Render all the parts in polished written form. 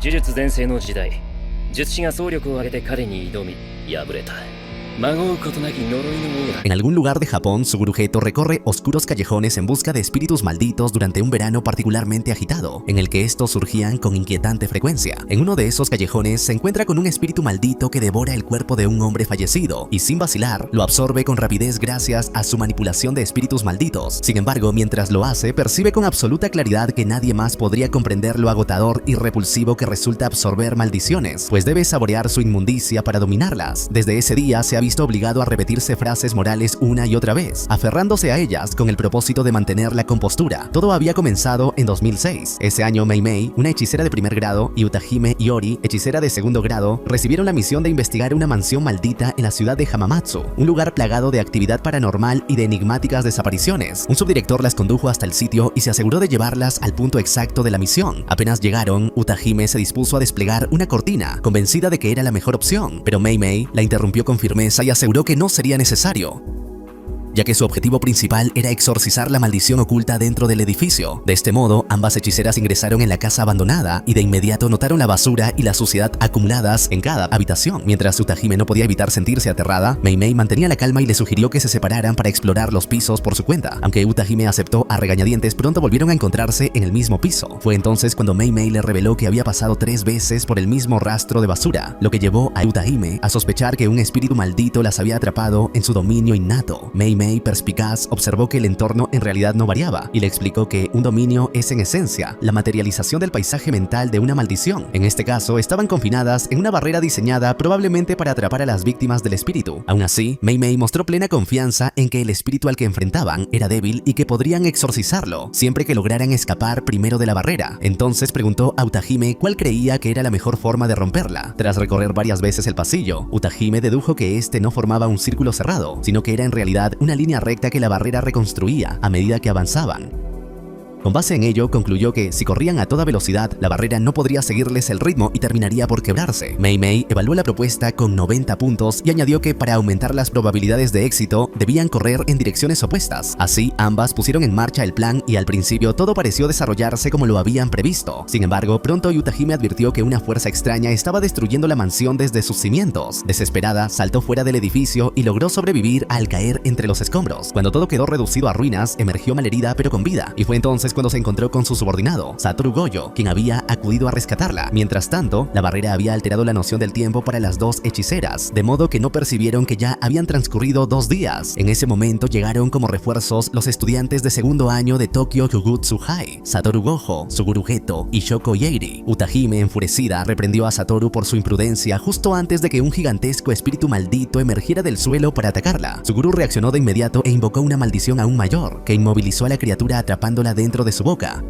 呪術全盛の時代、術師が総力を挙げて彼に挑み、敗れた。孫うことなき呪いの王だ。En algún lugar de Japón, Suguru Geto recorre oscuros callejones en busca de espíritus malditos durante un verano particularmente agitado, en el que estos surgían con inquietante frecuencia. En uno de esos callejones se encuentra con un espíritu maldito que devora el cuerpo de un hombre fallecido y sin vacilar lo absorbe con rapidez gracias a su manipulación de espíritus malditos. Sin embargo, mientras lo hace, percibe con absoluta claridad que nadie más podría comprender lo agotador y repulsivo que resulta absorber maldiciones, pues debe saborear su inmundicia para dominarlas. Desde ese día se ha visto obligado a repetirse frases morales una y otra vez, aferrándose a ellas con el propósito de mantener la compostura. Todo había comenzado en 2006. Ese año Mei Mei, una hechicera de primer grado, y Utahime Iori, hechicera de segundo grado, recibieron la misión de investigar una mansión maldita en la ciudad de Hamamatsu, un lugar plagado de actividad paranormal y de enigmáticas desapariciones. Un subdirector las condujo hasta el sitio y se aseguró de llevarlas al punto exacto de la misión. Apenas llegaron, Utahime se dispuso a desplegar una cortina, convencida de que era la mejor opción, pero Mei Mei la interrumpió con firmeza y aseguró que no sería necesario, ya que su objetivo principal era exorcizar la maldición oculta dentro del edificio. De este modo, ambas hechiceras ingresaron en la casa abandonada y de inmediato notaron la basura y la suciedad acumuladas en cada habitación. Mientras Utahime no podía evitar sentirse aterrada, Mei Mei mantenía la calma y le sugirió que se separaran para explorar los pisos por su cuenta. Aunque Utahime aceptó a regañadientes, pronto volvieron a encontrarse en el mismo piso. Fue entonces cuando Mei Mei le reveló que había pasado 3 veces por el mismo rastro de basura, lo que llevó a Utahime a sospechar que un espíritu maldito las había atrapado en su dominio innato. Mei Mei, perspicaz, observó que el entorno en realidad no variaba y le explicó que un dominio es en esencia la materialización del paisaje mental de una maldición. En este caso, estaban confinadas en una barrera diseñada probablemente para atrapar a las víctimas del espíritu. Aún así, Mei Mei mostró plena confianza en que el espíritu al que enfrentaban era débil y que podrían exorcizarlo siempre que lograran escapar primero de la barrera. Entonces preguntó a Utahime cuál creía que era la mejor forma de romperla. Tras recorrer varias veces el pasillo, Utahime dedujo que este no formaba un círculo cerrado, sino que era en realidad una línea recta que la barrera reconstruía a medida que avanzaban. Con base en ello, concluyó que si corrían a toda velocidad, la barrera no podría seguirles el ritmo y terminaría por quebrarse. Mei Mei evaluó la propuesta con 90 puntos y añadió que para aumentar las probabilidades de éxito, debían correr en direcciones opuestas. Así, ambas pusieron en marcha el plan y al principio todo pareció desarrollarse como lo habían previsto. Sin embargo, pronto Utahime advirtió que una fuerza extraña estaba destruyendo la mansión desde sus cimientos. Desesperada, saltó fuera del edificio y logró sobrevivir al caer entre los escombros. Cuando todo quedó reducido a ruinas, emergió malherida pero con vida, y fue entonces cuando se encontró con su subordinado, Satoru Gojo, quien había acudido a rescatarla. Mientras tanto, la barrera había alterado la noción del tiempo para las dos hechiceras, de modo que no percibieron que ya habían transcurrido 2 días. En ese momento llegaron como refuerzos los estudiantes de segundo año de Tokyo Kugutsu High, Satoru Gojo, Suguru Geto y Shoko Yeiri. Utahime, enfurecida, reprendió a Satoru por su imprudencia justo antes de que un gigantesco espíritu maldito emergiera del suelo para atacarla. Suguru reaccionó de inmediato e invocó una maldición aún mayor, que inmovilizó a la criatura atrapándola dentro de su boca.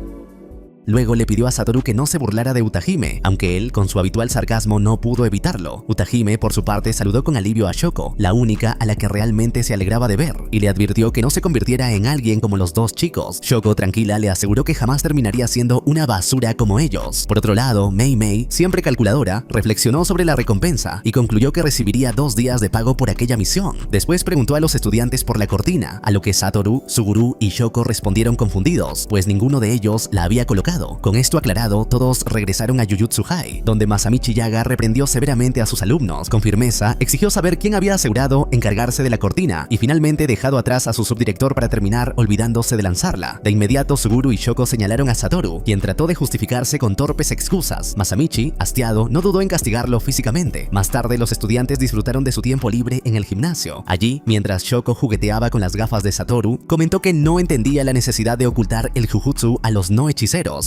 Luego le pidió a Satoru que no se burlara de Utahime, aunque él, con su habitual sarcasmo, no pudo evitarlo. Utahime, por su parte, saludó con alivio a Shoko, la única a la que realmente se alegraba de ver, y le advirtió que no se convirtiera en alguien como los dos chicos. Shoko, tranquila, le aseguró que jamás terminaría siendo una basura como ellos. Por otro lado, Mei Mei, siempre calculadora, reflexionó sobre la recompensa y concluyó que recibiría 2 días de pago por aquella misión. Después preguntó a los estudiantes por la cortina, a lo que Satoru, Suguru y Shoko respondieron confundidos, pues ninguno de ellos la había colocado. Con esto aclarado, todos regresaron a Jujutsu High, donde Masamichi Yaga reprendió severamente a sus alumnos. Con firmeza, exigió saber quién había asegurado encargarse de la cortina y finalmente dejado atrás a su subdirector para terminar olvidándose de lanzarla. De inmediato, Suguru y Shoko señalaron a Satoru, quien trató de justificarse con torpes excusas. Masamichi, hastiado, no dudó en castigarlo físicamente. Más tarde, los estudiantes disfrutaron de su tiempo libre en el gimnasio. Allí, mientras Shoko jugueteaba con las gafas de Satoru, comentó que no entendía la necesidad de ocultar el jujutsu a los no hechiceros.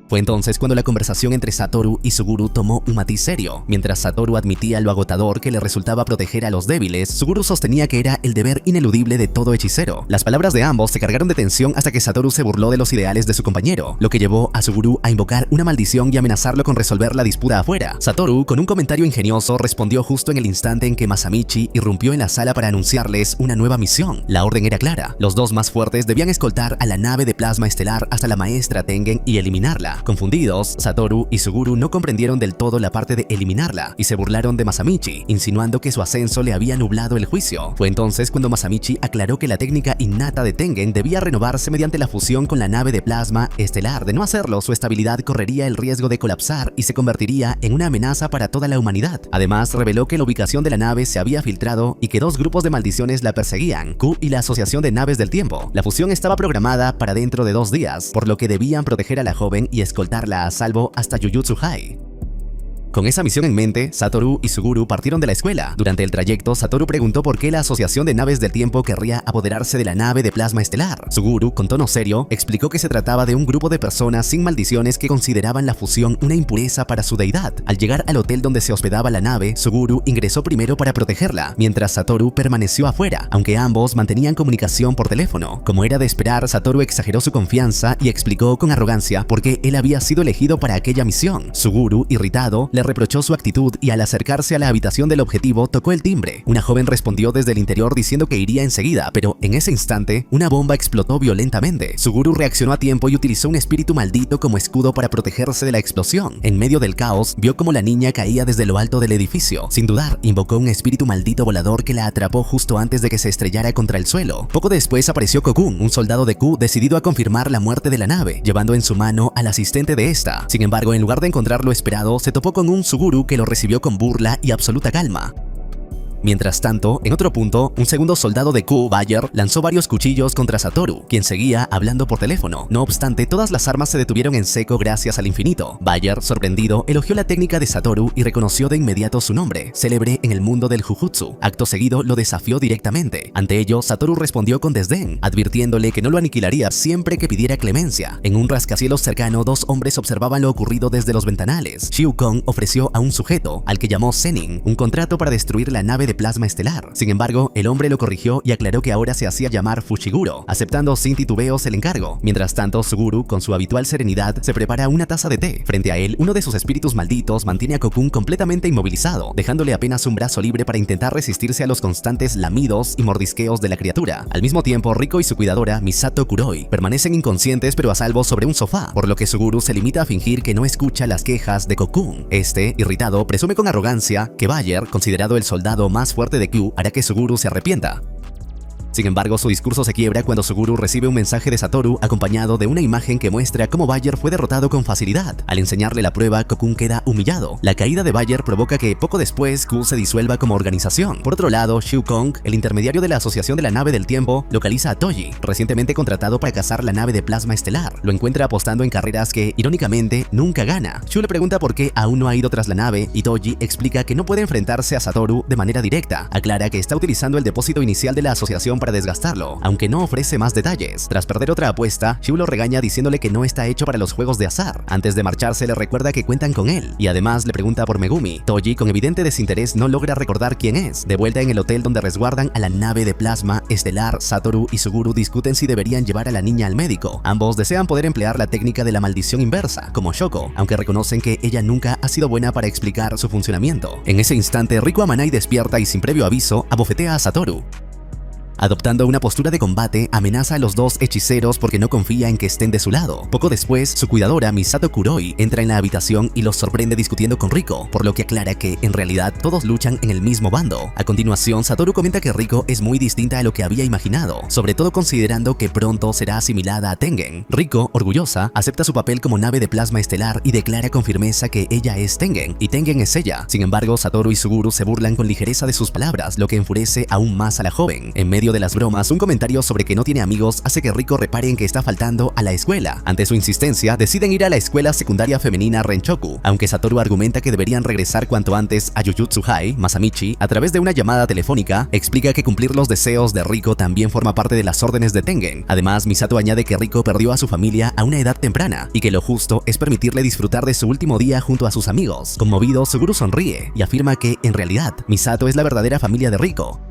Fue entonces cuando la conversación entre Satoru y Suguru tomó un matiz serio. Mientras Satoru admitía lo agotador que le resultaba proteger a los débiles, Suguru sostenía que era el deber ineludible de todo hechicero. Las palabras de ambos se cargaron de tensión hasta que Satoru se burló de los ideales de su compañero, lo que llevó a Suguru a invocar una maldición y amenazarlo con resolver la disputa afuera. Satoru, con un comentario ingenioso, respondió justo en el instante en que Masamichi irrumpió en la sala para anunciarles una nueva misión. La orden era clara: los dos más fuertes debían escoltar a la nave de plasma estelar hasta la maestra Tengen y eliminarla. escuela. Confundidos, Satoru y Suguru no comprendieron del todo la parte de eliminarla y se burlaron de Masamichi, insinuando que su ascenso le había nublado el juicio. Fue entonces cuando Masamichi aclaró que la técnica innata de Tengen debía renovarse mediante la fusión con la nave de plasma estelar. De no hacerlo, su estabilidad correría el riesgo de colapsar y se convertiría en una amenaza para toda la humanidad. Además, reveló que la ubicación de la nave se había filtrado y que dos grupos de maldiciones la perseguían, Q y la Asociación de Naves del Tiempo. La fusión estaba programada para dentro de 2 días, por lo que debían proteger a la joven y escoltarla a salvo hasta Jujutsu High. Con esa misión en mente, Satoru y Suguru partieron de la escuela. Durante el trayecto, Satoru preguntó por qué la Asociación de Naves del Tiempo querría apoderarse de la nave de plasma estelar. Suguru, con tono serio, explicó que se trataba de un grupo de personas sin maldiciones que consideraban la fusión una impureza para su deidad. Al llegar al hotel donde se hospedaba la nave, Suguru ingresó primero para protegerla, mientras Satoru permaneció afuera, aunque ambos mantenían comunicación por teléfono. Como era de esperar, Satoru exageró su confianza y explicó con arrogancia por qué él había sido elegido para aquella misión. Suguru, irritado, le reprochó su actitud y al acercarse a la habitación del objetivo tocó el timbre. Una joven respondió desde el interior diciendo que iría enseguida, pero en ese instante una bomba explotó violentamente. Suguru reaccionó a tiempo y utilizó un espíritu maldito como escudo para protegerse de la explosión. En medio del caos, vio como la niña caía desde lo alto del edificio. Sin dudar, invocó un espíritu maldito volador que la atrapó justo antes de que se estrellara contra el suelo. Poco después apareció Kokun, un soldado de Q decidido a confirmar la muerte de la nave, llevando en su mano al asistente de esta. Sin embargo, en lugar de encontrar lo esperado, se topó con un Suguru que lo recibió con burla y absoluta calma. Mientras tanto, en otro punto, un segundo soldado de Q, Bayer, lanzó varios cuchillos contra Satoru, quien seguía hablando por teléfono. No obstante, todas las armas se detuvieron en seco gracias al infinito. Bayer, sorprendido, elogió la técnica de Satoru y reconoció de inmediato su nombre, célebre en el mundo del Jujutsu. Acto seguido, lo desafió directamente. Ante ello, Satoru respondió con desdén, advirtiéndole que no lo aniquilaría siempre que pidiera clemencia. En un rascacielos cercano, 2 hombres observaban lo ocurrido desde los ventanales. Shiu Kong ofreció a un sujeto, al que llamó Zenin, un contrato para destruir la nave de plasma estelar. Sin embargo, el hombre lo corrigió y aclaró que ahora se hacía llamar Fushiguro, aceptando sin titubeos el encargo. Mientras tanto, Suguru, con su habitual serenidad, se prepara una taza de té. Frente a él, uno de sus espíritus malditos mantiene a Kokun completamente inmovilizado, dejándole apenas un brazo libre para intentar resistirse a los constantes lamidos y mordisqueos de la criatura. Al mismo tiempo, Riko y su cuidadora, Misato Kuroi, permanecen inconscientes pero a salvo sobre un sofá, por lo que Suguru se limita a fingir que no escucha las quejas de Kokun. Este, irritado, presume con arrogancia que Bayer, considerado el soldado más fuerte de Q, hará que Suguru se arrepienta. Sin embargo, su discurso se quiebra cuando Suguru recibe un mensaje de Satoru acompañado de una imagen que muestra cómo Bayer fue derrotado con facilidad. Al enseñarle la prueba, Kokun queda humillado. La caída de Bayer provoca que poco después Q se disuelva como organización. Por otro lado, Shiu Kong, el intermediario de la Asociación de la Nave del Tiempo, localiza a Toji, recientemente contratado para cazar la nave de plasma estelar. Lo encuentra apostando en carreras que, irónicamente, nunca gana. Shiu le pregunta por qué aún no ha ido tras la nave y Toji explica que no puede enfrentarse a Satoru de manera directa. Aclara que está utilizando el depósito inicial de la asociación para desgastarlo, aunque no ofrece más detalles. Tras perder otra apuesta, Shiu lo regaña diciéndole que no está hecho para los juegos de azar. Antes de marcharse le recuerda que cuentan con él, y además le pregunta por Megumi. Toji, con evidente desinterés, no logra recordar quién es. De vuelta en el hotel donde resguardan a la nave de plasma estelar, Satoru y Suguru discuten si deberían llevar a la niña al médico. Ambos desean poder emplear la técnica de la maldición inversa, como Shoko, aunque reconocen que ella nunca ha sido buena para explicar su funcionamiento. En ese instante, Riko Amanai despierta y sin previo aviso, abofetea a Satoru. Adoptando una postura de combate, amenaza a los 2 hechiceros porque no confía en que estén de su lado. Poco después, su cuidadora Misato Kuroi entra en la habitación y los sorprende discutiendo con Riko, por lo que aclara que, en realidad, todos luchan en el mismo bando. A continuación, Satoru comenta que Riko es muy distinta a lo que había imaginado, sobre todo considerando que pronto será asimilada a Tengen. Riko, orgullosa, acepta su papel como nave de plasma estelar y declara con firmeza que ella es Tengen, y Tengen es ella. Sin embargo, Satoru y Suguru se burlan con ligereza de sus palabras, lo que enfurece aún más a la joven. En medio de las bromas, un comentario sobre que no tiene amigos hace que Riko repare en que está faltando a la escuela. Ante su insistencia, deciden ir a la escuela secundaria femenina Renchoku, aunque Satoru argumenta que deberían regresar cuanto antes a Jujutsu High. Masamichi, a través de una llamada telefónica, explica que cumplir los deseos de Riko también forma parte de las órdenes de Tengen. Además, Misato añade que Riko perdió a su familia a una edad temprana y que lo justo es permitirle disfrutar de su último día junto a sus amigos. Conmovido, Suguru sonríe y afirma que, en realidad, Misato es la verdadera familia de Riko.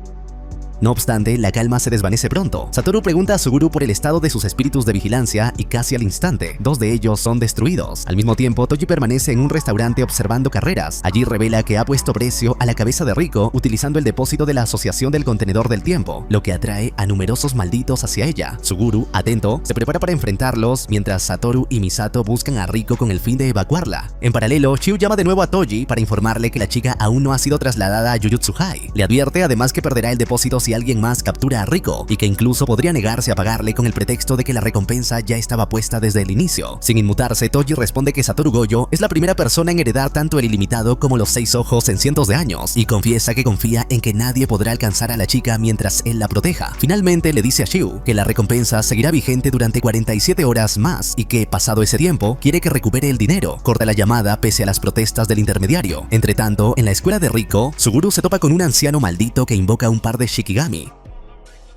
No obstante, la calma se desvanece pronto. Satoru pregunta a Suguru por el estado de sus espíritus de vigilancia y casi al instante, 2 de ellos son destruidos. Al mismo tiempo, Toji permanece en un restaurante observando carreras. Allí revela que ha puesto precio a la cabeza de Riko utilizando el depósito de la Asociación del Contenedor del Tiempo, lo que atrae a numerosos malditos hacia ella. Suguru, atento, se prepara para enfrentarlos mientras Satoru y Misato buscan a Riko con el fin de evacuarla. En paralelo, Shiu llama de nuevo a Toji para informarle que la chica aún no ha sido trasladada a Jujutsu High. Le advierte además que perderá el depósito si alguien más captura a Riko y que incluso podría negarse a pagarle con el pretexto de que la recompensa ya estaba puesta desde el inicio. Sin inmutarse, Toji responde que Satoru Gojo es la primera persona en heredar tanto el ilimitado como los 6 ojos en cientos de años y confiesa que confía en que nadie podrá alcanzar a la chica mientras él la proteja. Finalmente le dice a Shiu que la recompensa seguirá vigente durante 47 horas más y que, pasado ese tiempo, quiere que recupere el dinero. Corta la llamada pese a las protestas del intermediario. Entre tanto, en la escuela de Riko, Suguru se topa con un anciano maldito que invoca un par de Shikigami.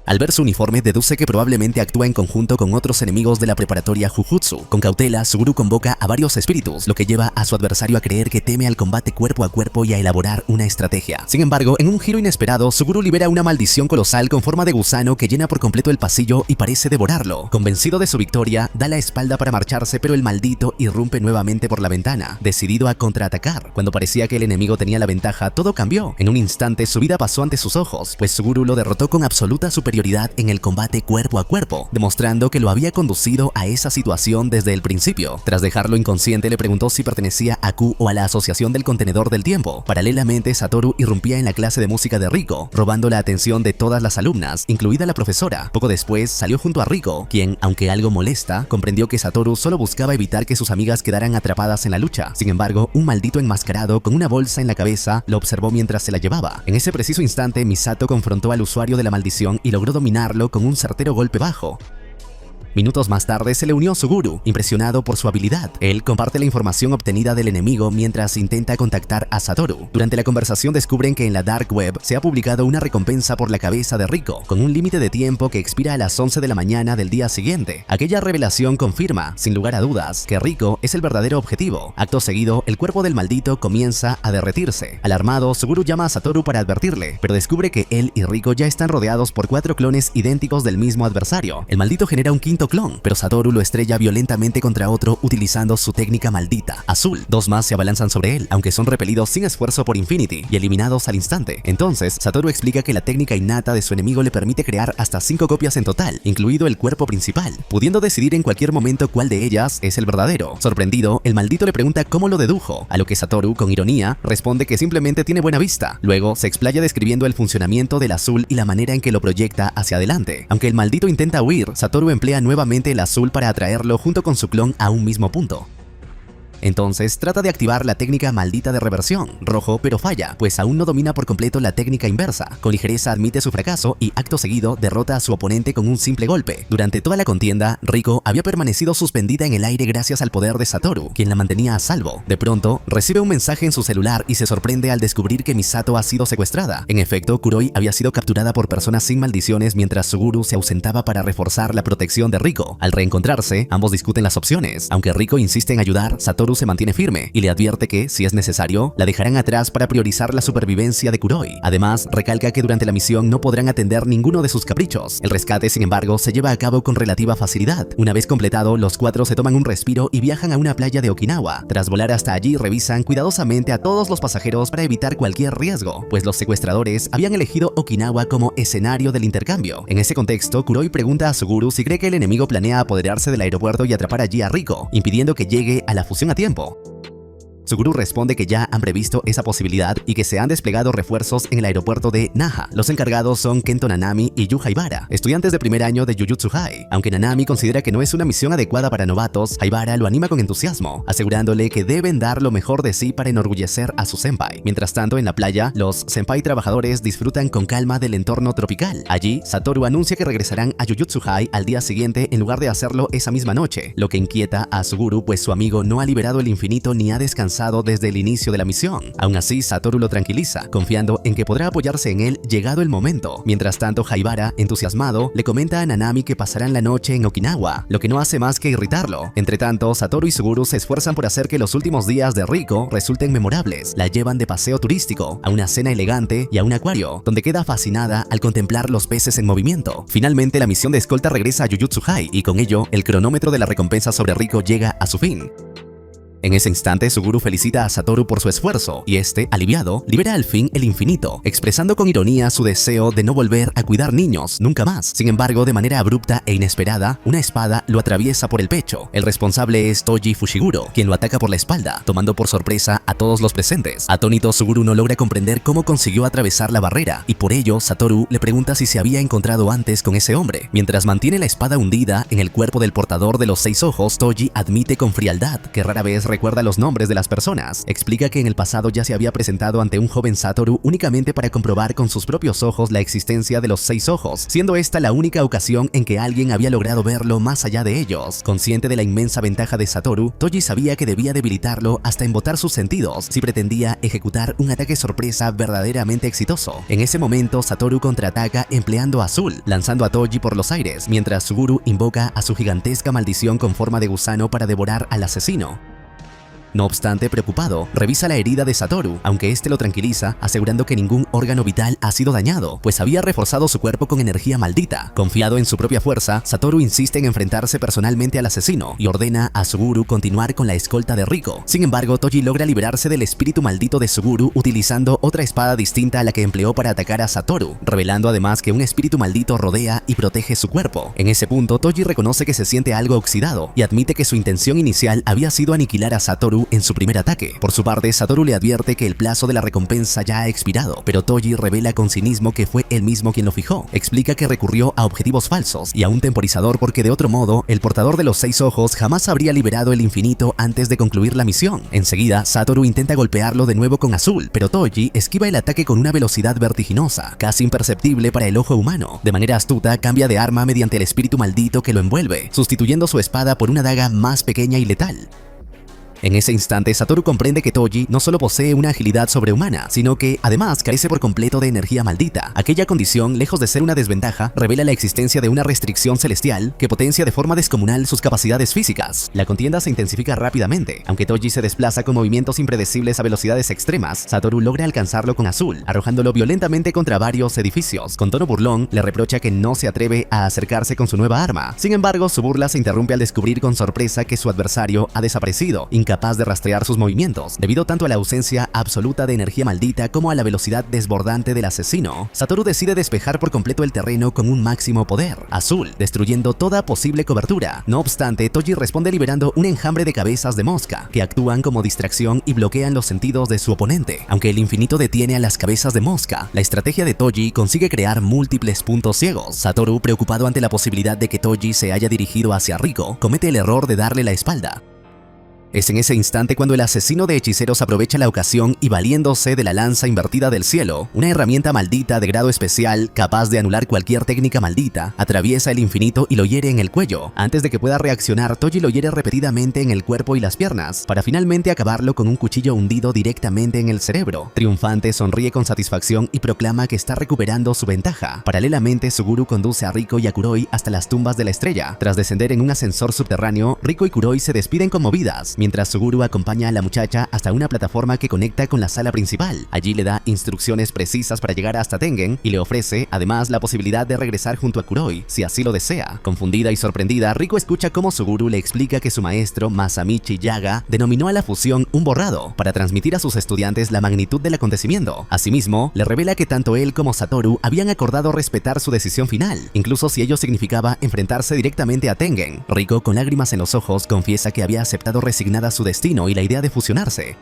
Al ver su uniforme, deduce que probablemente actúa en conjunto con otros enemigos de la preparatoria Jujutsu. Con cautela, Suguru convoca a varios espíritus, lo que lleva a su adversario a creer que teme al combate cuerpo a cuerpo y a elaborar una estrategia. Sin embargo, en un giro inesperado, Suguru libera una maldición colosal con forma de gusano que llena por completo el pasillo y parece devorarlo. Convencido de su victoria, da la espalda para marcharse, pero el maldito irrumpe nuevamente por la ventana, decidido a contraatacar. Cuando parecía que el enemigo tenía la ventaja, todo cambió. En un instante, su vida pasó ante sus ojos, pues Suguru lo derrotó con absoluta superioridad en el combate cuerpo a cuerpo, demostrando que lo había conducido a esa situación desde el principio. Tras dejarlo inconsciente, le preguntó si pertenecía a Q o a la Asociación del Contenedor del Tiempo. Paralelamente, Satoru irrumpía en la clase de música de Riko, robando la atención de todas las alumnas, incluida la profesora. Poco después, salió junto a Riko, quien, aunque algo molesta, comprendió que Satoru solo buscaba evitar que sus amigas quedaran atrapadas en la lucha. Sin embargo, un maldito enmascarado con una bolsa en la cabeza lo observó mientras se la llevaba. En ese preciso instante, Misato confrontó al usuario de la maldición y logró dominarlo con un certero golpe bajo. Minutos más tarde se le unió Suguru, impresionado por su habilidad. Él comparte la información obtenida del enemigo mientras intenta contactar a Satoru. Durante la conversación descubren que en la Dark Web se ha publicado una recompensa por la cabeza de Riko, con un límite de tiempo que expira a las 11 de la mañana del día siguiente. Aquella revelación confirma, sin lugar a dudas, que Riko es el verdadero objetivo. Acto seguido, el cuerpo del maldito comienza a derretirse. Alarmado, Suguru llama a Satoru para advertirle, pero descubre que él y Riko ya están rodeados por 4 clones idénticos del mismo adversario. El maldito genera un quinto clon, pero Satoru lo estrella violentamente contra otro utilizando su técnica maldita, Azul. 2 más se abalanzan sobre él, aunque son repelidos sin esfuerzo por Infinity y eliminados al instante. Entonces, Satoru explica que la técnica innata de su enemigo le permite crear hasta 5 copias en total, incluido el cuerpo principal, pudiendo decidir en cualquier momento cuál de ellas es el verdadero. Sorprendido, el maldito le pregunta cómo lo dedujo, a lo que Satoru, con ironía, responde que simplemente tiene buena vista. Luego, se explaya describiendo el funcionamiento del azul y la manera en que lo proyecta hacia adelante. Aunque el maldito intenta huir, Satoru emplea nuevamente el azul para atraerlo junto con su clon a un mismo punto. Entonces trata de activar la técnica maldita de reversión, rojo, pero falla, pues aún no domina por completo la técnica inversa. Con ligereza admite su fracaso y acto seguido derrota a su oponente con un simple golpe. Durante toda la contienda, Riko había permanecido suspendida en el aire gracias al poder de Satoru, quien la mantenía a salvo. De pronto, recibe un mensaje en su celular y se sorprende al descubrir que Misato ha sido secuestrada. En efecto, Kuroi había sido capturada por personas sin maldiciones mientras Suguru se ausentaba para reforzar la protección de Riko. Al reencontrarse, ambos discuten las opciones. Aunque Riko insiste en ayudar, Satoru se mantiene firme y le advierte que, si es necesario, la dejarán atrás para priorizar la supervivencia de Kuroi. Además, recalca que durante la misión no podrán atender ninguno de sus caprichos. El rescate, sin embargo, se lleva a cabo con relativa facilidad. Una vez completado, los 4 se toman un respiro y viajan a una playa de Okinawa. Tras volar hasta allí, revisan cuidadosamente a todos los pasajeros para evitar cualquier riesgo, pues los secuestradores habían elegido Okinawa como escenario del intercambio. En ese contexto, Kuroi pregunta a Suguru si cree que el enemigo planea apoderarse del aeropuerto y atrapar allí a Riko, impidiendo que llegue a la fusión a tiempo. Suguru responde que ya han previsto esa posibilidad y que se han desplegado refuerzos en el aeropuerto de Naha. Los encargados son Kento Nanami y Yu Haibara, estudiantes de primer año de Jujutsu High. Aunque Nanami considera que no es una misión adecuada para novatos, Haibara lo anima con entusiasmo, asegurándole que deben dar lo mejor de sí para enorgullecer a su senpai. Mientras tanto, en la playa, los senpai trabajadores disfrutan con calma del entorno tropical. Allí, Satoru anuncia que regresarán a Jujutsu High al día siguiente en lugar de hacerlo esa misma noche, lo que inquieta a Suguru, pues su amigo no ha liberado el infinito ni ha descansado avanzado desde el inicio de la misión. Aún así, Satoru lo tranquiliza, confiando en que podrá apoyarse en él llegado el momento. Mientras tanto, Haibara, entusiasmado, le comenta a Nanami que pasarán la noche en Okinawa, lo que no hace más que irritarlo. Entre tanto, Satoru y Suguru se esfuerzan por hacer que los últimos días de Riko resulten memorables. La llevan de paseo turístico, a una cena elegante y a un acuario, donde queda fascinada al contemplar los peces en movimiento. Finalmente, la misión de escolta regresa a Jujutsu High y con ello, el cronómetro de la recompensa sobre Riko llega a su fin. En ese instante, Suguru felicita a Satoru por su esfuerzo, y este, aliviado, libera al fin el infinito, expresando con ironía su deseo de no volver a cuidar niños nunca más. Sin embargo, de manera abrupta e inesperada, una espada lo atraviesa por el pecho. El responsable es Toji Fushiguro, quien lo ataca por la espalda, tomando por sorpresa a todos los presentes. Atónito, Suguru no logra comprender cómo consiguió atravesar la barrera, y por ello, Satoru le pregunta si se había encontrado antes con ese hombre. Mientras mantiene la espada hundida en el cuerpo del portador de los 6 ojos, Toji admite con frialdad que rara vez recuerda los nombres de las personas. Explica que en el pasado ya se había presentado ante un joven Satoru únicamente para comprobar con sus propios ojos la existencia de los 6 ojos, siendo esta la única ocasión en que alguien había logrado verlo más allá de ellos. Consciente de la inmensa ventaja de Satoru, Toji sabía que debía debilitarlo hasta embotar sus sentidos si pretendía ejecutar un ataque sorpresa verdaderamente exitoso. En ese momento, Satoru contraataca empleando Azul, lanzando a Toji por los aires, mientras Suguru invoca a su gigantesca maldición con forma de gusano para devorar al asesino. No obstante, preocupado, revisa la herida de Satoru, aunque este lo tranquiliza, asegurando que ningún órgano vital ha sido dañado, pues había reforzado su cuerpo con energía maldita. Confiado en su propia fuerza, Satoru insiste en enfrentarse personalmente al asesino y ordena a Suguru continuar con la escolta de Riko. Sin embargo, Toji logra liberarse del espíritu maldito de Suguru utilizando otra espada distinta a la que empleó para atacar a Satoru, revelando además que un espíritu maldito rodea y protege su cuerpo. En ese punto, Toji reconoce que se siente algo oxidado y admite que su intención inicial había sido aniquilar a Satoru en su primer ataque. Por su parte, Satoru le advierte que el plazo de la recompensa ya ha expirado, pero Toji revela con cinismo que fue él mismo quien lo fijó. Explica que recurrió a objetivos falsos y a un temporizador porque de otro modo, el portador de los 6 ojos jamás habría liberado el infinito antes de concluir la misión. Enseguida, Satoru intenta golpearlo de nuevo con Azul, pero Toji esquiva el ataque con una velocidad vertiginosa, casi imperceptible para el ojo humano. De manera astuta, cambia de arma mediante el espíritu maldito que lo envuelve, sustituyendo su espada por una daga más pequeña y letal. En ese instante, Satoru comprende que Toji no solo posee una agilidad sobrehumana, sino que, además, carece por completo de energía maldita. Aquella condición, lejos de ser una desventaja, revela la existencia de una restricción celestial que potencia de forma descomunal sus capacidades físicas. La contienda se intensifica rápidamente. Aunque Toji se desplaza con movimientos impredecibles a velocidades extremas, Satoru logra alcanzarlo con Azul, arrojándolo violentamente contra varios edificios. Con tono burlón, le reprocha que no se atreve a acercarse con su nueva arma. Sin embargo, su burla se interrumpe al descubrir con sorpresa que su adversario ha desaparecido, incapaz de rastrear sus movimientos. Debido tanto a la ausencia absoluta de energía maldita como a la velocidad desbordante del asesino, Satoru decide despejar por completo el terreno con un máximo poder, Azul, destruyendo toda posible cobertura. No obstante, Toji responde liberando un enjambre de cabezas de mosca, que actúan como distracción y bloquean los sentidos de su oponente. Aunque el infinito detiene a las cabezas de mosca, la estrategia de Toji consigue crear múltiples puntos ciegos. Satoru, preocupado ante la posibilidad de que Toji se haya dirigido hacia Riko, comete el error de darle la espalda. Es en ese instante cuando el asesino de hechiceros aprovecha la ocasión y, valiéndose de la lanza invertida del cielo, una herramienta maldita de grado especial capaz de anular cualquier técnica maldita, atraviesa el infinito y lo hiere en el cuello. Antes de que pueda reaccionar, Toji lo hiere repetidamente en el cuerpo y las piernas, para finalmente acabarlo con un cuchillo hundido directamente en el cerebro. Triunfante, sonríe con satisfacción y proclama que está recuperando su ventaja. Paralelamente, Suguru conduce a Riko y a Kuroi hasta las tumbas de la estrella. Tras descender en un ascensor subterráneo, Riko y Kuroi se despiden conmovidas, mientras Suguru acompaña a la muchacha hasta una plataforma que conecta con la sala principal. Allí le da instrucciones precisas para llegar hasta Tengen y le ofrece, además, la posibilidad de regresar junto a Kuroi, si así lo desea. Confundida y sorprendida, Riko escucha cómo Suguru le explica que su maestro, Masamichi Yaga, denominó a la fusión un borrado, para transmitir a sus estudiantes la magnitud del acontecimiento. Asimismo, le revela que tanto él como Satoru habían acordado respetar su decisión final, incluso si ello significaba enfrentarse directamente a Tengen. Riko, con lágrimas en los ojos, confiesa que había aceptado resignada su destino y la idea de fusionarse.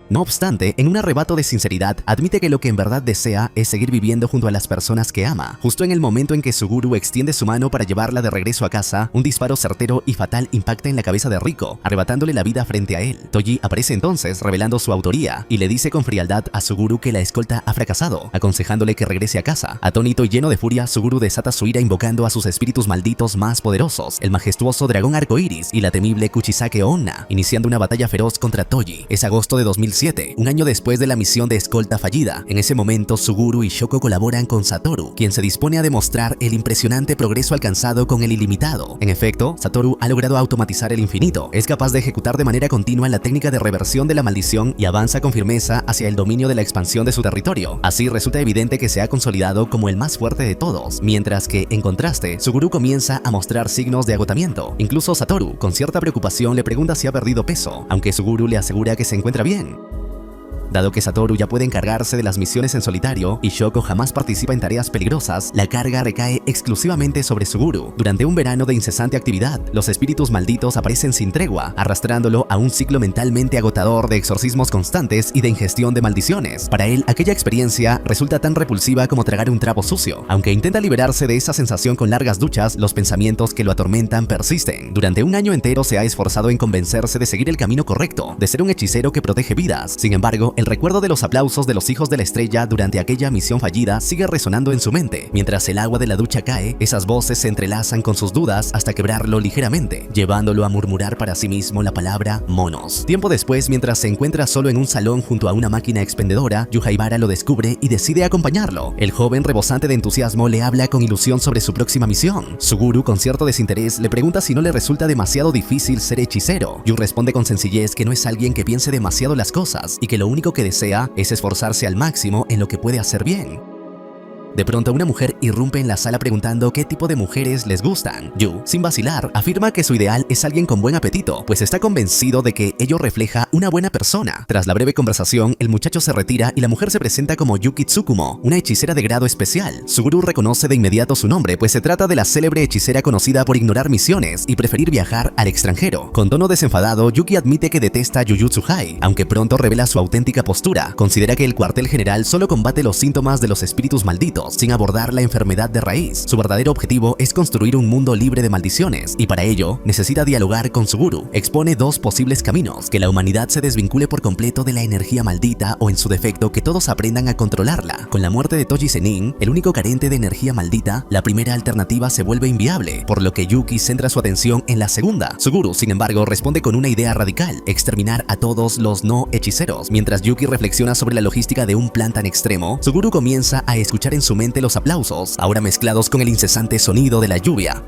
No obstante, en un arrebato de sinceridad, admite que lo que en verdad desea es seguir viviendo junto a las personas que ama. Justo en el momento en que Suguru extiende su mano para llevarla de regreso a casa, un disparo certero y fatal impacta en la cabeza de Riko, arrebatándole la vida frente a él. Toji aparece entonces revelando su autoría y le dice con frialdad a Suguru que la escolta ha fracasado, aconsejándole que regrese a casa. Atónito y lleno de furia, Suguru desata su ira invocando a sus espíritus malditos más poderosos, el majestuoso dragón arcoíris y la temible Kuchisake Onna, iniciando una batalla feroz contra Toji. Es agosto de 2007, un año después de la misión de escolta fallida. En ese momento, Suguru y Shoko colaboran con Satoru, quien se dispone a demostrar el impresionante progreso alcanzado con el ilimitado. En efecto, Satoru ha logrado automatizar el infinito, es capaz de ejecutar de manera continua la técnica de reversión de la maldición y avanza con firmeza hacia el dominio de la expansión de su territorio. Así resulta evidente que se ha consolidado como el más fuerte de todos, mientras que, en contraste, Suguru comienza a mostrar signos de agotamiento. Incluso Satoru, con cierta preocupación, le pregunta si ha perdido peso, aunque Suguru le asegura que se encuentra bien. Dado que Satoru ya puede encargarse de las misiones en solitario y Shoko jamás participa en tareas peligrosas, la carga recae exclusivamente sobre Suguru. Durante un verano de incesante actividad, los espíritus malditos aparecen sin tregua, arrastrándolo a un ciclo mentalmente agotador de exorcismos constantes y de ingestión de maldiciones. Para él, aquella experiencia resulta tan repulsiva como tragar un trapo sucio. Aunque intenta liberarse de esa sensación con largas duchas, los pensamientos que lo atormentan persisten. Durante un año entero se ha esforzado en convencerse de seguir el camino correcto, de ser un hechicero que protege vidas. Sin embargo, el recuerdo de los aplausos de los hijos de la estrella durante aquella misión fallida sigue resonando en su mente. Mientras el agua de la ducha cae, esas voces se entrelazan con sus dudas hasta quebrarlo ligeramente, llevándolo a murmurar para sí mismo la palabra monos. Tiempo después, mientras se encuentra solo en un salón junto a una máquina expendedora, Yuhaibara lo descubre y decide acompañarlo. El joven, rebosante de entusiasmo, le habla con ilusión sobre su próxima misión. Suguru, con cierto desinterés, le pregunta si no le resulta demasiado difícil ser hechicero. Yu responde con sencillez que no es alguien que piense demasiado las cosas y que lo único que desea es esforzarse al máximo en lo que puede hacer bien. De pronto, una mujer irrumpe en la sala preguntando qué tipo de mujeres les gustan. Yu, sin vacilar, afirma que su ideal es alguien con buen apetito, pues está convencido de que ello refleja una buena persona. Tras la breve conversación, el muchacho se retira y la mujer se presenta como Yuki Tsukumo, una hechicera de grado especial. Suguru reconoce de inmediato su nombre, pues se trata de la célebre hechicera conocida por ignorar misiones y preferir viajar al extranjero. Con tono desenfadado, Yuki admite que detesta Jujutsu Hai, aunque pronto revela su auténtica postura. Considera que el cuartel general solo combate los síntomas de los espíritus malditos, sin abordar la enfermedad de raíz. Su verdadero objetivo es construir un mundo libre de maldiciones, y para ello necesita dialogar con Suguru. Expone dos posibles caminos: que la humanidad se desvincule por completo de la energía maldita, o en su defecto que todos aprendan a controlarla. Con la muerte de Toji Zenin, el único carente de energía maldita, la primera alternativa se vuelve inviable, por lo que Yuki centra su atención en la segunda. Suguru, sin embargo, responde con una idea radical: exterminar a todos los no hechiceros. Mientras Yuki reflexiona sobre la logística de un plan tan extremo, Suguru comienza a escuchar en su mente los aplausos, ahora mezclados con el incesante sonido de la lluvia.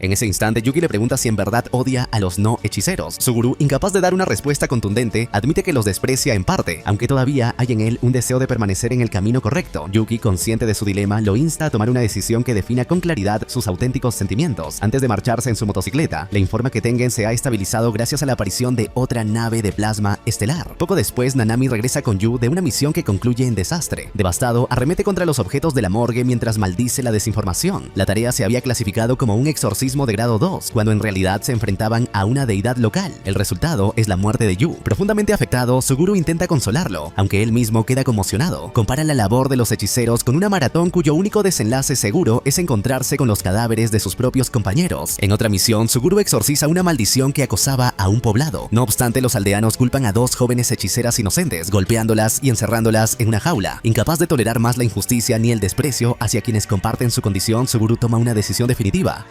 En ese instante, Yuki le pregunta si en verdad odia a los no hechiceros. Suguru, incapaz de dar una respuesta contundente, admite que los desprecia en parte, aunque todavía hay en él un deseo de permanecer en el camino correcto. Yuki, consciente de su dilema, lo insta a tomar una decisión que defina con claridad sus auténticos sentimientos. Antes de marcharse en su motocicleta, le informa que Tengen se ha estabilizado gracias a la aparición de otra nave de plasma estelar. Poco después, Nanami regresa con Yu de una misión que concluye en desastre. Devastado, arremete contra los objetos de la morgue mientras maldice la desinformación. La tarea se había clasificado como un exorcismo de grado 2, cuando en realidad se enfrentaban a una deidad local. El resultado es la muerte de Yu. Profundamente afectado, Suguru intenta consolarlo, aunque él mismo queda conmocionado. Compara la labor de los hechiceros con una maratón cuyo único desenlace seguro es encontrarse con los cadáveres de sus propios compañeros. En otra misión, Suguru exorciza una maldición que acosaba a un poblado. No obstante, los aldeanos culpan a dos jóvenes hechiceras inocentes, golpeándolas y encerrándolas en una jaula. Incapaz de tolerar más la injusticia ni el desprecio hacia quienes comparten su condición, Suguru toma una decisión definitiva: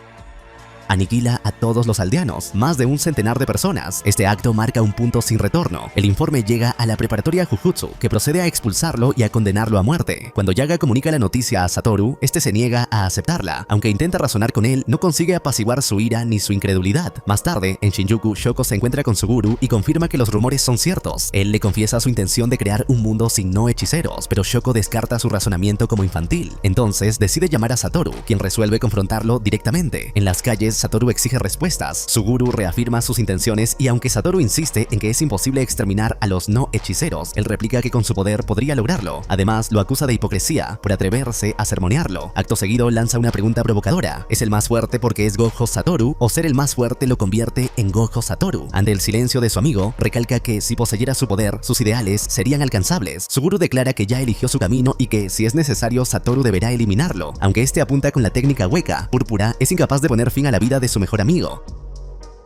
aniquila a todos los aldeanos, más de un centenar de personas. Este acto marca un punto sin retorno. El informe llega a la preparatoria Jujutsu, que procede a expulsarlo y a condenarlo a muerte. Cuando Yaga comunica la noticia a Satoru, este se niega a aceptarla. Aunque intenta razonar con él, no consigue apaciguar su ira ni su incredulidad. Más tarde, en Shinjuku, Shoko se encuentra con Suguru y confirma que los rumores son ciertos. Él le confiesa su intención de crear un mundo sin no hechiceros, pero Shoko descarta su razonamiento como infantil. Entonces, decide llamar a Satoru, quien resuelve confrontarlo directamente. En las calles, Satoru exige respuestas. Suguru reafirma sus intenciones y aunque Satoru insiste en que es imposible exterminar a los no hechiceros, él replica que con su poder podría lograrlo. Además, lo acusa de hipocresía por atreverse a sermonearlo. Acto seguido lanza una pregunta provocadora. ¿Es el más fuerte porque es Gojo Satoru o ser el más fuerte lo convierte en Gojo Satoru? Ante el silencio de su amigo, recalca que si poseyera su poder, sus ideales serían alcanzables. Suguru declara que ya eligió su camino y que si es necesario Satoru deberá eliminarlo. Aunque este apunta con la técnica hueca, Púrpura es incapaz de poner fin a la vida de su mejor amigo.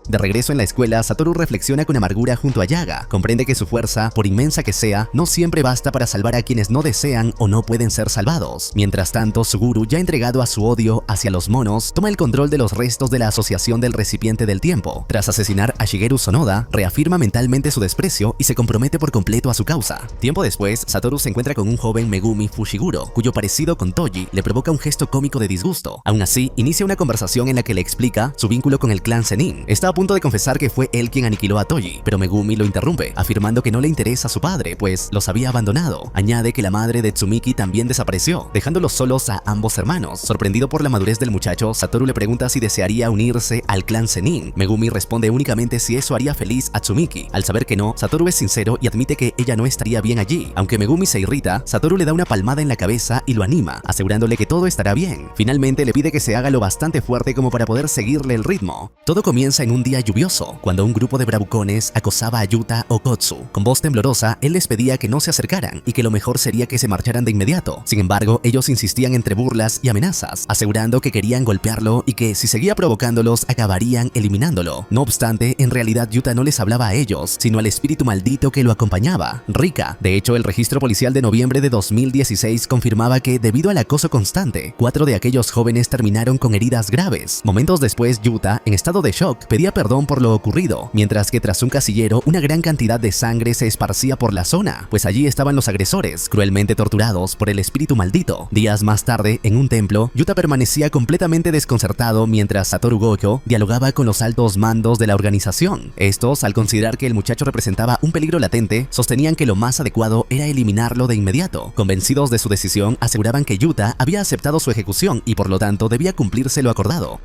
De regreso en la escuela, Satoru reflexiona con amargura junto a Yaga. Comprende que su fuerza, por inmensa que sea, no siempre basta para salvar a quienes no desean o no pueden ser salvados. Mientras tanto, Suguru, ya entregado a su odio hacia los monos, toma el control de los restos de la Asociación del Recipiente del Tiempo. Tras asesinar a Shigeru Sonoda, reafirma mentalmente su desprecio y se compromete por completo a su causa. Tiempo después, Satoru se encuentra con un joven Megumi Fushiguro, cuyo parecido con Toji le provoca un gesto cómico de disgusto. Aún así, inicia una conversación en la que le explica su vínculo con el clan Zenin. Está a punto de confesar que fue él quien aniquiló a Toji, pero Megumi lo interrumpe, afirmando que no le interesa a su padre, pues los había abandonado. Añade que la madre de Tsumiki también desapareció, dejándolos solos a ambos hermanos. Sorprendido por la madurez del muchacho, Satoru le pregunta si desearía unirse al clan Zenin. Megumi responde únicamente si eso haría feliz a Tsumiki. Al saber que no, Satoru es sincero y admite que ella no estaría bien allí. Aunque Megumi se irrita, Satoru le da una palmada en la cabeza y lo anima, asegurándole que todo estará bien. Finalmente le pide que se haga lo bastante fuerte como para poder seguirle el ritmo. Todo comienza en un día lluvioso, cuando un grupo de bravucones acosaba a Yuta Okotsu. Con voz temblorosa, él les pedía que no se acercaran y que lo mejor sería que se marcharan de inmediato. Sin embargo, ellos insistían entre burlas y amenazas, asegurando que querían golpearlo y que si seguía provocándolos acabarían eliminándolo. No obstante, en realidad Yuta no les hablaba a ellos, sino al espíritu maldito que lo acompañaba, Rika. De hecho, el registro policial de noviembre de 2016 confirmaba que, debido al acoso constante, 4 de aquellos jóvenes terminaron con heridas graves. Momentos después, Yuta, en estado de shock, pedía perdón por lo ocurrido, mientras que tras un casillero una gran cantidad de sangre se esparcía por la zona, pues allí estaban los agresores, cruelmente torturados por el espíritu maldito. Días más tarde, en un templo, Yuta permanecía completamente desconcertado mientras Satoru Gojo dialogaba con los altos mandos de la organización. Estos, al considerar que el muchacho representaba un peligro latente, sostenían que lo más adecuado era eliminarlo de inmediato. Convencidos de su decisión, aseguraban que Yuta había aceptado su ejecución y por lo tanto debía cumplirse lo acordado.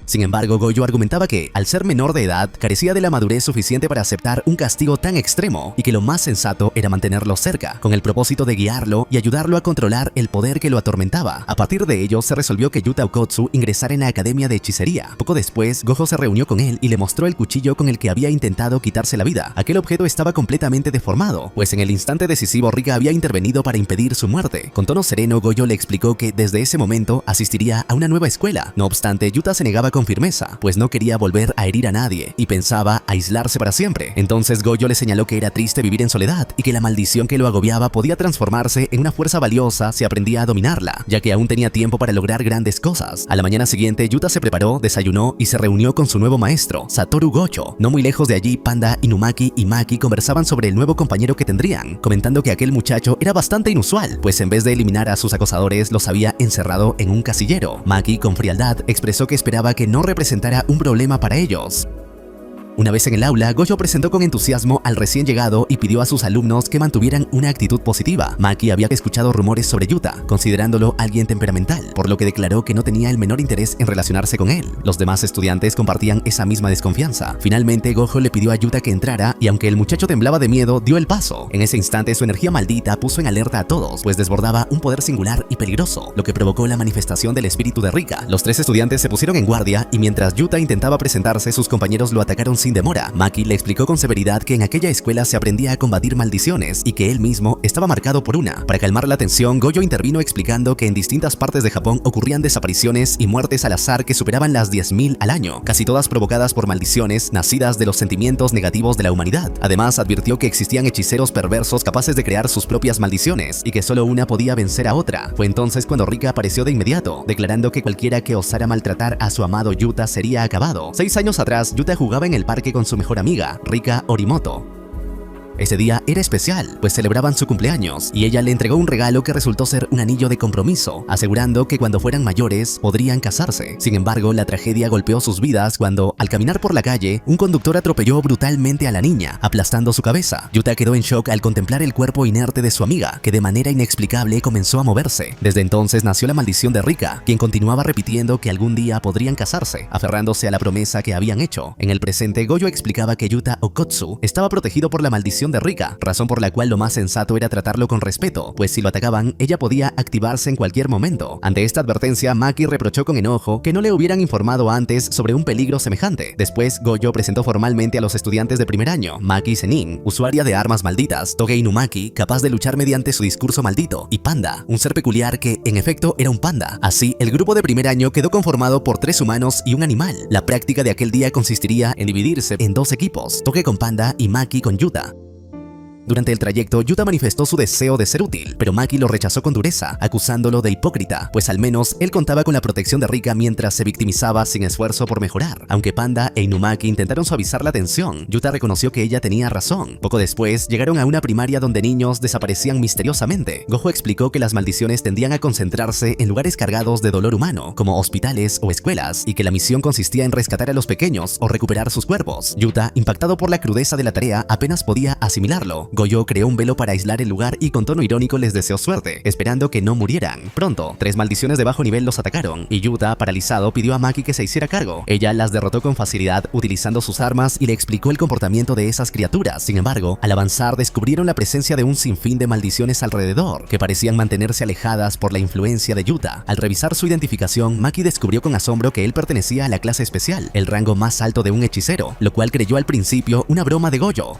Sin embargo, Gojo argumentaba que, al ser menor de edad, carecía de la madurez suficiente para aceptar un castigo tan extremo y que lo más sensato era mantenerlo cerca, con el propósito de guiarlo y ayudarlo a controlar el poder que lo atormentaba. A partir de ello, se resolvió que Yuta Okotsu ingresara en la academia de hechicería. Poco después, Gojo se reunió con él y le mostró el cuchillo con el que había intentado quitarse la vida. Aquel objeto estaba completamente deformado, pues en el instante decisivo Rika había intervenido para impedir su muerte. Con tono sereno, Gojo le explicó que desde ese momento asistiría a una nueva escuela. No obstante, Yuta se negaba con firmeza, pues no quería volver a herir a nadie y pensaba aislarse para siempre. Entonces Gojo le señaló que era triste vivir en soledad y que la maldición que lo agobiaba podía transformarse en una fuerza valiosa si aprendía a dominarla, ya que aún tenía tiempo para lograr grandes cosas. A la mañana siguiente, Yuta se preparó, desayunó y se reunió con su nuevo maestro, Satoru Gojo. No muy lejos de allí, Panda, Inumaki y Maki conversaban sobre el nuevo compañero que tendrían, comentando que aquel muchacho era bastante inusual, pues en vez de eliminar a sus acosadores, los había encerrado en un casillero. Maki, con frialdad, expresó que esperaba que no representara un problema para ellos. Una vez en el aula, Gojo presentó con entusiasmo al recién llegado y pidió a sus alumnos que mantuvieran una actitud positiva. Maki había escuchado rumores sobre Yuta, considerándolo alguien temperamental, por lo que declaró que no tenía el menor interés en relacionarse con él. Los demás estudiantes compartían esa misma desconfianza. Finalmente, Gojo le pidió a Yuta que entrara y aunque el muchacho temblaba de miedo, dio el paso. En ese instante, su energía maldita puso en alerta a todos, pues desbordaba un poder singular y peligroso, lo que provocó la manifestación del espíritu de Rika. Los 3 estudiantes se pusieron en guardia y mientras Yuta intentaba presentarse, sus compañeros lo atacaron sin demora. Maki le explicó con severidad que en aquella escuela se aprendía a combatir maldiciones y que él mismo estaba marcado por una. Para calmar la tensión, Gojo intervino explicando que en distintas partes de Japón ocurrían desapariciones y muertes al azar que superaban las 10.000 al año, casi todas provocadas por maldiciones nacidas de los sentimientos negativos de la humanidad. Además, advirtió que existían hechiceros perversos capaces de crear sus propias maldiciones y que solo una podía vencer a otra. Fue entonces cuando Rika apareció de inmediato, declarando que cualquiera que osara maltratar a su amado Yuta sería acabado. 6 años atrás, Yuta jugaba en el parque con su mejor amiga, Rika Orimoto. Ese día era especial, pues celebraban su cumpleaños y ella le entregó un regalo que resultó ser un anillo de compromiso, asegurando que cuando fueran mayores podrían casarse. Sin embargo, la tragedia golpeó sus vidas cuando, al caminar por la calle, un conductor atropelló brutalmente a la niña, aplastando su cabeza. Yuta quedó en shock al contemplar el cuerpo inerte de su amiga, que de manera inexplicable comenzó a moverse. Desde entonces nació la maldición de Rika, quien continuaba repitiendo que algún día podrían casarse, aferrándose a la promesa que habían hecho. En el presente, Gojo explicaba que Yuta Okotsu estaba protegido por la maldición de Rika, razón por la cual lo más sensato era tratarlo con respeto, pues si lo atacaban, ella podía activarse en cualquier momento. Ante esta advertencia, Maki reprochó con enojo que no le hubieran informado antes sobre un peligro semejante. Después, Gojo presentó formalmente a los estudiantes de primer año, Maki Zenin, usuaria de armas malditas, Toge Inumaki, capaz de luchar mediante su discurso maldito, y Panda, un ser peculiar que, en efecto, era un panda. Así, el grupo de primer año quedó conformado por 3 humanos y un animal. La práctica de aquel día consistiría en dividirse en 2 equipos, Toge con Panda y Maki con Yuta. Durante el trayecto, Yuta manifestó su deseo de ser útil, pero Maki lo rechazó con dureza, acusándolo de hipócrita, pues al menos él contaba con la protección de Rika mientras se victimizaba sin esfuerzo por mejorar. Aunque Panda e Inumaki intentaron suavizar la tensión, Yuta reconoció que ella tenía razón. Poco después, llegaron a una primaria donde niños desaparecían misteriosamente. Gojo explicó que las maldiciones tendían a concentrarse en lugares cargados de dolor humano, como hospitales o escuelas, y que la misión consistía en rescatar a los pequeños o recuperar sus cuerpos. Yuta, impactado por la crudeza de la tarea, apenas podía asimilarlo. Gojo creó un velo para aislar el lugar y con tono irónico les deseó suerte, esperando que no murieran. Pronto, 3 maldiciones de bajo nivel los atacaron, y Yuta, paralizado, pidió a Maki que se hiciera cargo. Ella las derrotó con facilidad utilizando sus armas y le explicó el comportamiento de esas criaturas. Sin embargo, al avanzar descubrieron la presencia de un sinfín de maldiciones alrededor, que parecían mantenerse alejadas por la influencia de Yuta. Al revisar su identificación, Maki descubrió con asombro que él pertenecía a la clase especial, el rango más alto de un hechicero, lo cual creyó al principio una broma de Gojo.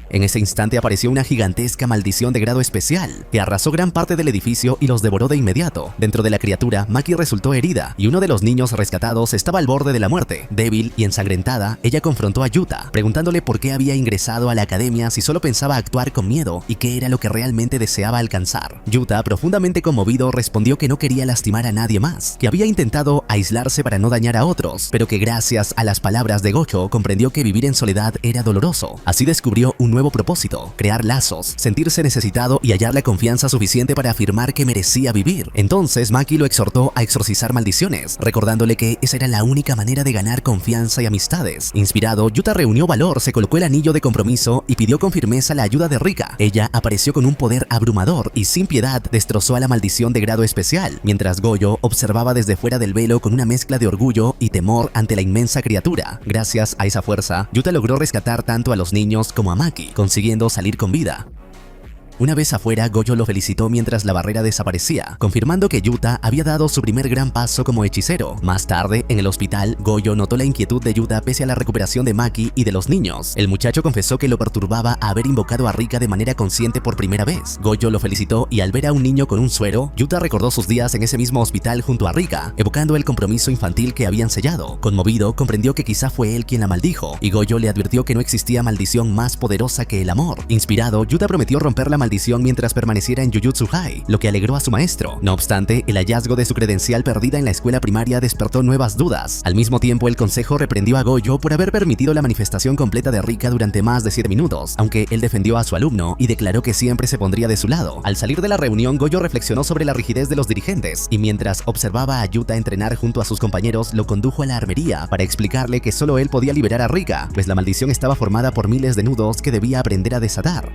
En ese instante apareció una gigantesca maldición de grado especial, que arrasó gran parte del edificio y los devoró de inmediato. Dentro de la criatura, Maki resultó herida, y uno de los niños rescatados estaba al borde de la muerte. Débil y ensangrentada, ella confrontó a Yuta, preguntándole por qué había ingresado a la academia si solo pensaba actuar con miedo y qué era lo que realmente deseaba alcanzar. Yuta, profundamente conmovido, respondió que no quería lastimar a nadie más, que había intentado aislarse para no dañar a otros, pero que gracias a las palabras de Gojo comprendió que vivir en soledad era doloroso. Así descubrió un nuevo propósito: crear lazos, sentirse necesitado y hallar la confianza suficiente para afirmar que merecía vivir. Entonces Maki lo exhortó a exorcizar maldiciones, recordándole que esa era la única manera de ganar confianza y amistades. Inspirado, Yuta reunió valor, se colocó el anillo de compromiso y pidió con firmeza la ayuda de Rika. Ella apareció con un poder abrumador y sin piedad destrozó a la maldición de grado especial, mientras Gojo observaba desde fuera del velo con una mezcla de orgullo y temor ante la inmensa criatura. Gracias a esa fuerza, Yuta logró rescatar tanto a los niños como a Maki, consiguiendo salir con vida. Una vez afuera, Gojo lo felicitó mientras la barrera desaparecía, confirmando que Yuta había dado su primer gran paso como hechicero. Más tarde, en el hospital, Gojo notó la inquietud de Yuta pese a la recuperación de Maki y de los niños. El muchacho confesó que lo perturbaba haber invocado a Rika de manera consciente por primera vez. Gojo lo felicitó y al ver a un niño con un suero, Yuta recordó sus días en ese mismo hospital junto a Rika, evocando el compromiso infantil que habían sellado. Conmovido, comprendió que quizá fue él quien la maldijo, y Gojo le advirtió que no existía maldición más poderosa que el amor. Inspirado, Yuta prometió romper la maldición mientras permaneciera en Jujutsu High, lo que alegró a su maestro. No obstante, el hallazgo de su credencial perdida en la escuela primaria despertó nuevas dudas. Al mismo tiempo, el consejo reprendió a Gojo por haber permitido la manifestación completa de Rika durante más de 7 minutos, aunque él defendió a su alumno y declaró que siempre se pondría de su lado. Al salir de la reunión, Gojo reflexionó sobre la rigidez de los dirigentes y mientras observaba a Yuta entrenar junto a sus compañeros, lo condujo a la armería para explicarle que solo él podía liberar a Rika, pues la maldición estaba formada por miles de nudos que debía aprender a desatar.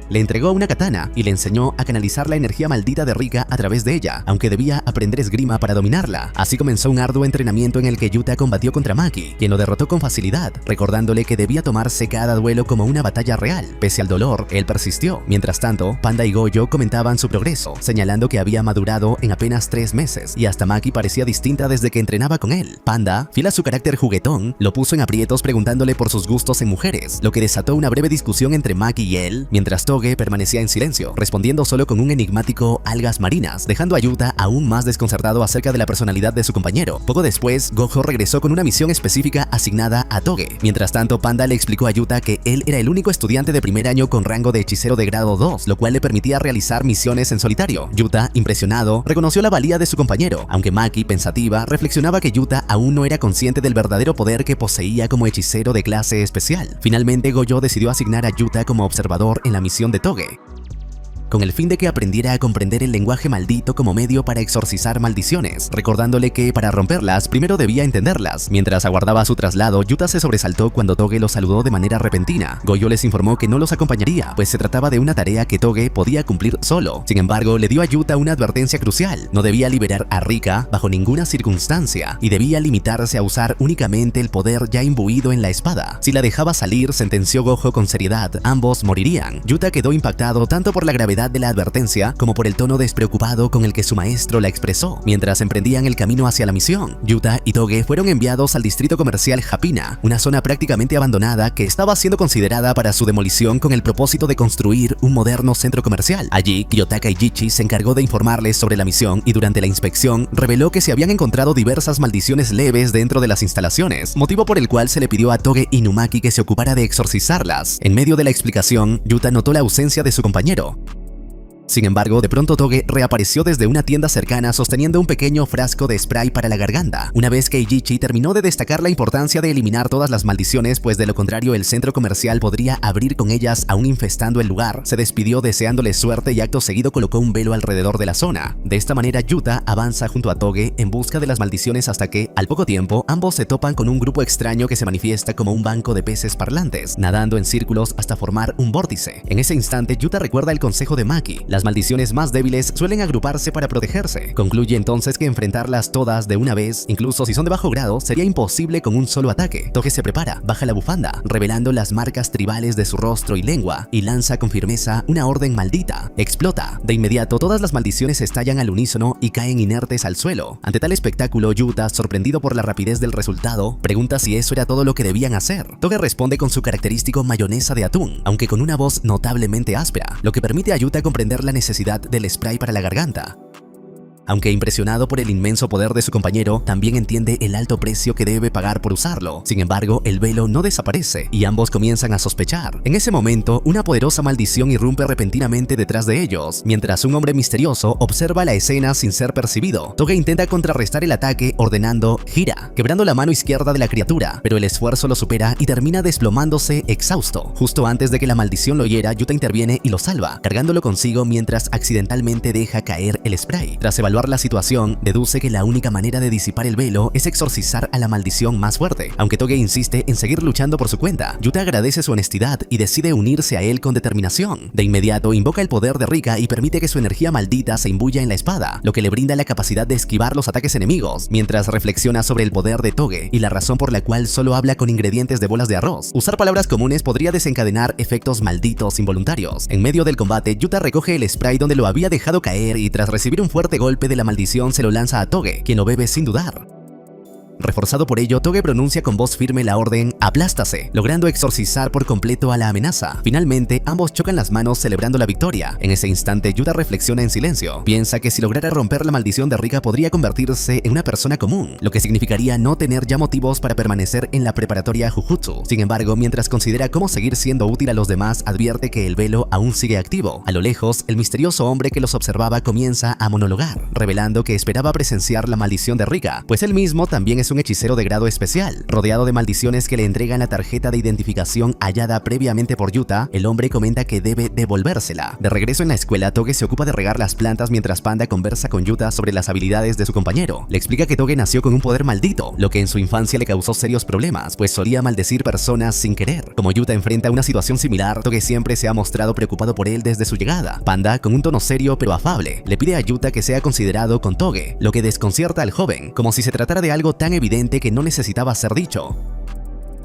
Le entregó una katana y le enseñó a canalizar la energía maldita de Rika a través de ella, aunque debía aprender esgrima para dominarla. Así comenzó un arduo entrenamiento en el que Yuta combatió contra Maki, quien lo derrotó con facilidad, recordándole que debía tomarse cada duelo como una batalla real. Pese al dolor, él persistió. Mientras tanto, Panda y Gojo comentaban su progreso, señalando que había madurado en apenas 3 meses, y hasta Maki parecía distinta desde que entrenaba con él. Panda, fiel a su carácter juguetón, lo puso en aprietos preguntándole por sus gustos en mujeres, lo que desató una breve discusión entre Maki y él, mientras Toge Toge permanecía en silencio, respondiendo solo con un enigmático algas marinas, dejando a Yuta aún más desconcertado acerca de la personalidad de su compañero. Poco después, Gojo regresó con una misión específica asignada a Toge. Mientras tanto, Panda le explicó a Yuta que él era el único estudiante de primer año con rango de hechicero de grado 2, lo cual le permitía realizar misiones en solitario. Yuta, impresionado, reconoció la valía de su compañero, aunque Maki, pensativa, reflexionaba que Yuta aún no era consciente del verdadero poder que poseía como hechicero de clase especial. Finalmente, Gojo decidió asignar a Yuta como observador en la misión de Toge, con el fin de que aprendiera a comprender el lenguaje maldito como medio para exorcizar maldiciones, recordándole que para romperlas primero debía entenderlas. Mientras aguardaba su traslado, Yuta se sobresaltó cuando Toge los saludó de manera repentina. Gojo les informó que no los acompañaría, pues se trataba de una tarea que Toge podía cumplir solo. Sin embargo, le dio a Yuta una advertencia crucial: no debía liberar a Rika bajo ninguna circunstancia y debía limitarse a usar únicamente el poder ya imbuido en la espada. Si la dejaba salir, sentenció Gojo con seriedad, ambos morirían. Yuta quedó impactado tanto por la gravedad de la advertencia como por el tono despreocupado con el que su maestro la expresó. Mientras emprendían el camino hacia la misión, Yuta y Toge fueron enviados al distrito comercial Japina, una zona prácticamente abandonada que estaba siendo considerada para su demolición con el propósito de construir un moderno centro comercial. Allí, Kiyotaka Ichichi se encargó de informarles sobre la misión y durante la inspección reveló que se habían encontrado diversas maldiciones leves dentro de las instalaciones, motivo por el cual se le pidió a Toge Inumaki que se ocupara de exorcizarlas. En medio de la explicación, Yuta notó la ausencia de su compañero. Sin embargo, de pronto Toge reapareció desde una tienda cercana sosteniendo un pequeño frasco de spray para la garganta. Una vez que Ichichi terminó de destacar la importancia de eliminar todas las maldiciones, pues de lo contrario el centro comercial podría abrir con ellas aún infestando el lugar, se despidió deseándole suerte y acto seguido colocó un velo alrededor de la zona. De esta manera, Yuta avanza junto a Toge en busca de las maldiciones hasta que, al poco tiempo, ambos se topan con un grupo extraño que se manifiesta como un banco de peces parlantes, nadando en círculos hasta formar un vórtice. En ese instante, Yuta recuerda el consejo de Maki: las maldiciones más débiles suelen agruparse para protegerse. Concluye entonces que enfrentarlas todas de una vez, incluso si son de bajo grado, sería imposible con un solo ataque. Toge se prepara, baja la bufanda, revelando las marcas tribales de su rostro y lengua, y lanza con firmeza una orden maldita. Explota. De inmediato, todas las maldiciones estallan al unísono y caen inertes al suelo. Ante tal espectáculo, Yuta, sorprendido por la rapidez del resultado, pregunta si eso era todo lo que debían hacer. Toge responde con su característico mayonesa de atún, aunque con una voz notablemente áspera, lo que permite a Yuta comprender la necesidad del spray para la garganta. Aunque impresionado por el inmenso poder de su compañero, también entiende el alto precio que debe pagar por usarlo. Sin embargo, el velo no desaparece y ambos comienzan a sospechar. En ese momento, una poderosa maldición irrumpe repentinamente detrás de ellos, mientras un hombre misterioso observa la escena sin ser percibido. Toge intenta contrarrestar el ataque ordenando "gira", quebrando la mano izquierda de la criatura, pero el esfuerzo lo supera y termina desplomándose exhausto. Justo antes de que la maldición lo hiera, Yuta interviene y lo salva, cargándolo consigo mientras accidentalmente deja caer el spray. Tras evaluar la situación, deduce que la única manera de disipar el velo es exorcizar a la maldición más fuerte. Aunque Toge insiste en seguir luchando por su cuenta, Yuta agradece su honestidad y decide unirse a él con determinación. De inmediato invoca el poder de Rika y permite que su energía maldita se imbuya en la espada, lo que le brinda la capacidad de esquivar los ataques enemigos, mientras reflexiona sobre el poder de Toge y la razón por la cual solo habla con ingredientes de bolas de arroz. Usar palabras comunes podría desencadenar efectos malditos involuntarios. En medio del combate, Yuta recoge el spray donde lo había dejado caer y tras recibir un fuerte golpe de la maldición se lo lanza a Toge, quien lo bebe sin dudar. Reforzado por ello, Toge pronuncia con voz firme la orden "aplástase", logrando exorcizar por completo a la amenaza. Finalmente, ambos chocan las manos celebrando la victoria. En ese instante, Yuta reflexiona en silencio. Piensa que si lograra romper la maldición de Rika podría convertirse en una persona común, lo que significaría no tener ya motivos para permanecer en la preparatoria Jujutsu. Sin embargo, mientras considera cómo seguir siendo útil a los demás, advierte que el velo aún sigue activo. A lo lejos, el misterioso hombre que los observaba comienza a monologar, revelando que esperaba presenciar la maldición de Rika, pues él mismo también es un hechicero de grado especial. Rodeado de maldiciones que le entregan la tarjeta de identificación hallada previamente por Yuta, el hombre comenta que debe devolvérsela. De regreso en la escuela, Toge se ocupa de regar las plantas mientras Panda conversa con Yuta sobre las habilidades de su compañero. Le explica que Toge nació con un poder maldito, lo que en su infancia le causó serios problemas, pues solía maldecir personas sin querer. Como Yuta enfrenta una situación similar, Toge siempre se ha mostrado preocupado por él desde su llegada. Panda, con un tono serio pero afable, le pide a Yuta que sea considerado con Toge, lo que desconcierta al joven, como si se tratara de algo tan evidente que no necesitaba ser dicho.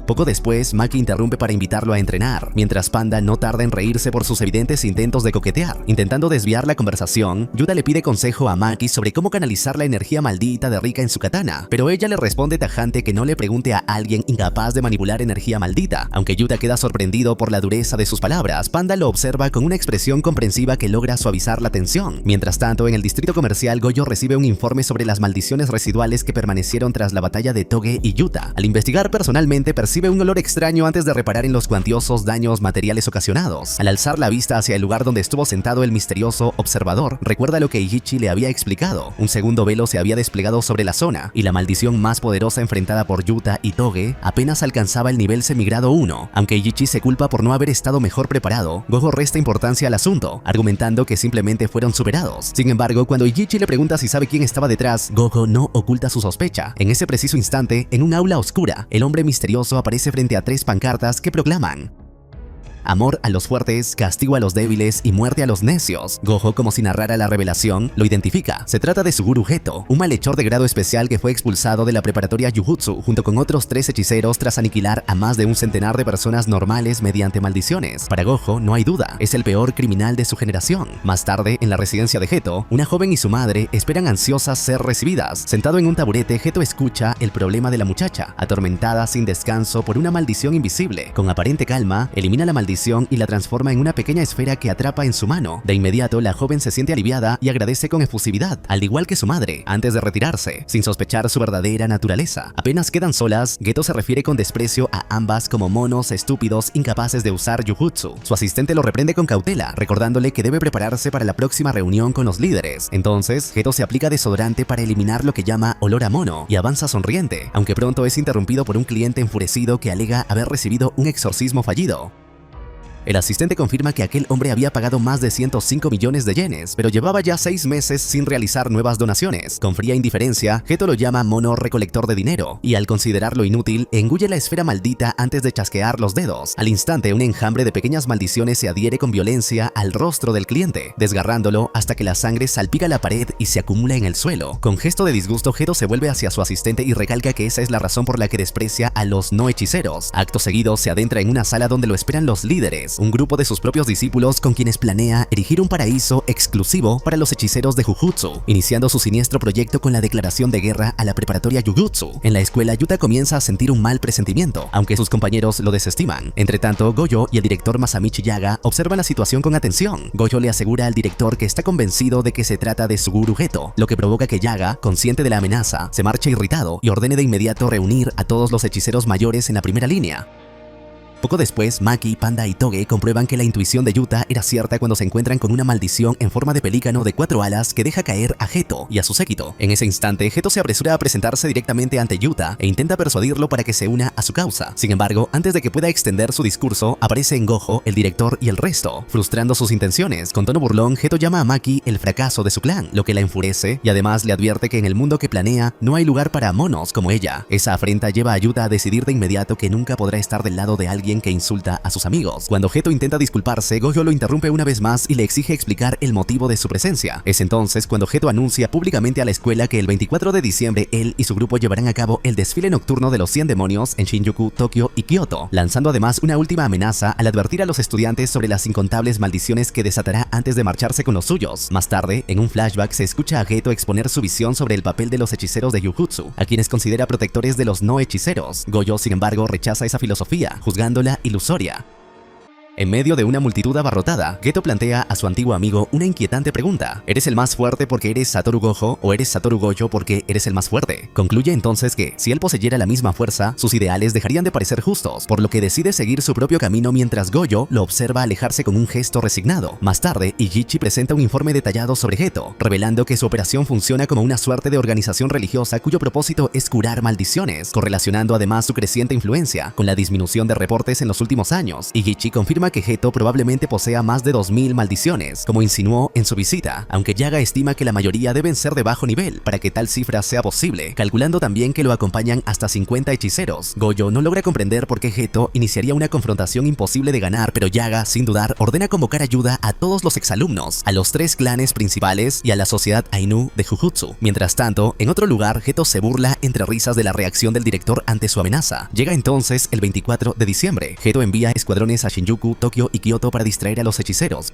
Poco después, Maki interrumpe para invitarlo a entrenar, mientras Panda no tarda en reírse por sus evidentes intentos de coquetear. Intentando desviar la conversación, Yuta le pide consejo a Maki sobre cómo canalizar la energía maldita de Rika en su katana, pero ella le responde tajante que no le pregunte a alguien incapaz de manipular energía maldita. Aunque Yuta queda sorprendido por la dureza de sus palabras, Panda lo observa con una expresión comprensiva que logra suavizar la tensión. Mientras tanto, en el distrito comercial, Gojo recibe un informe sobre las maldiciones residuales que permanecieron tras la batalla de Toge y Yuta. Al investigar personalmente, percibe un olor extraño antes de reparar en los cuantiosos daños materiales ocasionados. Al alzar la vista hacia el lugar donde estuvo sentado el misterioso observador, recuerda lo que Ichichi le había explicado. Un segundo velo se había desplegado sobre la zona, y la maldición más poderosa enfrentada por Yuta y Toge apenas alcanzaba el nivel semigrado 1. Aunque Ichichi se culpa por no haber estado mejor preparado, Gojo resta importancia al asunto, argumentando que simplemente fueron superados. Sin embargo, cuando Ichichi le pregunta si sabe quién estaba detrás, Gojo no oculta su sospecha. En ese preciso instante, en un aula oscura, el hombre misterioso aparece frente a 3 pancartas que proclaman: amor a los fuertes, castigo a los débiles y muerte a los necios. Gojo, como si narrara la revelación, lo identifica. Se trata de Suguru Geto, un malhechor de grado especial que fue expulsado de la preparatoria Jujutsu junto con otros 3 hechiceros tras aniquilar a más de un centenar de personas normales mediante maldiciones. Para Gojo, no hay duda, es el peor criminal de su generación. Más tarde, en la residencia de Geto, una joven y su madre esperan ansiosas ser recibidas. Sentado en un taburete, Geto escucha el problema de la muchacha, atormentada sin descanso por una maldición invisible. Con aparente calma, elimina la maldición y la transforma en una pequeña esfera que atrapa en su mano. De inmediato, la joven se siente aliviada y agradece con efusividad, al igual que su madre, antes de retirarse, sin sospechar su verdadera naturaleza. Apenas quedan solas, Geto se refiere con desprecio a ambas como monos estúpidos incapaces de usar Jujutsu. Su asistente lo reprende con cautela, recordándole que debe prepararse para la próxima reunión con los líderes. Entonces, Geto se aplica desodorante para eliminar lo que llama olor a mono y avanza sonriente, aunque pronto es interrumpido por un cliente enfurecido que alega haber recibido un exorcismo fallido. El asistente confirma que aquel hombre había pagado más de 105 millones de yenes, pero llevaba ya 6 meses sin realizar nuevas donaciones. Con fría indiferencia, Geto lo llama mono recolector de dinero, y al considerarlo inútil, engulle la esfera maldita antes de chasquear los dedos. Al instante, un enjambre de pequeñas maldiciones se adhiere con violencia al rostro del cliente, desgarrándolo hasta que la sangre salpica la pared y se acumula en el suelo. Con gesto de disgusto, Geto se vuelve hacia su asistente y recalca que esa es la razón por la que desprecia a los no hechiceros. Acto seguido, se adentra en una sala donde lo esperan los líderes, un grupo de sus propios discípulos con quienes planea erigir un paraíso exclusivo para los hechiceros de Jujutsu, iniciando su siniestro proyecto con la declaración de guerra a la preparatoria Jujutsu. En la escuela, Yuta comienza a sentir un mal presentimiento, aunque sus compañeros lo desestiman. Entretanto, Gojo y el director Masamichi Yaga observan la situación con atención. Gojo le asegura al director que está convencido de que se trata de Suguru Geto, lo que provoca que Yaga, consciente de la amenaza, se marche irritado y ordene de inmediato reunir a todos los hechiceros mayores en la primera línea. Poco después, Maki, Panda y Toge comprueban que la intuición de Yuta era cierta cuando se encuentran con una maldición en forma de pelícano de 4 alas que deja caer a Geto y a su séquito. En ese instante, Geto se apresura a presentarse directamente ante Yuta e intenta persuadirlo para que se una a su causa. Sin embargo, antes de que pueda extender su discurso, aparecen Gojo, el director y el resto, frustrando sus intenciones. Con tono burlón, Geto llama a Maki el fracaso de su clan, lo que la enfurece, y además le advierte que en el mundo que planea no hay lugar para monos como ella. Esa afrenta lleva a Yuta a decidir de inmediato que nunca podrá estar del lado de alguien que insulta a sus amigos. Cuando Geto intenta disculparse, Gojo lo interrumpe una vez más y le exige explicar el motivo de su presencia. Es entonces cuando Geto anuncia públicamente a la escuela que el 24 de diciembre él y su grupo llevarán a cabo el desfile nocturno de los 100 demonios en Shinjuku, Tokio y Kioto, lanzando además una última amenaza al advertir a los estudiantes sobre las incontables maldiciones que desatará antes de marcharse con los suyos. Más tarde, en un flashback, se escucha a Geto exponer su visión sobre el papel de los hechiceros de Jujutsu, a quienes considera protectores de los no hechiceros. Gojo, sin embargo, rechaza esa filosofía, juzgándola ilusoria. En medio de una multitud abarrotada, Geto plantea a su antiguo amigo una inquietante pregunta. ¿Eres el más fuerte porque eres Satoru Gojo o eres Satoru Gojo porque eres el más fuerte? Concluye entonces que, si él poseyera la misma fuerza, sus ideales dejarían de parecer justos, por lo que decide seguir su propio camino mientras Gojo lo observa alejarse con un gesto resignado. Más tarde, Ichichi presenta un informe detallado sobre Geto, revelando que su operación funciona como una suerte de organización religiosa cuyo propósito es curar maldiciones, correlacionando además su creciente influencia con la disminución de reportes en los últimos años. Ichichi confirma afirma que Geto probablemente posea más de 2000 maldiciones, como insinuó en su visita, aunque Yaga estima que la mayoría deben ser de bajo nivel para que tal cifra sea posible, calculando también que lo acompañan hasta 50 hechiceros. Gojo no logra comprender por qué Geto iniciaría una confrontación imposible de ganar, pero Yaga, sin dudar, ordena convocar ayuda a todos los exalumnos, a los 3 clanes principales y a la sociedad Ainu de Jujutsu. Mientras tanto, en otro lugar, Geto se burla entre risas de la reacción del director ante su amenaza. Llega entonces el 24 de diciembre. Geto envía escuadrones a Shinjuku, Tokio y Kioto para distraer a los hechiceros,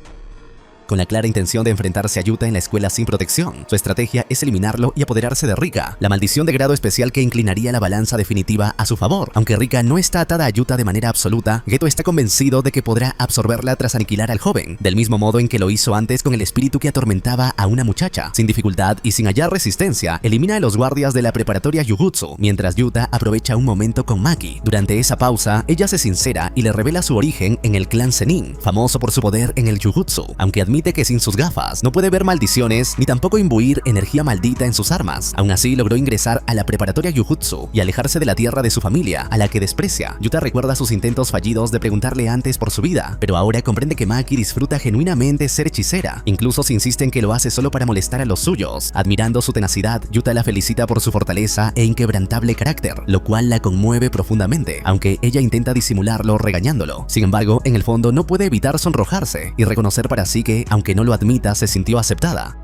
con la clara intención de enfrentarse a Yuta en la escuela sin protección. Su estrategia es eliminarlo y apoderarse de Rika, la maldición de grado especial que inclinaría la balanza definitiva a su favor. Aunque Rika no está atada a Yuta de manera absoluta, Geto está convencido de que podrá absorberla tras aniquilar al joven, del mismo modo en que lo hizo antes con el espíritu que atormentaba a una muchacha. Sin dificultad y sin hallar resistencia, elimina a los guardias de la preparatoria Jujutsu, mientras Yuta aprovecha un momento con Maki. Durante esa pausa, ella se sincera y le revela su origen en el clan Zenin, famoso por su poder en el Jujutsu, aunque admite que sin sus gafas no puede ver maldiciones ni tampoco imbuir energía maldita en sus armas. Aún así, logró ingresar a la preparatoria Jujutsu y alejarse de la tierra de su familia, a la que desprecia. Yuta recuerda sus intentos fallidos de preguntarle antes por su vida, pero ahora comprende que Maki disfruta genuinamente ser hechicera. Incluso se insiste en que lo hace solo para molestar a los suyos. Admirando su tenacidad, Yuta la felicita por su fortaleza e inquebrantable carácter, lo cual la conmueve profundamente, aunque ella intenta disimularlo regañándolo. Sin embargo, en el fondo no puede evitar sonrojarse y reconocer para sí que, aunque no lo admita, se sintió aceptada.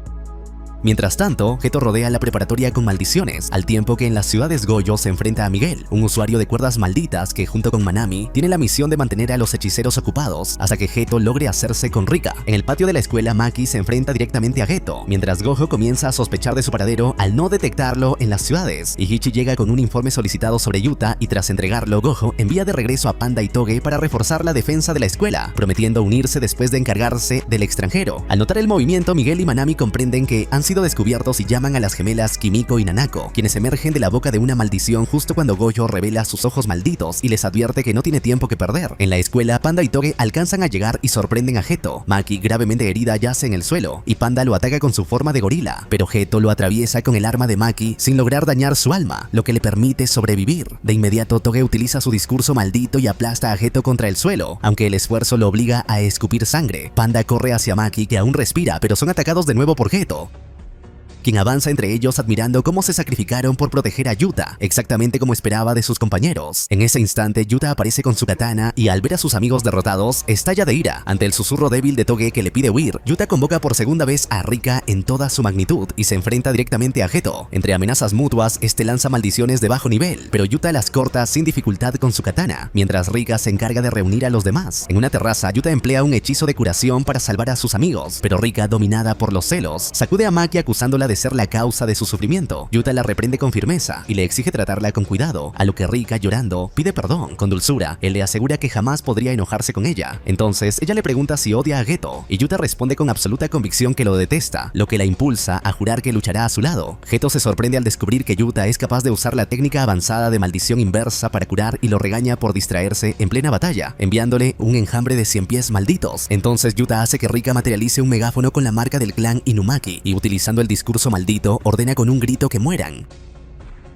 Mientras tanto, Geto rodea la preparatoria con maldiciones, al tiempo que en las ciudades Gojo se enfrenta a Miguel, un usuario de cuerdas malditas que junto con Manami tiene la misión de mantener a los hechiceros ocupados hasta que Geto logre hacerse con Rika. En el patio de la escuela, Maki se enfrenta directamente a Geto, mientras Gojo comienza a sospechar de su paradero al no detectarlo en las ciudades. Ichichi llega con un informe solicitado sobre Yuta y tras entregarlo, Gojo envía de regreso a Panda y Toge para reforzar la defensa de la escuela, prometiendo unirse después de encargarse del extranjero. Al notar el movimiento, Miguel y Manami comprenden que han sido descubiertos y llaman a las gemelas Kimiko y Nanako, quienes emergen de la boca de una maldición justo cuando Gojo revela sus ojos malditos y les advierte que no tiene tiempo que perder. En la escuela, Panda y Toge alcanzan a llegar y sorprenden a Geto. Maki, gravemente herida, yace en el suelo y Panda lo ataca con su forma de gorila, pero Geto lo atraviesa con el arma de Maki sin lograr dañar su alma, lo que le permite sobrevivir. De inmediato, Toge utiliza su discurso maldito y aplasta a Geto contra el suelo, aunque el esfuerzo lo obliga a escupir sangre. Panda corre hacia Maki, que aún respira, pero son atacados de nuevo por Geto, quien avanza entre ellos admirando cómo se sacrificaron por proteger a Yuta, exactamente como esperaba de sus compañeros. En ese instante, Yuta aparece con su katana y al ver a sus amigos derrotados, estalla de ira. Ante el susurro débil de Toge que le pide huir, Yuta convoca por segunda vez a Rika en toda su magnitud y se enfrenta directamente a Geto. Entre amenazas mutuas, este lanza maldiciones de bajo nivel, pero Yuta las corta sin dificultad con su katana, mientras Rika se encarga de reunir a los demás. En una terraza, Yuta emplea un hechizo de curación para salvar a sus amigos, pero Rika, dominada por los celos, sacude a Maki acusándola de ser la causa de su sufrimiento. Yuta la reprende con firmeza y le exige tratarla con cuidado, a lo que Rika, llorando, pide perdón. Con dulzura, él le asegura que jamás podría enojarse con ella. Entonces, ella le pregunta si odia a Geto, y Yuta responde con absoluta convicción que lo detesta, lo que la impulsa a jurar que luchará a su lado. Geto se sorprende al descubrir que Yuta es capaz de usar la técnica avanzada de maldición inversa para curar y lo regaña por distraerse en plena batalla, enviándole un enjambre de 100 pies malditos. Entonces Yuta hace que Rika materialice un megáfono con la marca del clan Inumaki y utilizando el discurso maldito ordena con un grito que mueran,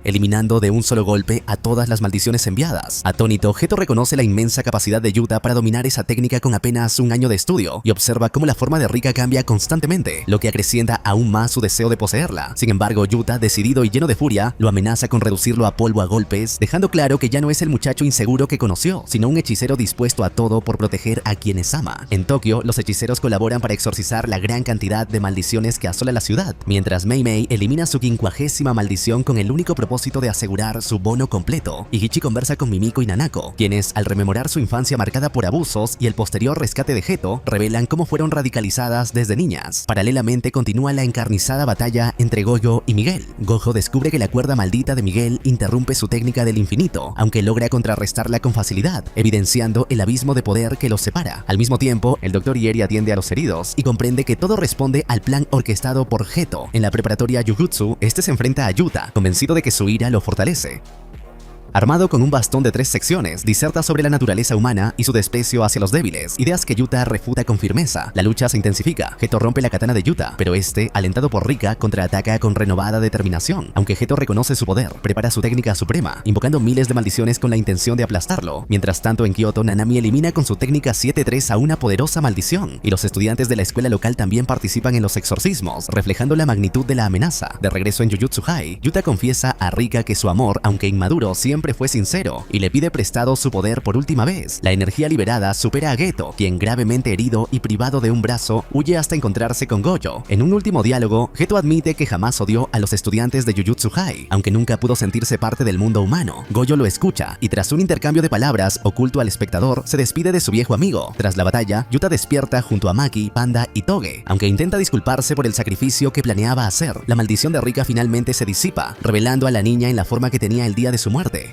eliminando de un solo golpe a todas las maldiciones enviadas. Atónito, Geto reconoce la inmensa capacidad de Yuta para dominar esa técnica con apenas un año de estudio y observa cómo la forma de Rika cambia constantemente, lo que acrecienta aún más su deseo de poseerla. Sin embargo, Yuta, decidido y lleno de furia, lo amenaza con reducirlo a polvo a golpes, dejando claro que ya no es el muchacho inseguro que conoció, sino un hechicero dispuesto a todo por proteger a quienes ama. En Tokio, los hechiceros colaboran para exorcizar la gran cantidad de maldiciones que asola la ciudad, mientras Mei Mei elimina su 50ª maldición con el único propósito de asegurar su bono completo. Ichichi conversa con Mimiko y Nanako, quienes, al rememorar su infancia marcada por abusos y el posterior rescate de Geto, revelan cómo fueron radicalizadas desde niñas. Paralelamente continúa la encarnizada batalla entre Gojo y Miguel. Gojo descubre que la cuerda maldita de Miguel interrumpe su técnica del infinito, aunque logra contrarrestarla con facilidad, evidenciando el abismo de poder que los separa. Al mismo tiempo, el Dr. Ieri atiende a los heridos y comprende que todo responde al plan orquestado por Geto. En la preparatoria Jujutsu, este se enfrenta a Yuta, convencido de que su ira lo fortalece. Armado con un bastón de 3 secciones, diserta sobre la naturaleza humana y su desprecio hacia los débiles, ideas que Yuta refuta con firmeza. La lucha se intensifica. Geto rompe la katana de Yuta, pero este, alentado por Rika, contraataca con renovada determinación. Aunque Geto reconoce su poder, prepara su técnica suprema, invocando miles de maldiciones con la intención de aplastarlo. Mientras tanto, en Kyoto, Nanami elimina con su técnica 7-3 a una poderosa maldición, y los estudiantes de la escuela local también participan en los exorcismos, reflejando la magnitud de la amenaza. De regreso en Jujutsu High, Yuta confiesa a Rika que su amor, aunque inmaduro, siempre fue sincero, y le pide prestado su poder por última vez. La energía liberada supera a Geto, quien gravemente herido y privado de un brazo, huye hasta encontrarse con Gojo. En un último diálogo, Geto admite que jamás odió a los estudiantes de Jujutsu High, aunque nunca pudo sentirse parte del mundo humano. Gojo lo escucha, y tras un intercambio de palabras oculto al espectador, se despide de su viejo amigo. Tras la batalla, Yuta despierta junto a Maki, Panda y Toge. Aunque intenta disculparse por el sacrificio que planeaba hacer, la maldición de Rika finalmente se disipa, revelando a la niña en la forma que tenía el día de su muerte.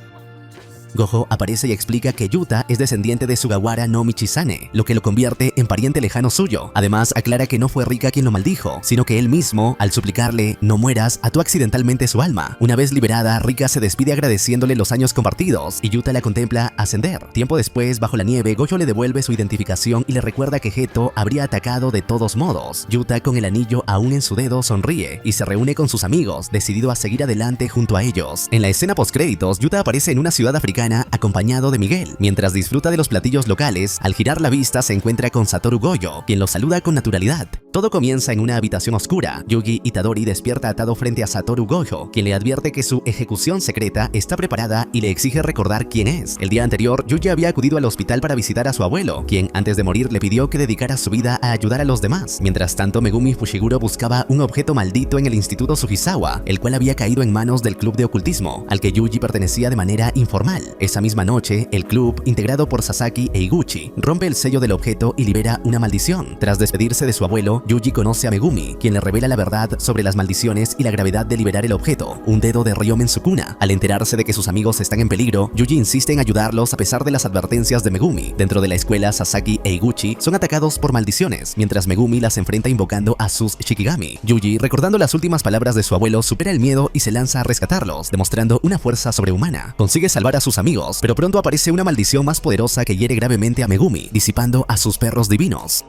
Gojo aparece y explica que Yuta es descendiente de Sugawara no Michizane, lo que lo convierte en pariente lejano suyo. Además, aclara que no fue Rika quien lo maldijo, sino que él mismo, al suplicarle "no mueras", ató accidentalmente su alma. Una vez liberada, Rika se despide agradeciéndole los años compartidos, y Yuta la contempla ascender. Tiempo después, bajo la nieve, Gojo le devuelve su identificación y le recuerda que Geto habría atacado de todos modos. Yuta, con el anillo aún en su dedo, sonríe y se reúne con sus amigos, decidido a seguir adelante junto a ellos. En la escena postcréditos, Yuta aparece en una ciudad africana acompañado de Miguel. Mientras disfruta de los platillos locales, al girar la vista se encuentra con Satoru Gojo, quien lo saluda con naturalidad. Todo comienza en una habitación oscura. Yugi Itadori despierta atado frente a Satoru Gojo, quien le advierte que su ejecución secreta está preparada y le exige recordar quién es. El día anterior, Yugi había acudido al hospital para visitar a su abuelo, quien antes de morir le pidió que dedicara su vida a ayudar a los demás. Mientras tanto, Megumi Fushiguro buscaba un objeto maldito en el Instituto Sugisawa, el cual había caído en manos del club de ocultismo, al que Yugi pertenecía de manera informal. Esa misma noche, el club, integrado por Sasaki e Iguchi, rompe el sello del objeto y libera una maldición. Tras despedirse de su abuelo, Yugi conoce a Megumi, quien le revela la verdad sobre las maldiciones y la gravedad de liberar el objeto, un dedo de Ryomen Sukuna. Al enterarse de que sus amigos están en peligro, Yugi insiste en ayudarlos a pesar de las advertencias de Megumi. Dentro de la escuela, Sasaki e Iguchi son atacados por maldiciones, mientras Megumi las enfrenta invocando a sus Shikigami. Yugi, recordando las últimas palabras de su abuelo, supera el miedo y se lanza a rescatarlos, demostrando una fuerza sobrehumana. Consigue salvar a sus amigos, pero pronto aparece una maldición más poderosa que hiere gravemente a Megumi, disipando a sus perros divinos.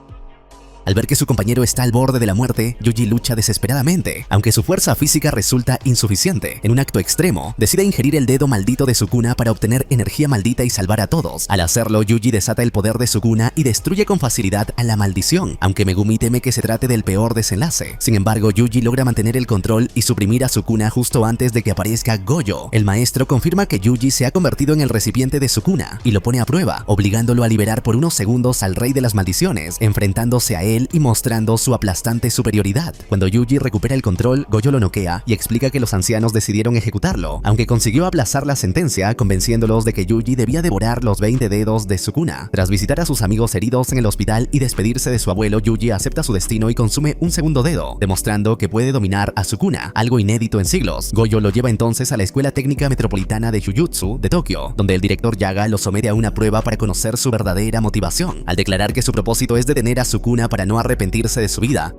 Al ver que su compañero está al borde de la muerte, Yugi lucha desesperadamente, aunque su fuerza física resulta insuficiente. En un acto extremo, decide ingerir el dedo maldito de Sukuna para obtener energía maldita y salvar a todos. Al hacerlo, Yugi desata el poder de Sukuna y destruye con facilidad a la maldición, aunque Megumi teme que se trate del peor desenlace. Sin embargo, Yugi logra mantener el control y suprimir a Sukuna justo antes de que aparezca Gojo. El maestro confirma que Yugi se ha convertido en el recipiente de Sukuna y lo pone a prueba, obligándolo a liberar por unos segundos al rey de las maldiciones, enfrentándose a él y mostrando su aplastante superioridad. Cuando Yugi recupera el control, Gojo lo noquea y explica que los ancianos decidieron ejecutarlo, aunque consiguió aplazar la sentencia convenciéndolos de que Yugi debía devorar los 20 dedos de Sukuna. Tras visitar a sus amigos heridos en el hospital y despedirse de su abuelo, Yugi acepta su destino y consume un segundo dedo, demostrando que puede dominar a Sukuna, algo inédito en siglos. Gojo lo lleva entonces a la Escuela Técnica Metropolitana de Jujutsu de Tokio, donde el director Yaga lo somete a una prueba para conocer su verdadera motivación. Al declarar que su propósito es detener a Sukuna para no arrepentirse de su vida,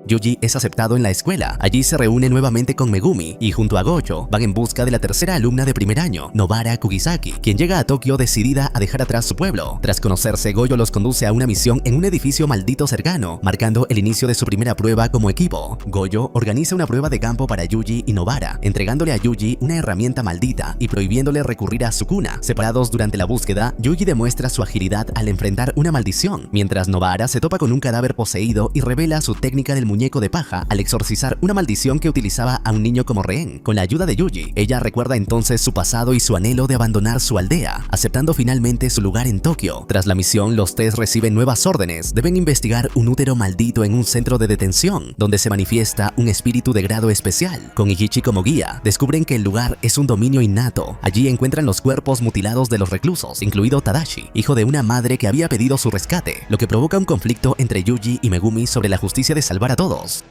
Yugi es aceptado en la escuela. Allí se reúne nuevamente con Megumi y junto a Gojo van en busca de la tercera alumna de primer año, Nobara Kugisaki, quien llega a Tokio decidida a dejar atrás su pueblo. Tras conocerse, Gojo los conduce a una misión en un edificio maldito cercano, marcando el inicio de su primera prueba como equipo. Gojo organiza una prueba de campo para Yugi y Nobara, entregándole a Yugi una herramienta maldita y prohibiéndole recurrir a Sukuna. Separados durante la búsqueda, Yugi demuestra su agilidad al enfrentar una maldición, mientras Nobara se topa con un cadáver poseído y revela su técnica del muñeco de paja al exorcizar una maldición que utilizaba a un niño como rehén. Con la ayuda de Yugi, ella recuerda entonces su pasado y su anhelo de abandonar su aldea, aceptando finalmente su lugar en Tokio. Tras la misión, los tres reciben nuevas órdenes. Deben investigar un útero maldito en un centro de detención, donde se manifiesta un espíritu de grado especial. Con Ichichi como guía, descubren que el lugar es un dominio innato. Allí encuentran los cuerpos mutilados de los reclusos, incluido Tadashi, hijo de una madre que había pedido su rescate, lo que provoca un conflicto entre Yugi y Megumi sobre la justicia de salvar a todos.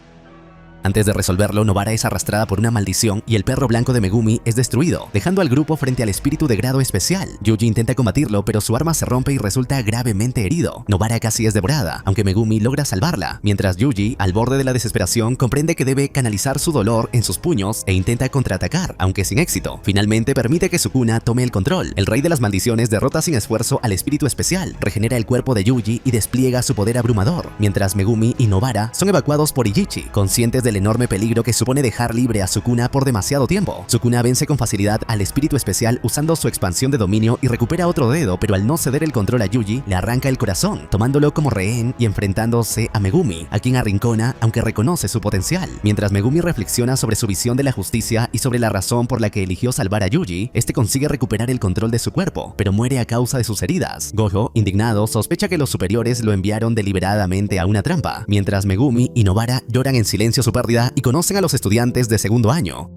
Antes de resolverlo, Nobara es arrastrada por una maldición y el perro blanco de Megumi es destruido, dejando al grupo frente al espíritu de grado especial. Yuji intenta combatirlo, pero su arma se rompe y resulta gravemente herido. Nobara casi es devorada, aunque Megumi logra salvarla, mientras Yuji, al borde de la desesperación, comprende que debe canalizar su dolor en sus puños e intenta contraatacar, aunque sin éxito. Finalmente permite que Sukuna tome el control. El rey de las maldiciones derrota sin esfuerzo al espíritu especial, regenera el cuerpo de Yuji y despliega su poder abrumador, mientras Megumi y Nobara son evacuados por Iichi, conscientes del enorme peligro que supone dejar libre a Sukuna por demasiado tiempo. Sukuna vence con facilidad al espíritu especial usando su expansión de dominio y recupera otro dedo, pero al no ceder el control a Yuji, le arranca el corazón, tomándolo como rehén y enfrentándose a Megumi, a quien arrincona aunque reconoce su potencial. Mientras Megumi reflexiona sobre su visión de la justicia y sobre la razón por la que eligió salvar a Yuji, este consigue recuperar el control de su cuerpo, pero muere a causa de sus heridas. Gojo, indignado, sospecha que los superiores lo enviaron deliberadamente a una trampa, mientras Megumi y Nobara lloran en silencio su pérdida y conocen a los estudiantes de segundo año,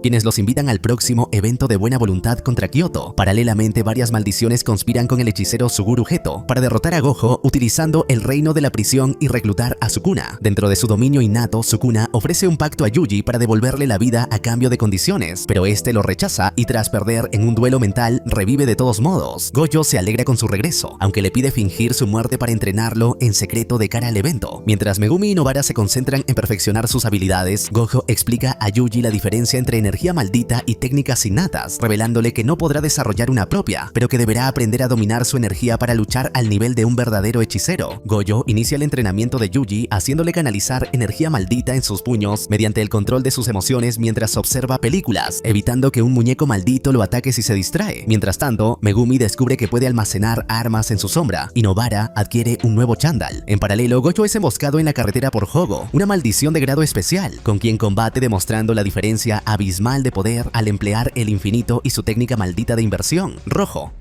quienes los invitan al próximo evento de buena voluntad contra Kyoto. Paralelamente, varias maldiciones conspiran con el hechicero Suguru Geto para derrotar a Gojo utilizando el reino de la prisión y reclutar a Sukuna. Dentro de su dominio innato, Sukuna ofrece un pacto a Yuji para devolverle la vida a cambio de condiciones, pero este lo rechaza y tras perder en un duelo mental, revive de todos modos. Gojo se alegra con su regreso, aunque le pide fingir su muerte para entrenarlo en secreto de cara al evento. Mientras Megumi y Nobara se concentran en perfeccionar sus habilidades, Gojo explica a Yuji la diferencia entre energía maldita y técnicas innatas, revelándole que no podrá desarrollar una propia, pero que deberá aprender a dominar su energía para luchar al nivel de un verdadero hechicero. Gojo inicia el entrenamiento de Yuji haciéndole canalizar energía maldita en sus puños mediante el control de sus emociones mientras observa películas, evitando que un muñeco maldito lo ataque si se distrae. Mientras tanto, Megumi descubre que puede almacenar armas en su sombra y Nobara adquiere un nuevo chándal. En paralelo, Gojo es emboscado en la carretera por Hogo, una maldición de grado especial, con quien combate demostrando la diferencia abismal de poder al emplear el infinito y su técnica maldita de inversión, rojo.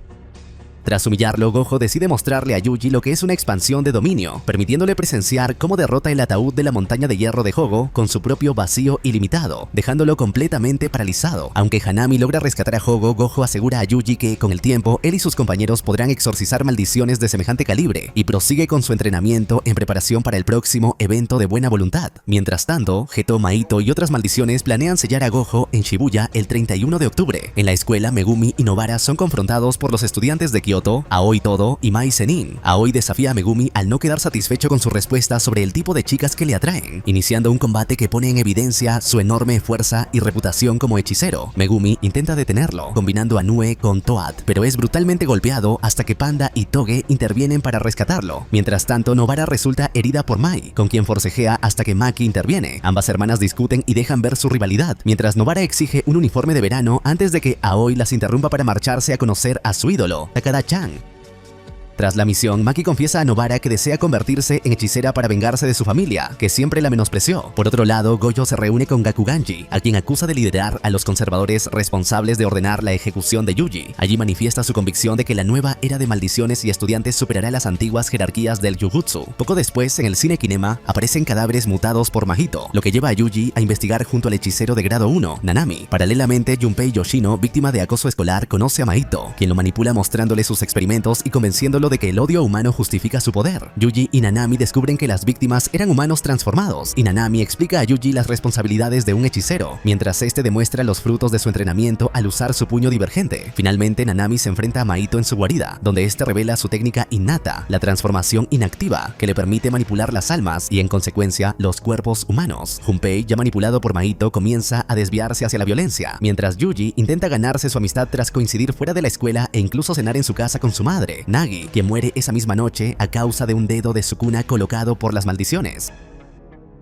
Tras humillarlo, Gojo decide mostrarle a Yuji lo que es una expansión de dominio, permitiéndole presenciar cómo derrota el ataúd de la montaña de hierro de Hogo con su propio vacío ilimitado, dejándolo completamente paralizado. Aunque Hanami logra rescatar a Hogo, Gojo asegura a Yuji que, con el tiempo, él y sus compañeros podrán exorcizar maldiciones de semejante calibre, y prosigue con su entrenamiento en preparación para el próximo evento de buena voluntad. Mientras tanto, Geto, Maito y otras maldiciones planean sellar a Gojo en Shibuya el 31 de octubre. En la escuela, Megumi y Nobara son confrontados por los estudiantes de Kyoto, Aoi Todo y Mai Zenin. Aoi desafía a Megumi al no quedar satisfecho con su respuesta sobre el tipo de chicas que le atraen, iniciando un combate que pone en evidencia su enorme fuerza y reputación como hechicero. Megumi intenta detenerlo, combinando a Nue con Toad, pero es brutalmente golpeado hasta que Panda y Toge intervienen para rescatarlo. Mientras tanto, Nobara resulta herida por Mai, con quien forcejea hasta que Maki interviene. Ambas hermanas discuten y dejan ver su rivalidad, mientras Nobara exige un uniforme de verano antes de que Aoi las interrumpa para marcharse a conocer a su ídolo, Takada-chan. Tras la misión, Maki confiesa a Nobara que desea convertirse en hechicera para vengarse de su familia, que siempre la menospreció. Por otro lado, Gojo se reúne con Gakuganji, a quien acusa de liderar a los conservadores responsables de ordenar la ejecución de Yuji. Allí manifiesta su convicción de que la nueva era de maldiciones y estudiantes superará las antiguas jerarquías del Jujutsu. Poco después, en el cine Kinema, aparecen cadáveres mutados por Mahito, lo que lleva a Yuji a investigar junto al hechicero de grado 1, Nanami. Paralelamente, Junpei Yoshino, víctima de acoso escolar, conoce a Mahito, quien lo manipula mostrándole sus experimentos y convenciéndolo de que el odio humano justifica su poder. Yuji y Nanami descubren que las víctimas eran humanos transformados, y Nanami explica a Yuji las responsabilidades de un hechicero, mientras este demuestra los frutos de su entrenamiento al usar su puño divergente. Finalmente, Nanami se enfrenta a Mahito en su guarida, donde este revela su técnica innata, la transformación inactiva, que le permite manipular las almas y, en consecuencia, los cuerpos humanos. Junpei, ya manipulado por Mahito, comienza a desviarse hacia la violencia, mientras Yuji intenta ganarse su amistad tras coincidir fuera de la escuela e incluso cenar en su casa con su madre, Nagi, quien muere esa misma noche a causa de un dedo de Sukuna colocado por las maldiciones.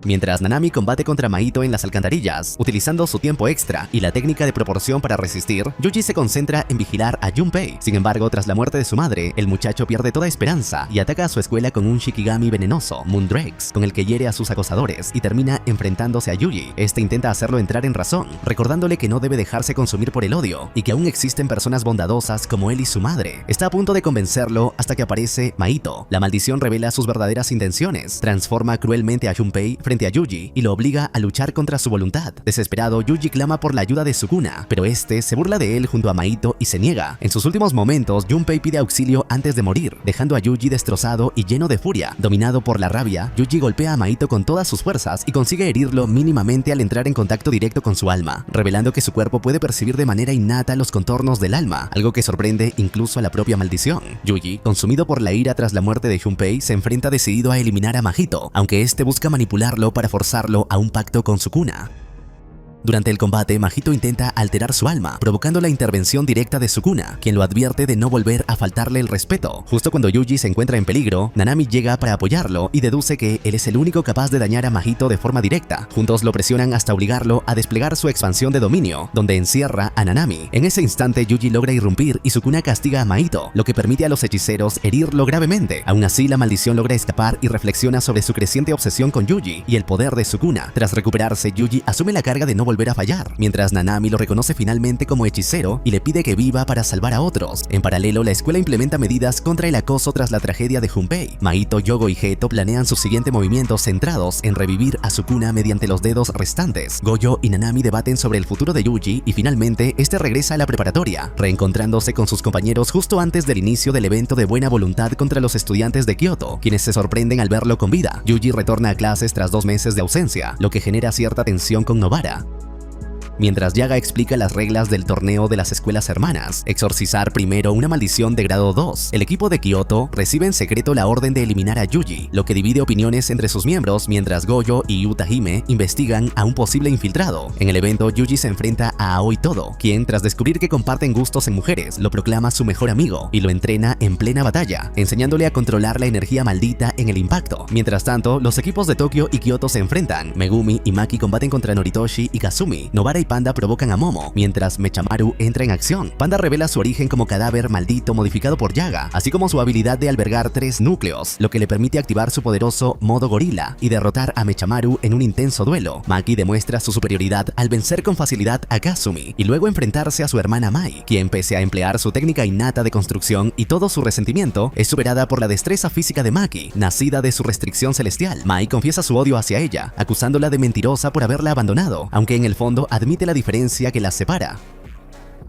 Mientras Nanami combate contra Mahito en las alcantarillas, utilizando su tiempo extra y la técnica de proporción para resistir, Yuji se concentra en vigilar a Junpei. Sin embargo, tras la muerte de su madre, el muchacho pierde toda esperanza y ataca a su escuela con un Shikigami venenoso, Moondrakes, con el que hiere a sus acosadores y termina enfrentándose a Yuji. Este intenta hacerlo entrar en razón, recordándole que no debe dejarse consumir por el odio y que aún existen personas bondadosas como él y su madre. Está a punto de convencerlo hasta que aparece Mahito. La maldición revela sus verdaderas intenciones, transforma cruelmente a Junpei frente frente a Yuji y lo obliga a luchar contra su voluntad. Desesperado, Yuji clama por la ayuda de Sukuna, pero este se burla de él junto a Mahito y se niega. En sus últimos momentos, Junpei pide auxilio antes de morir, dejando a Yuji destrozado y lleno de furia. Dominado por la rabia, Yuji golpea a Mahito con todas sus fuerzas y consigue herirlo mínimamente al entrar en contacto directo con su alma, revelando que su cuerpo puede percibir de manera innata los contornos del alma, algo que sorprende incluso a la propia maldición. Yuji, consumido por la ira tras la muerte de Junpei, se enfrenta decidido a eliminar a Mahito, aunque este busca manipularlo para forzarlo a un pacto con Sukuna. Durante el combate, Mahito intenta alterar su alma, provocando la intervención directa de Sukuna, quien lo advierte de no volver a faltarle el respeto. Justo cuando Yuji se encuentra en peligro, Nanami llega para apoyarlo y deduce que él es el único capaz de dañar a Mahito de forma directa. Juntos lo presionan hasta obligarlo a desplegar su expansión de dominio, donde encierra a Nanami. En ese instante, Yuji logra irrumpir y Sukuna castiga a Mahito, lo que permite a los hechiceros herirlo gravemente. Aún así, la maldición logra escapar y reflexiona sobre su creciente obsesión con Yuji y el poder de Sukuna. Tras recuperarse, Yuji asume la carga de no volver a fallar, mientras Nanami lo reconoce finalmente como hechicero y le pide que viva para salvar a otros. En paralelo, la escuela implementa medidas contra el acoso tras la tragedia de Junpei. Mahito, Yogo y Geto planean sus siguientes movimientos centrados en revivir a Sukuna mediante los dedos restantes. Gojo y Nanami debaten sobre el futuro de Yuji y finalmente este regresa a la preparatoria, reencontrándose con sus compañeros justo antes del inicio del evento de buena voluntad contra los estudiantes de Kyoto, quienes se sorprenden al verlo con vida. Yuji retorna a clases tras 2 meses de ausencia, lo que genera cierta tensión con Nobara. Mientras Yaga explica las reglas del torneo de las escuelas hermanas, exorcizar primero una maldición de grado 2, el equipo de Kyoto recibe en secreto la orden de eliminar a Yuji, lo que divide opiniones entre sus miembros, mientras Gojo y Utahime investigan a un posible infiltrado. En el evento, Yuji se enfrenta a Aoi Todo, quien, tras descubrir que comparten gustos en mujeres, lo proclama su mejor amigo y lo entrena en plena batalla, enseñándole a controlar la energía maldita en el impacto. Mientras tanto, los equipos de Tokio y Kyoto se enfrentan. Megumi y Maki combaten contra Noritoshi y Kazumi. Nobara y Panda provocan a Momo, mientras Mechamaru entra en acción. Panda revela su origen como cadáver maldito modificado por Yaga, así como su habilidad de albergar 3 núcleos, lo que le permite activar su poderoso modo gorila y derrotar a Mechamaru en un intenso duelo. Maki demuestra su superioridad al vencer con facilidad a Kazumi y luego enfrentarse a su hermana Mai, quien, pese a emplear su técnica innata de construcción y todo su resentimiento, es superada por la destreza física de Maki, nacida de su restricción celestial. Mai confiesa su odio hacia ella, acusándola de mentirosa por haberla abandonado, aunque en el fondo admite la diferencia que las separa.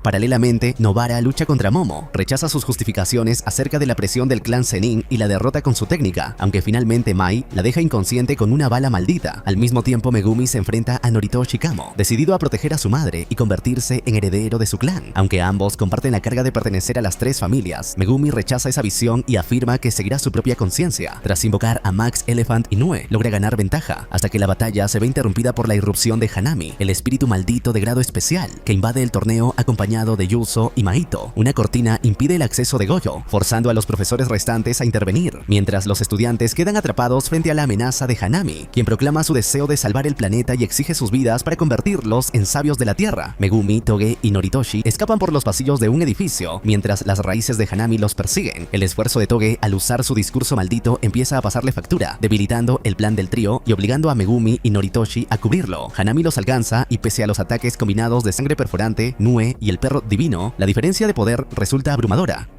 Paralelamente, Nobara lucha contra Momo, rechaza sus justificaciones acerca de la presión del clan Zenin y la derrota con su técnica, aunque finalmente Mai la deja inconsciente con una bala maldita. Al mismo tiempo, Megumi se enfrenta a Noritoshi Kamo, decidido a proteger a su madre y convertirse en heredero de su clan. Aunque ambos comparten la carga de pertenecer a las 3 familias, Megumi rechaza esa visión y afirma que seguirá su propia conciencia. Tras invocar a Max, Elephant y Nue, logra ganar ventaja, hasta que la batalla se ve interrumpida por la irrupción de Hanami, el espíritu maldito de grado especial, que invade el torneo acompañado de Yuzo y Mahito. Una cortina impide el acceso de Gojo, forzando a los profesores restantes a intervenir, mientras los estudiantes quedan atrapados frente a la amenaza de Hanami, quien proclama su deseo de salvar el planeta y exige sus vidas para convertirlos en sabios de la Tierra. Megumi, Toge y Noritoshi escapan por los pasillos de un edificio, mientras las raíces de Hanami los persiguen. El esfuerzo de Toge al usar su discurso maldito empieza a pasarle factura, debilitando el plan del trío y obligando a Megumi y Noritoshi a cubrirlo. Hanami los alcanza y, pese a los ataques combinados de sangre perforante, Nue y el perro divino, la diferencia de poder resulta abrumadora.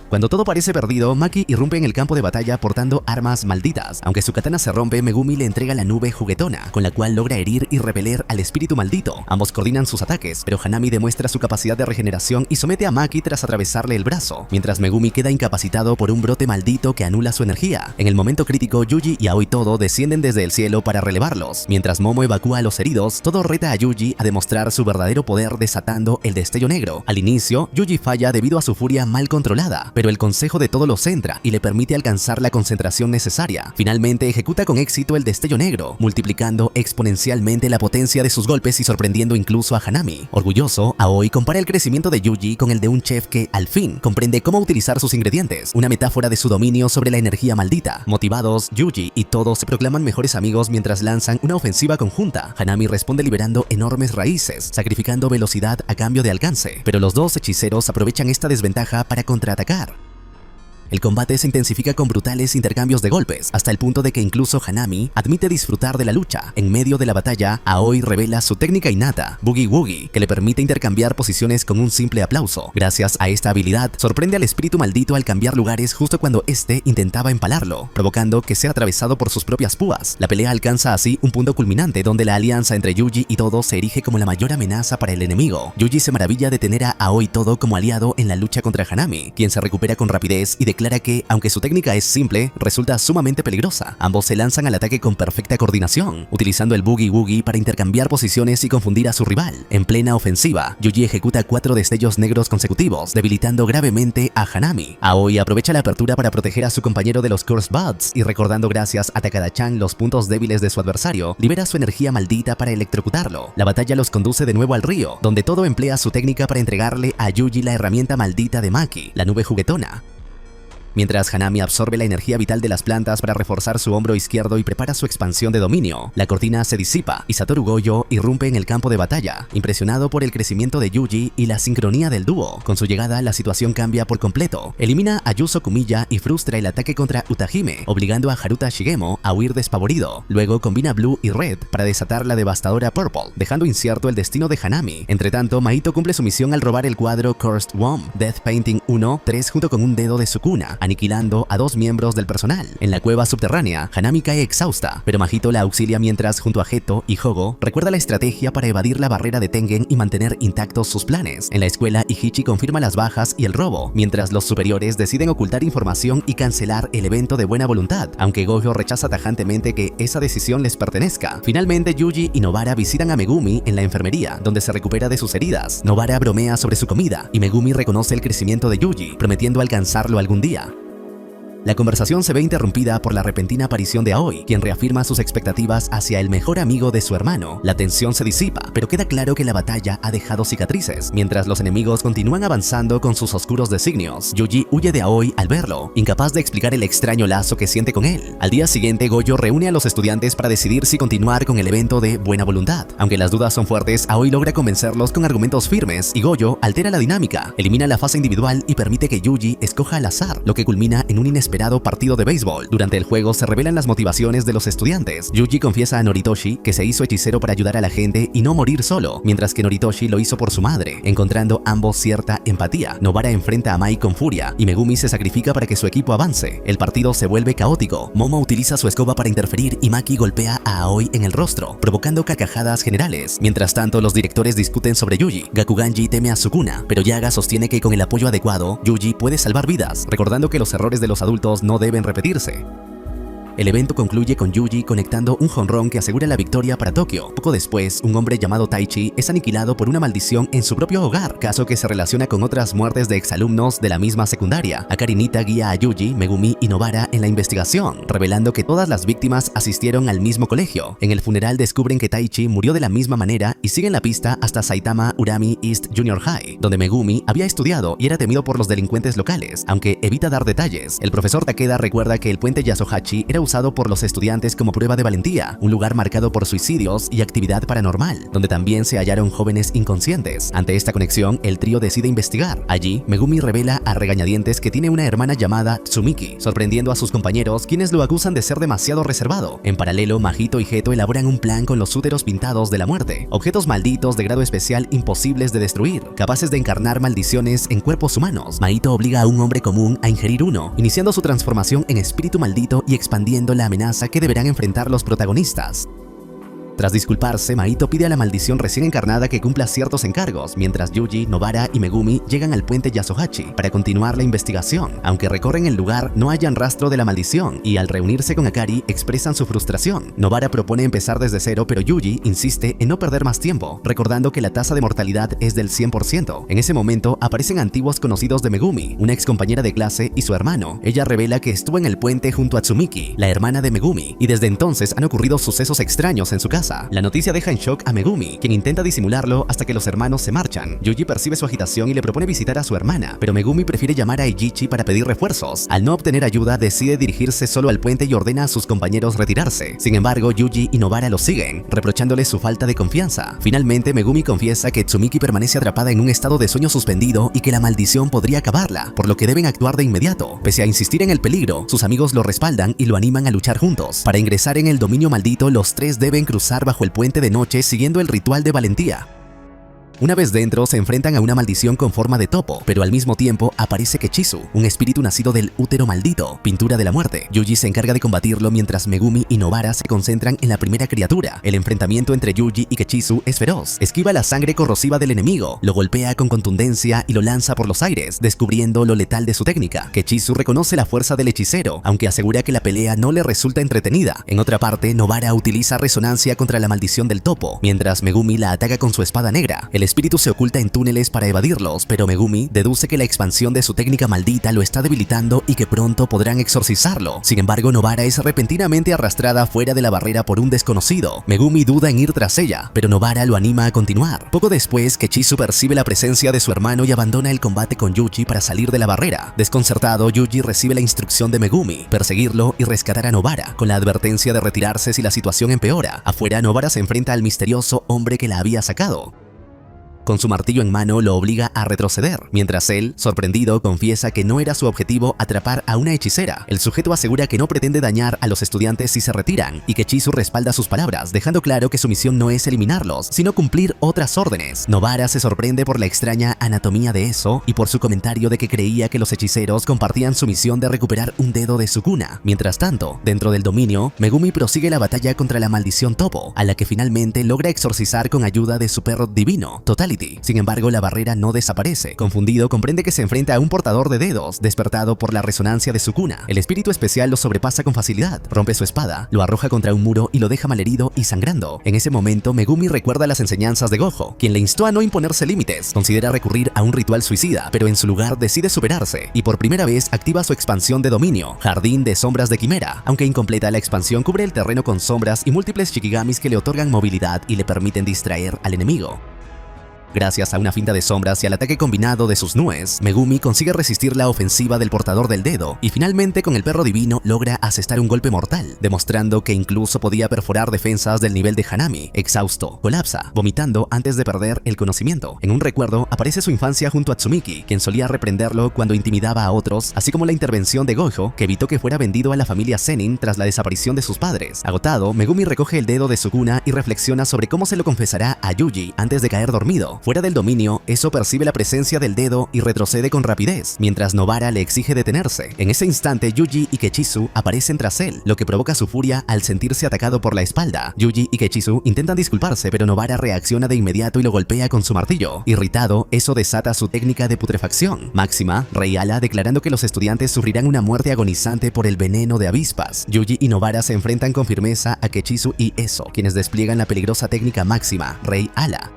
Cuando todo parece perdido, Maki irrumpe en el campo de batalla portando armas malditas. Aunque su katana se rompe, Megumi le entrega la nube juguetona, con la cual logra herir y repeler al espíritu maldito. Ambos coordinan sus ataques, pero Hanami demuestra su capacidad de regeneración y somete a Maki tras atravesarle el brazo, mientras Megumi queda incapacitado por un brote maldito que anula su energía. En el momento crítico, Yuji y Aoi Todo descienden desde el cielo para relevarlos. Mientras Momo evacúa a los heridos, Todo reta a Yuji a demostrar su verdadero poder desatando el destello negro. Al inicio, Yuji falla debido a su furia mal controlada, pero el consejo de Todo lo centra y le permite alcanzar la concentración necesaria. Finalmente ejecuta con éxito el destello negro, multiplicando exponencialmente la potencia de sus golpes y sorprendiendo incluso a Hanami. Orgulloso, Aoi compara el crecimiento de Yuji con el de un chef que, al fin, comprende cómo utilizar sus ingredientes, una metáfora de su dominio sobre la energía maldita. Motivados, Yuji y Todo se proclaman mejores amigos mientras lanzan una ofensiva conjunta. Hanami responde liberando enormes raíces, sacrificando velocidad a cambio de alcance, pero los dos hechiceros aprovechan esta desventaja para contraatacar. El combate se intensifica con brutales intercambios de golpes, hasta el punto de que incluso Hanami admite disfrutar de la lucha. En medio de la batalla, Aoi revela su técnica innata, Boogie Woogie, que le permite intercambiar posiciones con un simple aplauso. Gracias a esta habilidad, sorprende al espíritu maldito al cambiar lugares justo cuando este intentaba empalarlo, provocando que sea atravesado por sus propias púas. La pelea alcanza así un punto culminante donde la alianza entre Yuji y Todo se erige como la mayor amenaza para el enemigo. Yuji se maravilla de tener a Aoi Todo como aliado en la lucha contra Hanami, quien se recupera con rapidez y declara que, aunque su técnica es simple, resulta sumamente peligrosa. Ambos se lanzan al ataque con perfecta coordinación, utilizando el Boogie Woogie para intercambiar posiciones y confundir a su rival. En plena ofensiva, Yuji ejecuta 4 destellos negros consecutivos, debilitando gravemente a Hanami. Aoi aprovecha la apertura para proteger a su compañero de los Curse Buds y, recordando gracias a Takada-chan los puntos débiles de su adversario, libera su energía maldita para electrocutarlo. La batalla los conduce de nuevo al río, donde Todo emplea su técnica para entregarle a Yuji la herramienta maldita de Maki, la nube juguetona. Mientras Hanami absorbe la energía vital de las plantas para reforzar su hombro izquierdo y prepara su expansión de dominio, la cortina se disipa y Satoru Gojo irrumpe en el campo de batalla, impresionado por el crecimiento de Yuji y la sincronía del dúo. Con su llegada, la situación cambia por completo. Elimina a Yuzo Kumiya y frustra el ataque contra Utahime, obligando a Haruta Shigemo a huir despavorido. Luego combina Blue y Red para desatar la devastadora Purple, dejando incierto el destino de Hanami. Entretanto, Mahito cumple su misión al robar el cuadro Cursed Womb, Death Painting 1-3 junto con un dedo de su cuna, aniquilando a 2 miembros del personal. En la cueva subterránea, Hanami cae exhausta, pero Mahito la auxilia mientras, junto a Geto y Hogo, recuerda la estrategia para evadir la barrera de Tengen y mantener intactos sus planes. En la escuela, Ichichi confirma las bajas y el robo, mientras los superiores deciden ocultar información y cancelar el evento de buena voluntad, aunque Gojo rechaza tajantemente que esa decisión les pertenezca. Finalmente, Yuji y Nobara visitan a Megumi en la enfermería, donde se recupera de sus heridas. Nobara bromea sobre su comida, y Megumi reconoce el crecimiento de Yuji, prometiendo alcanzarlo algún día. La conversación se ve interrumpida por la repentina aparición de Aoi, quien reafirma sus expectativas hacia el mejor amigo de su hermano. La tensión se disipa, pero queda claro que la batalla ha dejado cicatrices. Mientras los enemigos continúan avanzando con sus oscuros designios, Yuji huye de Aoi al verlo, incapaz de explicar el extraño lazo que siente con él. Al día siguiente, Gojo reúne a los estudiantes para decidir si continuar con el evento de buena voluntad. Aunque las dudas son fuertes, Aoi logra convencerlos con argumentos firmes y Gojo altera la dinámica, elimina la fase individual y permite que Yuji escoja al azar, lo que culmina en un inesperado partido de béisbol. Durante el juego se revelan las motivaciones de los estudiantes. Yuji confiesa a Noritoshi que se hizo hechicero para ayudar a la gente y no morir solo, mientras que Noritoshi lo hizo por su madre, encontrando ambos cierta empatía. Nobara enfrenta a Mai con furia y Megumi se sacrifica para que su equipo avance. El partido se vuelve caótico. Momo utiliza su escoba para interferir y Maki golpea a Aoi en el rostro, provocando carcajadas generales. Mientras tanto, los directores discuten sobre Yuji. Gakuganji teme a Sukuna, pero Yaga sostiene que con el apoyo adecuado, Yuji puede salvar vidas, recordando que los errores de los adultos no deben repetirse. El evento concluye con Yuji conectando un jonrón que asegura la victoria para Tokio. Poco después, un hombre llamado Taichi es aniquilado por una maldición en su propio hogar, caso que se relaciona con otras muertes de exalumnos de la misma secundaria. Akarinita guía a Yuji, Megumi y Nobara en la investigación, revelando que todas las víctimas asistieron al mismo colegio. En el funeral descubren que Taichi murió de la misma manera y siguen la pista hasta Saitama Urami East Junior High, donde Megumi había estudiado y era temido por los delincuentes locales, aunque evita dar detalles. El profesor Takeda recuerda que el puente Yasuhachi era usado por los estudiantes como prueba de valentía, un lugar marcado por suicidios y actividad paranormal, donde también se hallaron jóvenes inconscientes. Ante esta conexión, el trío decide investigar. Allí, Megumi revela a regañadientes que tiene una hermana llamada Tsumiki, sorprendiendo a sus compañeros, quienes lo acusan de ser demasiado reservado. En paralelo, Mahito y Geto elaboran un plan con los úteros pintados de la muerte, objetos malditos de grado especial imposibles de destruir, capaces de encarnar maldiciones en cuerpos humanos. Mahito obliga a un hombre común a ingerir uno, iniciando su transformación en espíritu maldito y expandiendo la amenaza que deberán enfrentar los protagonistas. Tras disculparse, Mahito pide a la maldición recién encarnada que cumpla ciertos encargos, mientras Yuji, Nobara y Megumi llegan al puente Yasuhachi para continuar la investigación. Aunque recorren el lugar, no hallan rastro de la maldición y al reunirse con Akari expresan su frustración. Nobara propone empezar desde cero, pero Yuji insiste en no perder más tiempo, recordando que la tasa de mortalidad es del 100%. En ese momento aparecen antiguos conocidos de Megumi, una ex compañera de clase y su hermano. Ella revela que estuvo en el puente junto a Tsumiki, la hermana de Megumi, y desde entonces han ocurrido sucesos extraños en su casa. casa. La noticia deja en shock a Megumi, quien intenta disimularlo hasta que los hermanos se marchan. Yuji percibe su agitación y le propone visitar a su hermana, pero Megumi prefiere llamar a Eiichi para pedir refuerzos. Al no obtener ayuda, decide dirigirse solo al puente y ordena a sus compañeros retirarse. Sin embargo, Yuji y Nobara lo siguen, reprochándoles su falta de confianza. Finalmente, Megumi confiesa que Tsumiki permanece atrapada en un estado de sueño suspendido y que la maldición podría acabarla, por lo que deben actuar de inmediato. Pese a insistir en el peligro, sus amigos lo respaldan y lo animan a luchar juntos. Para ingresar en el dominio maldito, los tres deben cruzar bajo el puente de noche siguiendo el ritual de valentía. Una vez dentro, se enfrentan a una maldición con forma de topo, pero al mismo tiempo aparece Kechisu, un espíritu nacido del útero maldito, pintura de la muerte. Yuji se encarga de combatirlo mientras Megumi y Nobara se concentran en la primera criatura. El enfrentamiento entre Yuji y Kechisu es feroz. Esquiva la sangre corrosiva del enemigo, lo golpea con contundencia y lo lanza por los aires, descubriendo lo letal de su técnica. Kechisu reconoce la fuerza del hechicero, aunque asegura que la pelea no le resulta entretenida. En otra parte, Nobara utiliza resonancia contra la maldición del topo, mientras Megumi la ataca con su espada negra. El espíritu se oculta en túneles para evadirlos, pero Megumi deduce que la expansión de su técnica maldita lo está debilitando y que pronto podrán exorcizarlo. Sin embargo, Nobara es repentinamente arrastrada fuera de la barrera por un desconocido. Megumi duda en ir tras ella, pero Nobara lo anima a continuar. Poco después, Kechisu percibe la presencia de su hermano y abandona el combate con Yuji para salir de la barrera. Desconcertado, Yuji recibe la instrucción de Megumi, perseguirlo y rescatar a Nobara, con la advertencia de retirarse si la situación empeora. Afuera, Nobara se enfrenta al misterioso hombre que la había sacado. Con su martillo en mano lo obliga a retroceder, mientras él, sorprendido, confiesa que no era su objetivo atrapar a una hechicera. El sujeto asegura que no pretende dañar a los estudiantes si se retiran, y que Kechisu respalda sus palabras, dejando claro que su misión no es eliminarlos, sino cumplir otras órdenes. Nobara se sorprende por la extraña anatomía de eso y por su comentario de que creía que los hechiceros compartían su misión de recuperar un dedo de su cuna. Mientras tanto, dentro del dominio, Megumi prosigue la batalla contra la maldición topo, a la que finalmente logra exorcizar con ayuda de su perro divino, Totality. Sin embargo, la barrera no desaparece. Confundido, comprende que se enfrenta a un portador de dedos, despertado por la resonancia de su cuna. El espíritu especial lo sobrepasa con facilidad, rompe su espada, lo arroja contra un muro y lo deja malherido y sangrando. En ese momento, Megumi recuerda las enseñanzas de Gojo, quien le instó a no imponerse límites. Considera recurrir a un ritual suicida, pero en su lugar decide superarse, y por primera vez activa su expansión de dominio, Jardín de Sombras de Quimera. Aunque incompleta, la expansión cubre el terreno con sombras y múltiples shikigamis que le otorgan movilidad y le permiten distraer al enemigo. Gracias a una finta de sombras y al ataque combinado de sus nues, Megumi consigue resistir la ofensiva del portador del dedo y finalmente con el perro divino logra asestar un golpe mortal, demostrando que incluso podía perforar defensas del nivel de Hanami. Exhausto, colapsa, vomitando antes de perder el conocimiento. En un recuerdo aparece su infancia junto a Tsumiki, quien solía reprenderlo cuando intimidaba a otros, así como la intervención de Gojo, que evitó que fuera vendido a la familia Zenin tras la desaparición de sus padres. Agotado, Megumi recoge el dedo de su cuna y reflexiona sobre cómo se lo confesará a Yuji antes de caer dormido. Fuera del dominio, Eso percibe la presencia del dedo y retrocede con rapidez, mientras Nobara le exige detenerse. En ese instante, Yuji y Kechisu aparecen tras él, lo que provoca su furia al sentirse atacado por la espalda. Yuji y Kechisu intentan disculparse, pero Nobara reacciona de inmediato y lo golpea con su martillo. Irritado, Eso desata su técnica de putrefacción máxima, Rey Ala, declarando que los estudiantes sufrirán una muerte agonizante por el veneno de avispas. Yuji y Nobara se enfrentan con firmeza a Kechisu y Eso, quienes despliegan la peligrosa técnica máxima, Rey Ala.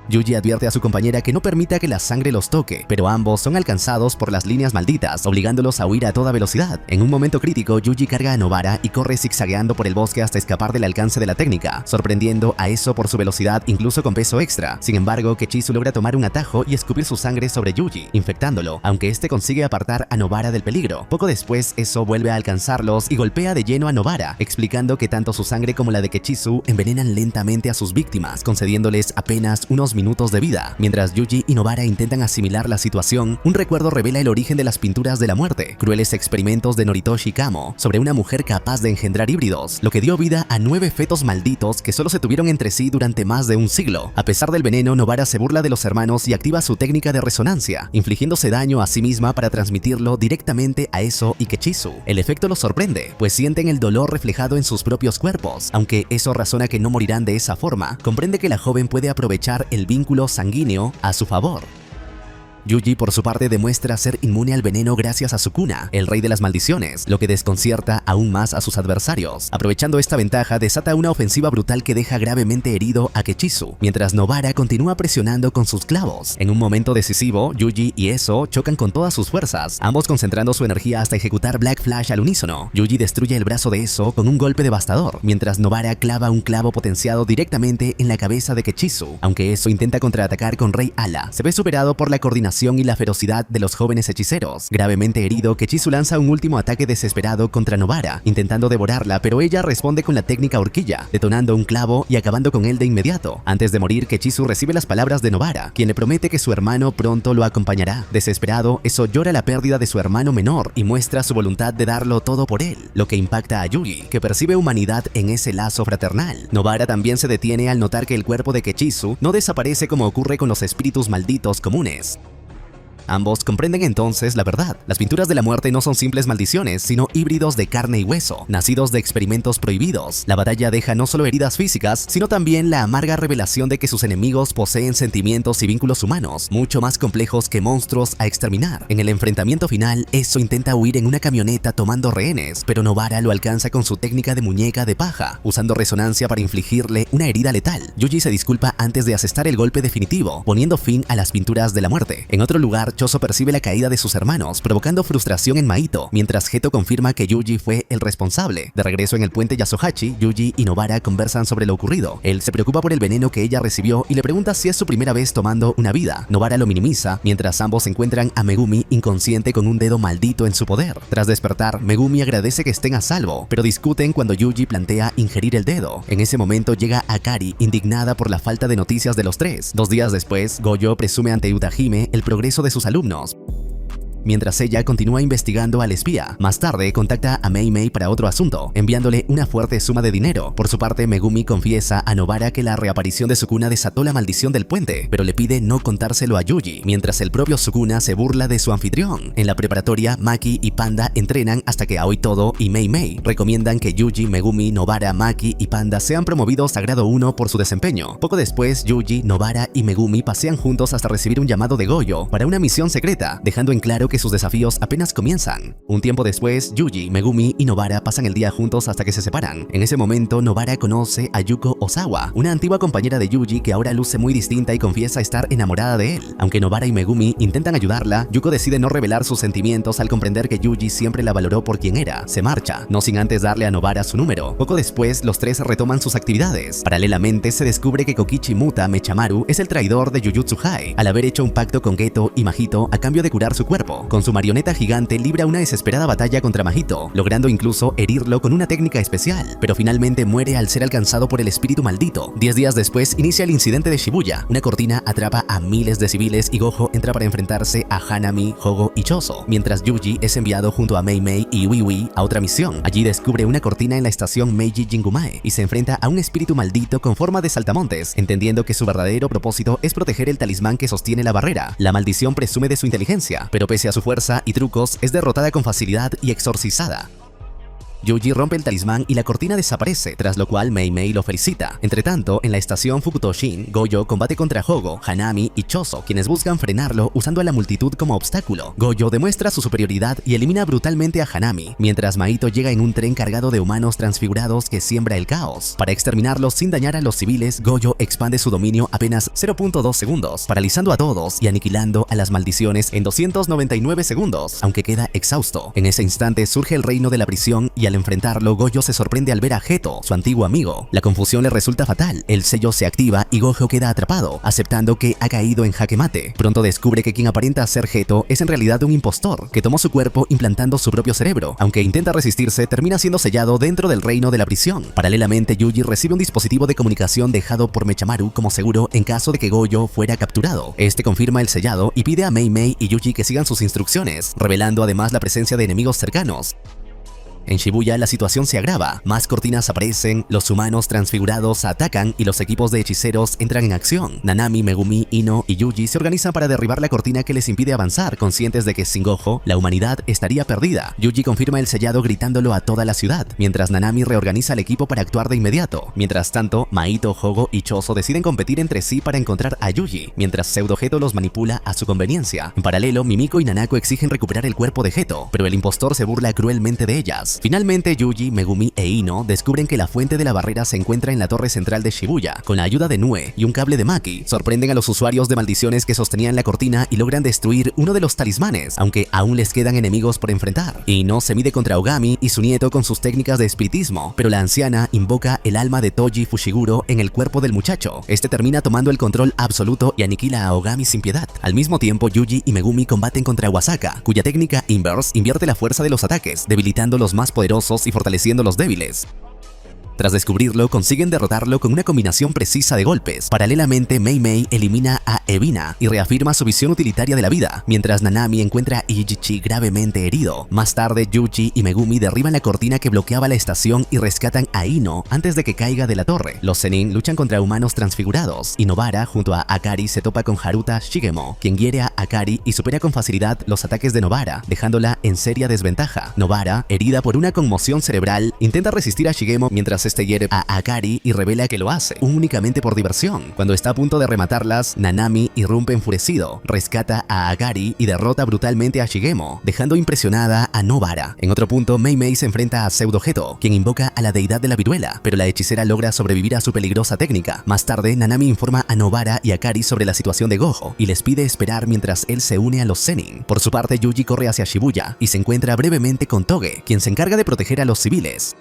Yuji advierte a su compañera que no permita que la sangre los toque, pero ambos son alcanzados por las líneas malditas, obligándolos a huir a toda velocidad. En un momento crítico, Yuji carga a Nobara y corre zigzagueando por el bosque hasta escapar del alcance de la técnica, sorprendiendo a Eso por su velocidad incluso con peso extra. Sin embargo, Kechisu logra tomar un atajo y escupir su sangre sobre Yuji, infectándolo, aunque este consigue apartar a Nobara del peligro. Poco después, Eso vuelve a alcanzarlos y golpea de lleno a Nobara, explicando que tanto su sangre como la de Kechisu envenenan lentamente a sus víctimas, concediéndoles apenas unos minutos de vida. Mientras Yuji y Nobara intentan asimilar la situación, un recuerdo revela el origen de las pinturas de la muerte, crueles experimentos de Noritoshi Kamo sobre una mujer capaz de engendrar híbridos, lo que dio vida a 9 fetos malditos que solo se tuvieron entre sí durante más de un siglo. A pesar del veneno, Nobara se burla de los hermanos y activa su técnica de resonancia, infligiéndose daño a sí misma para transmitirlo directamente a Eso y Kechisu. El efecto los sorprende, pues sienten el dolor reflejado en sus propios cuerpos. Aunque Eso razona que no morirán de esa forma, comprende que la joven puede aprovechar el vínculo sanguíneo a su favor. Yuji por su parte demuestra ser inmune al veneno gracias a Sukuna, el rey de las maldiciones, lo que desconcierta aún más a sus adversarios. Aprovechando esta ventaja, desata una ofensiva brutal que deja gravemente herido a Kechisu, mientras Nobara continúa presionando con sus clavos. En un momento decisivo, Yuji y Eso chocan con todas sus fuerzas, ambos concentrando su energía hasta ejecutar Black Flash al unísono. Yuji destruye el brazo de Eso con un golpe devastador, mientras Nobara clava un clavo potenciado directamente en la cabeza de Kechisu. Aunque Eso intenta contraatacar con Rey Ala, se ve superado por la coordinación y la ferocidad de los jóvenes hechiceros. Gravemente herido, Kechisu lanza un último ataque desesperado contra Nobara, intentando devorarla, pero ella responde con la técnica horquilla, detonando un clavo y acabando con él de inmediato. Antes de morir, Kechisu recibe las palabras de Nobara, quien le promete que su hermano pronto lo acompañará. Desesperado, Eso llora la pérdida de su hermano menor y muestra su voluntad de darlo todo por él, lo que impacta a Yuji, que percibe humanidad en ese lazo fraternal. Nobara también se detiene al notar que el cuerpo de Kechisu no desaparece como ocurre con los espíritus malditos comunes. Ambos comprenden entonces la verdad. Las pinturas de la muerte no son simples maldiciones, sino híbridos de carne y hueso, nacidos de experimentos prohibidos. La batalla deja no solo heridas físicas, sino también la amarga revelación de que sus enemigos poseen sentimientos y vínculos humanos, mucho más complejos que monstruos a exterminar. En el enfrentamiento final, Eso intenta huir en una camioneta tomando rehenes, pero Nobara lo alcanza con su técnica de muñeca de paja, usando resonancia para infligirle una herida letal. Yuji se disculpa antes de asestar el golpe definitivo, poniendo fin a las pinturas de la muerte. En otro lugar, Choso percibe la caída de sus hermanos, provocando frustración en Mahito, mientras Geto confirma que Yuji fue el responsable. De regreso en el puente Yasuhachi, Yuji y Nobara conversan sobre lo ocurrido. Él se preocupa por el veneno que ella recibió y le pregunta si es su primera vez tomando una vida. Nobara lo minimiza, mientras ambos encuentran a Megumi inconsciente con un dedo maldito en su poder. Tras despertar, Megumi agradece que estén a salvo, pero discuten cuando Yuji plantea ingerir el dedo. En ese momento llega Akari, indignada por la falta de noticias de los tres. 2 días después, Gojo presume ante Utahime el progreso de sus alumnos, mientras ella continúa investigando al espía. Más tarde contacta a Mei Mei para otro asunto, enviándole una fuerte suma de dinero. Por su parte, Megumi confiesa a Nobara que la reaparición de Sukuna desató la maldición del puente, pero le pide no contárselo a Yuji, mientras el propio Sukuna se burla de su anfitrión. En la preparatoria, Maki y Panda entrenan hasta que Aoi Todo y Mei Mei recomiendan que Yuji, Megumi, Nobara, Maki y Panda sean promovidos a grado 1 por su desempeño. Poco después, Yuji, Nobara y Megumi pasean juntos hasta recibir un llamado de Gojo para una misión secreta, dejando en claro que sus desafíos apenas comienzan. Un tiempo después, Yuji, Megumi y Nobara pasan el día juntos hasta que se separan. En ese momento, Nobara conoce a Yuko Osawa, una antigua compañera de Yuji que ahora luce muy distinta y confiesa estar enamorada de él. Aunque Nobara y Megumi intentan ayudarla, Yuko decide no revelar sus sentimientos al comprender que Yuji siempre la valoró por quien era. Se marcha, no sin antes darle a Nobara su número. Poco después, los tres retoman sus actividades. Paralelamente, se descubre que Kokichi Muta Mechamaru es el traidor de Jujutsu High, al haber hecho un pacto con Geto y Mahito a cambio de curar su cuerpo. Con su marioneta gigante libra una desesperada batalla contra Mahito, logrando incluso herirlo con una técnica especial, pero finalmente muere al ser alcanzado por el espíritu maldito. 10 días después inicia el incidente de Shibuya. Una cortina atrapa a miles de civiles y Gojo entra para enfrentarse a Hanami, Hogo y Choso, mientras Yuji es enviado junto a Mei Mei y Wii Wii a otra misión. Allí descubre una cortina en la estación Meiji Jingumae y se enfrenta a un espíritu maldito con forma de saltamontes, entendiendo que su verdadero propósito es proteger el talismán que sostiene la barrera. La maldición presume de su inteligencia, pero pese a su fuerza y trucos, es derrotada con facilidad y exorcizada. Yuji rompe el talismán y la cortina desaparece, tras lo cual Mei Mei lo felicita. Entretanto, en la estación Fukutoshin, Gojo combate contra Hogo, Hanami y Choso, quienes buscan frenarlo usando a la multitud como obstáculo. Gojo demuestra su superioridad y elimina brutalmente a Hanami, mientras Mahito llega en un tren cargado de humanos transfigurados que siembra el caos. Para exterminarlos sin dañar a los civiles, Gojo expande su dominio apenas 0.2 segundos, paralizando a todos y aniquilando a las maldiciones en 299 segundos, aunque queda exhausto. En ese instante surge el reino de la prisión y al enfrentarlo, Gojo se sorprende al ver a Geto, su antiguo amigo. La confusión le resulta fatal. El sello se activa y Gojo queda atrapado, aceptando que ha caído en jaque mate. Pronto descubre que quien aparenta ser Geto es en realidad un impostor, que tomó su cuerpo implantando su propio cerebro. Aunque intenta resistirse, termina siendo sellado dentro del reino de la prisión. Paralelamente, Yuji recibe un dispositivo de comunicación dejado por Mechamaru como seguro en caso de que Gojo fuera capturado. Este confirma el sellado y pide a Mei Mei y Yuji que sigan sus instrucciones, revelando además la presencia de enemigos cercanos. En Shibuya la situación se agrava, más cortinas aparecen, los humanos transfigurados atacan y los equipos de hechiceros entran en acción. Nanami, Megumi, Ino y Yuji se organizan para derribar la cortina que les impide avanzar, conscientes de que sin Gojo, la humanidad estaría perdida. Yuji confirma el sellado gritándolo a toda la ciudad, mientras Nanami reorganiza al equipo para actuar de inmediato. Mientras tanto, Maito, Hogo y Choso deciden competir entre sí para encontrar a Yuji, mientras Pseudo Geto los manipula a su conveniencia. En paralelo, Mimiko y Nanako exigen recuperar el cuerpo de Geto, pero el impostor se burla cruelmente de ellas. Finalmente, Yuji, Megumi e Ino descubren que la fuente de la barrera se encuentra en la torre central de Shibuya. Con la ayuda de Nue y un cable de Maki, sorprenden a los usuarios de maldiciones que sostenían la cortina y logran destruir uno de los talismanes, aunque aún les quedan enemigos por enfrentar. Ino se mide contra Ogami y su nieto con sus técnicas de espiritismo, pero la anciana invoca el alma de Toji Fushiguro en el cuerpo del muchacho. Este termina tomando el control absoluto y aniquila a Ogami sin piedad. Al mismo tiempo, Yuji y Megumi combaten contra Wasaka, cuya técnica Inverse invierte la fuerza de los ataques, debilitando los más poderosos y fortaleciendo los débiles. Tras descubrirlo, consiguen derrotarlo con una combinación precisa de golpes. Paralelamente, Mei Mei elimina a Evina y reafirma su visión utilitaria de la vida, mientras Nanami encuentra a Iichi gravemente herido. Más tarde, Yuji y Megumi derriban la cortina que bloqueaba la estación y rescatan a Ino antes de que caiga de la torre. Los Zenin luchan contra humanos transfigurados, y Nobara junto a Akari se topa con Haruta Shigemo, quien hiere a Akari y supera con facilidad los ataques de Nobara, dejándola en seria desventaja. Nobara, herida por una conmoción cerebral, intenta resistir a Shigemo mientras este hiere a Akari y revela que lo hace únicamente por diversión. Cuando está a punto de rematarlas, Nanami irrumpe enfurecido, rescata a Akari y derrota brutalmente a Shigemo, dejando impresionada a Nobara. En otro punto, Mei Mei se enfrenta a Pseudo Geto, quien invoca a la deidad de la viruela, pero la hechicera logra sobrevivir a su peligrosa técnica. Más tarde, Nanami informa a Nobara y Akari sobre la situación de Gojo y les pide esperar mientras él se une a los Zenin. Por su parte, Yuji corre hacia Shibuya y se encuentra brevemente con Toge, quien se encarga de proteger a los civiles.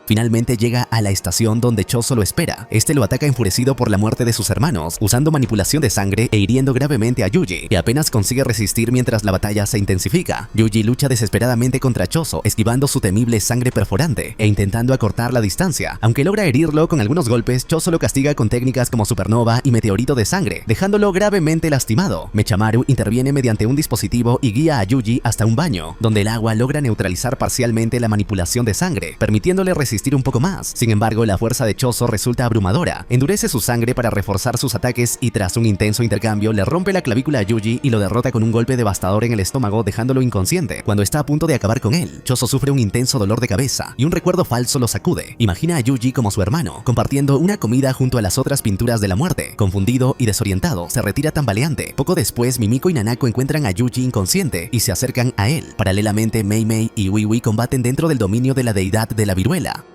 Finalmente llega a la estación donde Choso lo espera. Este lo ataca enfurecido por la muerte de sus hermanos, usando manipulación de sangre e hiriendo gravemente a Yuji, que apenas consigue resistir mientras la batalla se intensifica. Yuji lucha desesperadamente contra Choso, esquivando su temible sangre perforante e intentando acortar la distancia. Aunque logra herirlo con algunos golpes, Choso lo castiga con técnicas como supernova y meteorito de sangre, dejándolo gravemente lastimado. Mechamaru interviene mediante un dispositivo y guía a Yuji hasta un baño, donde el agua logra neutralizar parcialmente la manipulación de sangre, permitiéndole resistir un poco más. Sin embargo, la fuerza de Choso resulta abrumadora. Endurece su sangre para reforzar sus ataques y tras un intenso intercambio le rompe la clavícula a Yuji y lo derrota con un golpe devastador en el estómago, dejándolo inconsciente. Cuando está a punto de acabar con él, Choso sufre un intenso dolor de cabeza y un recuerdo falso lo sacude. Imagina a Yuji como su hermano, compartiendo una comida junto a las otras pinturas de la muerte. Confundido y desorientado, se retira tambaleante. Poco después, Mimiko y Nanako encuentran a Yuji inconsciente y se acercan a él. Paralelamente, Mei Mei y Wii Wii combaten dentro del dominio de la deidad de la viruela,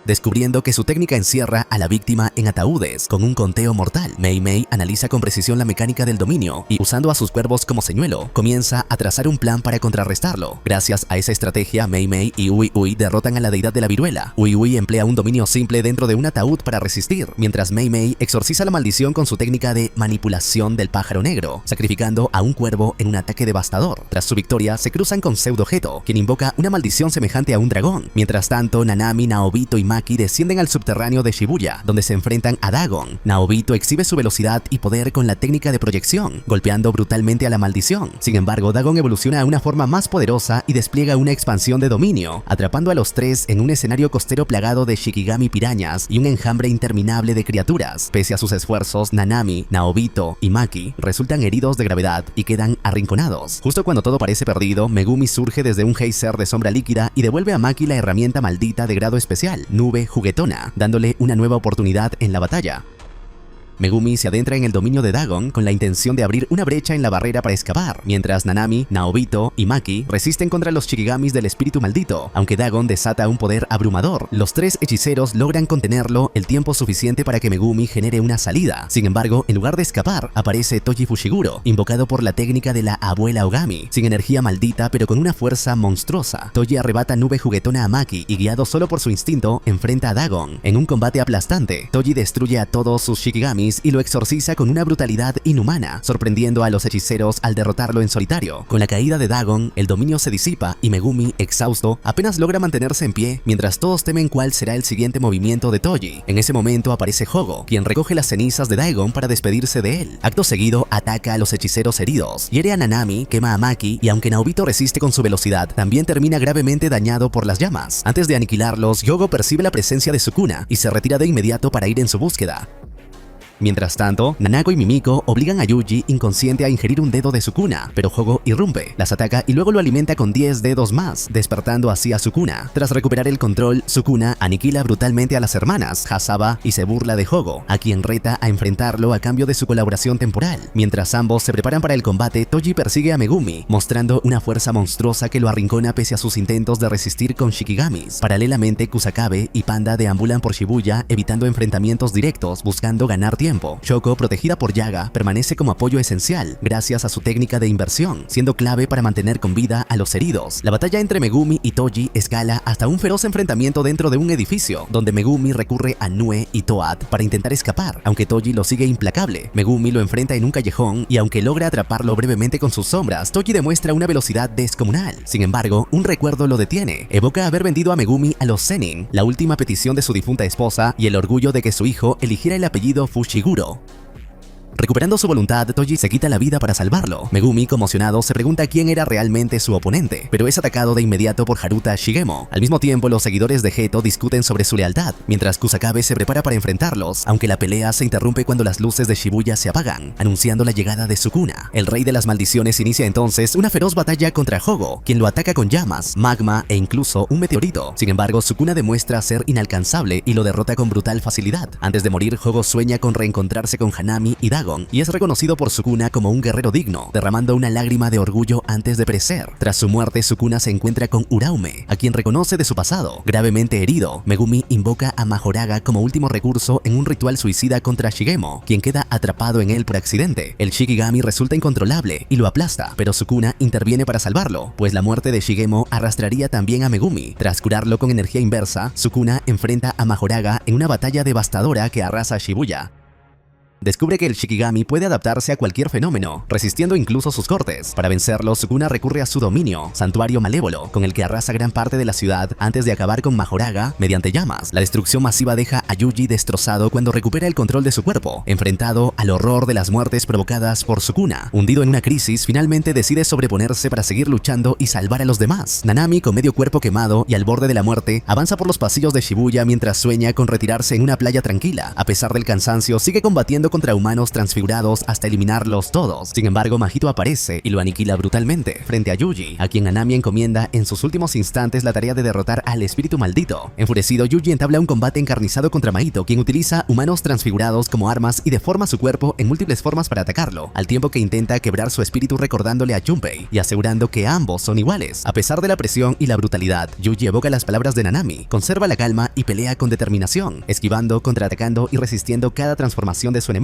descubriendo que su técnica encierra a la víctima en ataúdes con un conteo mortal. Mei Mei analiza con precisión la mecánica del dominio y, usando a sus cuervos como señuelo, comienza a trazar un plan para contrarrestarlo. Gracias a esa estrategia, Mei Mei y Ui Ui derrotan a la deidad de la viruela. Ui Ui emplea un dominio simple dentro de un ataúd para resistir, mientras Mei Mei exorciza la maldición con su técnica de manipulación del pájaro negro, sacrificando a un cuervo en un ataque devastador. Tras su victoria, se cruzan con Pseudo Geto, quien invoca una maldición semejante a un dragón. Mientras tanto, Nanami, Naobito y Maki descienden al subterráneo de Shibuya, donde se enfrentan a Dagon. Naobito exhibe su velocidad y poder con la técnica de proyección, golpeando brutalmente a la maldición. Sin embargo, Dagon evoluciona a una forma más poderosa y despliega una expansión de dominio, atrapando a los tres en un escenario costero plagado de Shikigami pirañas y un enjambre interminable de criaturas. Pese a sus esfuerzos, Nanami, Naobito y Maki resultan heridos de gravedad y quedan arrinconados. Justo cuando todo parece perdido, Megumi surge desde un geyser de sombra líquida y devuelve a Maki la herramienta maldita de grado especial, Nube Juguetona, dándole una nueva oportunidad en la batalla. Megumi se adentra en el dominio de Dagon con la intención de abrir una brecha en la barrera para escapar, mientras Nanami, Naobito y Maki resisten contra los Shikigamis del espíritu maldito. Aunque Dagon desata un poder abrumador, los tres hechiceros logran contenerlo el tiempo suficiente para que Megumi genere una salida. Sin embargo, en lugar de escapar, aparece Toji Fushiguro, invocado por la técnica de la abuela Ogami, sin energía maldita pero con una fuerza monstruosa. Toji arrebata Nube Juguetona a Maki y, guiado solo por su instinto, enfrenta a Dagon. En un combate aplastante, Toji destruye a todos sus Shikigamis Shikigamis y lo exorciza con una brutalidad inhumana, sorprendiendo a los hechiceros al derrotarlo en solitario. Con la caída de Dagon, el dominio se disipa y Megumi, exhausto, apenas logra mantenerse en pie mientras todos temen cuál será el siguiente movimiento de Toji. En ese momento aparece Hogo, quien recoge las cenizas de Dagon para despedirse de él. Acto seguido, ataca a los hechiceros heridos, hiere a Nanami, quema a Maki y aunque Naobito resiste con su velocidad, también termina gravemente dañado por las llamas. Antes de aniquilarlos, Hyogo percibe la presencia de Sukuna y se retira de inmediato para ir en su búsqueda. Mientras tanto, Nanako y Mimiko obligan a Yuji inconsciente a ingerir un dedo de Sukuna, pero Hogo irrumpe, las ataca y luego lo alimenta con 10 dedos más, despertando así a Sukuna. Tras recuperar el control, Sukuna aniquila brutalmente a las hermanas, Hasaba, y se burla de Hogo, a quien reta a enfrentarlo a cambio de su colaboración temporal. Mientras ambos se preparan para el combate, Toji persigue a Megumi, mostrando una fuerza monstruosa que lo arrincona pese a sus intentos de resistir con Shikigamis. Paralelamente, Kusakabe y Panda deambulan por Shibuya, evitando enfrentamientos directos, buscando ganar tiempo. Shoko, protegida por Yaga, permanece como apoyo esencial gracias a su técnica de inversión, siendo clave para mantener con vida a los heridos. La batalla entre Megumi y Toji escala hasta un feroz enfrentamiento dentro de un edificio, donde Megumi recurre a Nue y Toad para intentar escapar, aunque Toji lo sigue implacable. Megumi lo enfrenta en un callejón y aunque logra atraparlo brevemente con sus sombras, Toji demuestra una velocidad descomunal. Sin embargo, un recuerdo lo detiene. Evoca haber vendido a Megumi a los Zenin, la última petición de su difunta esposa y el orgullo de que su hijo eligiera el apellido Fushiguro. Recuperando su voluntad, Toji se quita la vida para salvarlo. Megumi, conmocionado, se pregunta quién era realmente su oponente, pero es atacado de inmediato por Haruta Shigemo. Al mismo tiempo, los seguidores de Geto discuten sobre su lealtad, mientras Kusakabe se prepara para enfrentarlos, aunque la pelea se interrumpe cuando las luces de Shibuya se apagan, anunciando la llegada de Sukuna. El rey de las maldiciones inicia entonces una feroz batalla contra Hogo, quien lo ataca con llamas, magma e incluso un meteorito. Sin embargo, Sukuna demuestra ser inalcanzable y lo derrota con brutal facilidad. Antes de morir, Hogo sueña con reencontrarse con Hanami y Dagon, y es reconocido por Sukuna como un guerrero digno, derramando una lágrima de orgullo antes de perecer. Tras su muerte, Sukuna se encuentra con Uraume, a quien reconoce de su pasado. Gravemente herido, Megumi invoca a Majoraga como último recurso en un ritual suicida contra Shigemo, quien queda atrapado en él por accidente. El Shikigami resulta incontrolable y lo aplasta, pero Sukuna interviene para salvarlo, pues la muerte de Shigemo arrastraría también a Megumi. Tras curarlo con energía inversa, Sukuna enfrenta a Majoraga en una batalla devastadora que arrasa Shibuya. Descubre que el Shikigami puede adaptarse a cualquier fenómeno, resistiendo incluso sus cortes. Para vencerlo, Sukuna recurre a su dominio, Santuario Malévolo, con el que arrasa gran parte de la ciudad antes de acabar con Majoraga mediante llamas. La destrucción masiva deja a Yuji destrozado cuando recupera el control de su cuerpo, enfrentado al horror de las muertes provocadas por Sukuna. Hundido en una crisis, finalmente decide sobreponerse para seguir luchando y salvar a los demás. Nanami, con medio cuerpo quemado y al borde de la muerte, avanza por los pasillos de Shibuya mientras sueña con retirarse en una playa tranquila. A pesar del cansancio, sigue combatiendo contra humanos transfigurados hasta eliminarlos todos. Sin embargo, Mahito aparece y lo aniquila brutalmente frente a Yuji, a quien Nanami encomienda en sus últimos instantes la tarea de derrotar al espíritu maldito. Enfurecido, Yuji entabla un combate encarnizado contra Mahito, quien utiliza humanos transfigurados como armas y deforma su cuerpo en múltiples formas para atacarlo, al tiempo que intenta quebrar su espíritu recordándole a Junpei y asegurando que ambos son iguales. A pesar de la presión y la brutalidad, Yuji evoca las palabras de Nanami, conserva la calma y pelea con determinación, esquivando, contraatacando y resistiendo cada transformación de su enemigo.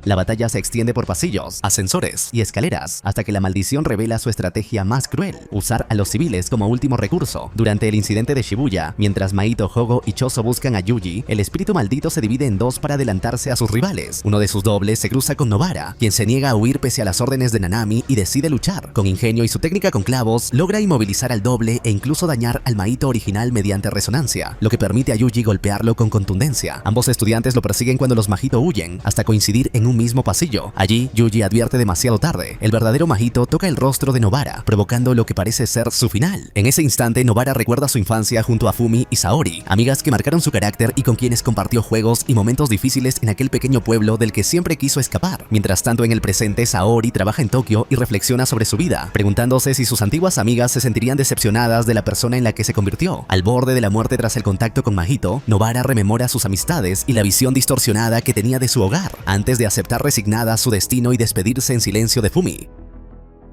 La batalla se extiende por pasillos, ascensores y escaleras, hasta que la maldición revela su estrategia más cruel, usar a los civiles como último recurso. Durante el incidente de Shibuya, mientras Mahito, Hogo y Choso buscan a Yuji, el espíritu maldito se divide en dos para adelantarse a sus rivales. Uno de sus dobles se cruza con Nobara, quien se niega a huir pese a las órdenes de Nanami y decide luchar. Con ingenio y su técnica con clavos, logra inmovilizar al doble e incluso dañar al Mahito original mediante resonancia, lo que permite a Yuji golpearlo con contundencia. Ambos estudiantes lo persiguen cuando los Mahito huyen, hasta coincidir en un mismo pasillo. Allí, Yuji advierte demasiado tarde. El verdadero Mahito toca el rostro de Nobara, provocando lo que parece ser su final. En ese instante, Nobara recuerda su infancia junto a Fumi y Saori, amigas que marcaron su carácter y con quienes compartió juegos y momentos difíciles en aquel pequeño pueblo del que siempre quiso escapar. Mientras tanto, en el presente, Saori trabaja en Tokio y reflexiona sobre su vida, preguntándose si sus antiguas amigas se sentirían decepcionadas de la persona en la que se convirtió. Al borde de la muerte tras el contacto con Mahito, Nobara rememora sus amistades y la visión distorsionada que tenía de su hogar, antes de aceptar resignada su destino y despedirse en silencio de Fumi.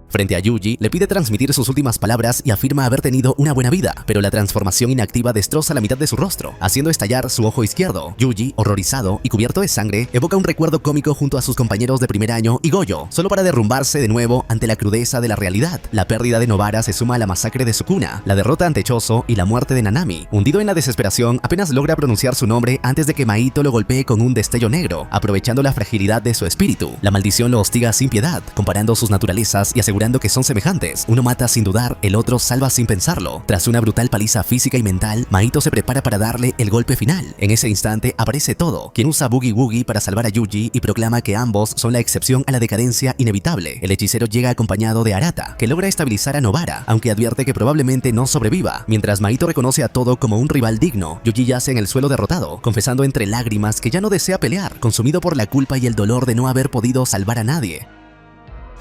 Frente a Yuji, le pide transmitir sus últimas palabras y afirma haber tenido una buena vida, pero la transformación inactiva destroza la mitad de su rostro, haciendo estallar su ojo izquierdo. Yuji, horrorizado y cubierto de sangre, evoca un recuerdo cómico junto a sus compañeros de primer año y Gojo, solo para derrumbarse de nuevo ante la crudeza de la realidad. La pérdida de Nobara se suma a la masacre de Sukuna, la derrota ante Choso y la muerte de Nanami. Hundido en la desesperación, apenas logra pronunciar su nombre antes de que Mahito lo golpee con un destello negro, aprovechando la fragilidad de su espíritu. La maldición lo hostiga sin piedad, comparando sus naturalezas y asegurando que son semejantes. Uno mata sin dudar, el otro salva sin pensarlo. Tras una brutal paliza física y mental, Mahito se prepara para darle el golpe final. En ese instante aparece Todo, quien usa Boogie Woogie para salvar a Yuji y proclama que ambos son la excepción a la decadencia inevitable. El hechicero llega acompañado de Arata, que logra estabilizar a Nobara, aunque advierte que probablemente no sobreviva. Mientras Mahito reconoce a Todo como un rival digno, Yuji yace en el suelo derrotado, confesando entre lágrimas que ya no desea pelear, consumido por la culpa y el dolor de no haber podido salvar a nadie.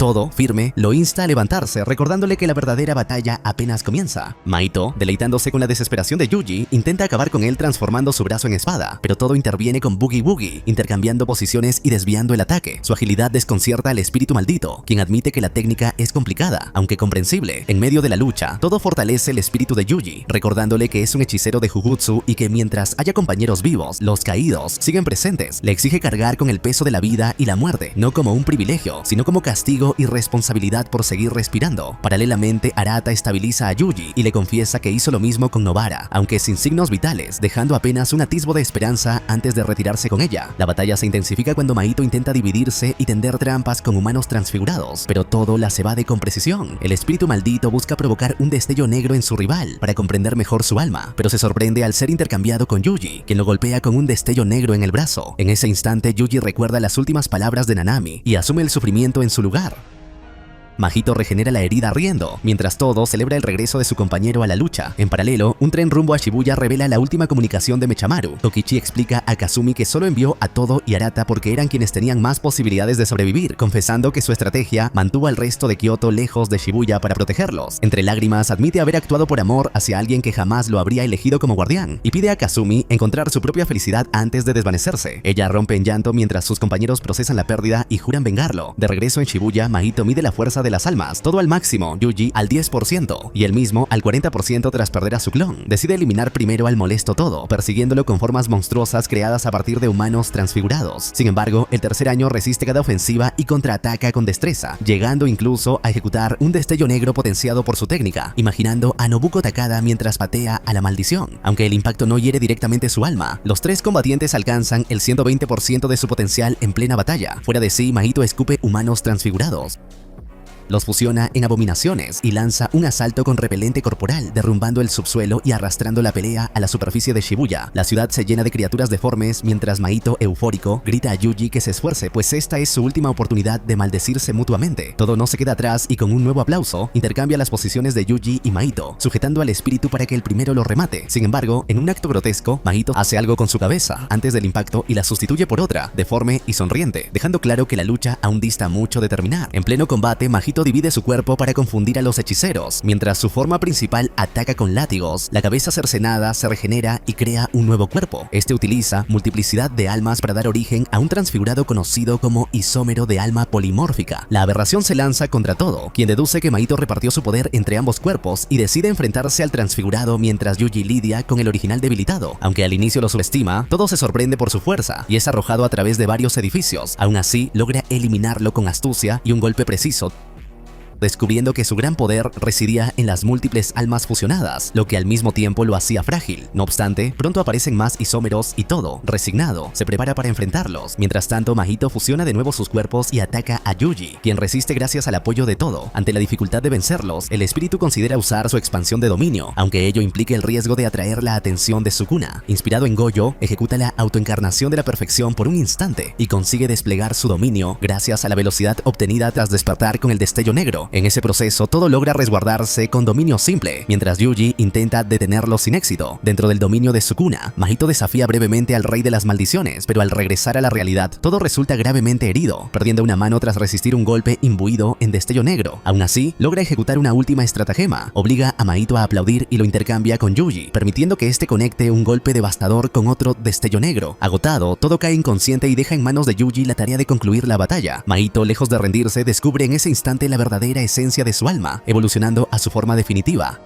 Todo, firme, lo insta a levantarse, recordándole que la verdadera batalla apenas comienza. Mahito, deleitándose con la desesperación de Yuji, intenta acabar con él transformando su brazo en espada, pero Todo interviene con Boogie Woogie, intercambiando posiciones y desviando el ataque. Su agilidad desconcierta al espíritu maldito, quien admite que la técnica es complicada, aunque comprensible. En medio de la lucha, Todo fortalece el espíritu de Yuji, recordándole que es un hechicero de Jujutsu y que mientras haya compañeros vivos, los caídos siguen presentes. Le exige cargar con el peso de la vida y la muerte, no como un privilegio, sino como castigo y responsabilidad por seguir respirando. Paralelamente, Arata estabiliza a Yuji y le confiesa que hizo lo mismo con Nobara, aunque sin signos vitales, dejando apenas un atisbo de esperanza antes de retirarse con ella. La batalla se intensifica cuando Mahito intenta dividirse y tender trampas con humanos transfigurados, pero Todo las evade con precisión. El espíritu maldito busca provocar un destello negro en su rival para comprender mejor su alma, pero se sorprende al ser intercambiado con Yuji, quien lo golpea con un destello negro en el brazo. En ese instante, Yuji recuerda las últimas palabras de Nanami y asume el sufrimiento en su lugar. Mahito regenera la herida riendo, mientras Todo celebra el regreso de su compañero a la lucha. En paralelo, un tren rumbo a Shibuya revela la última comunicación de Mechamaru. Tokichi explica a Kazumi que solo envió a Todo y Arata porque eran quienes tenían más posibilidades de sobrevivir, confesando que su estrategia mantuvo al resto de Kyoto lejos de Shibuya para protegerlos. Entre lágrimas, admite haber actuado por amor hacia alguien que jamás lo habría elegido como guardián, y pide a Kazumi encontrar su propia felicidad antes de desvanecerse. Ella rompe en llanto mientras sus compañeros procesan la pérdida y juran vengarlo. De regreso en Shibuya, Mahito mide la fuerza de las almas, todo al máximo, Yuji al 10% y él mismo al 40% tras perder a su clon. Decide eliminar primero al molesto Todo, persiguiéndolo con formas monstruosas creadas a partir de humanos transfigurados. Sin embargo, el tercer año resiste cada ofensiva y contraataca con destreza, llegando incluso a ejecutar un destello negro potenciado por su técnica, imaginando a Nobuko Takada mientras patea a la maldición. Aunque el impacto no hiere directamente su alma, los tres combatientes alcanzan el 120% de su potencial en plena batalla. Fuera de sí, Mahito escupe humanos transfigurados, los fusiona en abominaciones y lanza un asalto con repelente corporal, derrumbando el subsuelo y arrastrando la pelea a la superficie de Shibuya. La ciudad se llena de criaturas deformes mientras Mahito, eufórico, grita a Yuji que se esfuerce, pues esta es su última oportunidad de maldecirse mutuamente. Todo no se queda atrás y con un nuevo aplauso, intercambia las posiciones de Yuji y Mahito, sujetando al espíritu para que el primero lo remate. Sin embargo, en un acto grotesco, Mahito hace algo con su cabeza antes del impacto y la sustituye por otra, deforme y sonriente, dejando claro que la lucha aún dista mucho de terminar. En pleno combate, Mahito divide su cuerpo para confundir a los hechiceros, mientras su forma principal ataca con látigos. La cabeza cercenada se regenera y crea un nuevo cuerpo. Este utiliza multiplicidad de almas para dar origen a un transfigurado conocido como isómero de alma polimórfica. La aberración se lanza contra Todo, quien deduce que Mahito repartió su poder entre ambos cuerpos y decide enfrentarse al transfigurado mientras Yuji lidia con el original debilitado. Aunque al inicio lo subestima, Todo se sorprende por su fuerza y es arrojado a través de varios edificios. Aún así, logra eliminarlo con astucia y un golpe preciso, descubriendo que su gran poder residía en las múltiples almas fusionadas, lo que al mismo tiempo lo hacía frágil. No obstante, pronto aparecen más isómeros y Todo, resignado, se prepara para enfrentarlos. Mientras tanto, Mahito fusiona de nuevo sus cuerpos y ataca a Yuji, quien resiste gracias al apoyo de Todo. Ante la dificultad de vencerlos, el espíritu considera usar su expansión de dominio, aunque ello implique el riesgo de atraer la atención de Sukuna. Inspirado en Gojo, ejecuta la autoencarnación de la perfección por un instante y consigue desplegar su dominio gracias a la velocidad obtenida tras despertar con el destello negro. En ese proceso, Todo logra resguardarse con dominio simple, mientras Yuji intenta detenerlo sin éxito. Dentro del dominio de Sukuna, Mahito desafía brevemente al rey de las maldiciones, pero al regresar a la realidad, Todo resulta gravemente herido, perdiendo una mano tras resistir un golpe imbuido en destello negro. Aún así, logra ejecutar una última estratagema, obliga a Mahito a aplaudir y lo intercambia con Yuji, permitiendo que este conecte un golpe devastador con otro destello negro. Agotado, Todo cae inconsciente y deja en manos de Yuji la tarea de concluir la batalla. Mahito, lejos de rendirse, descubre en ese instante la verdadera la esencia de su alma, evolucionando a su forma definitiva.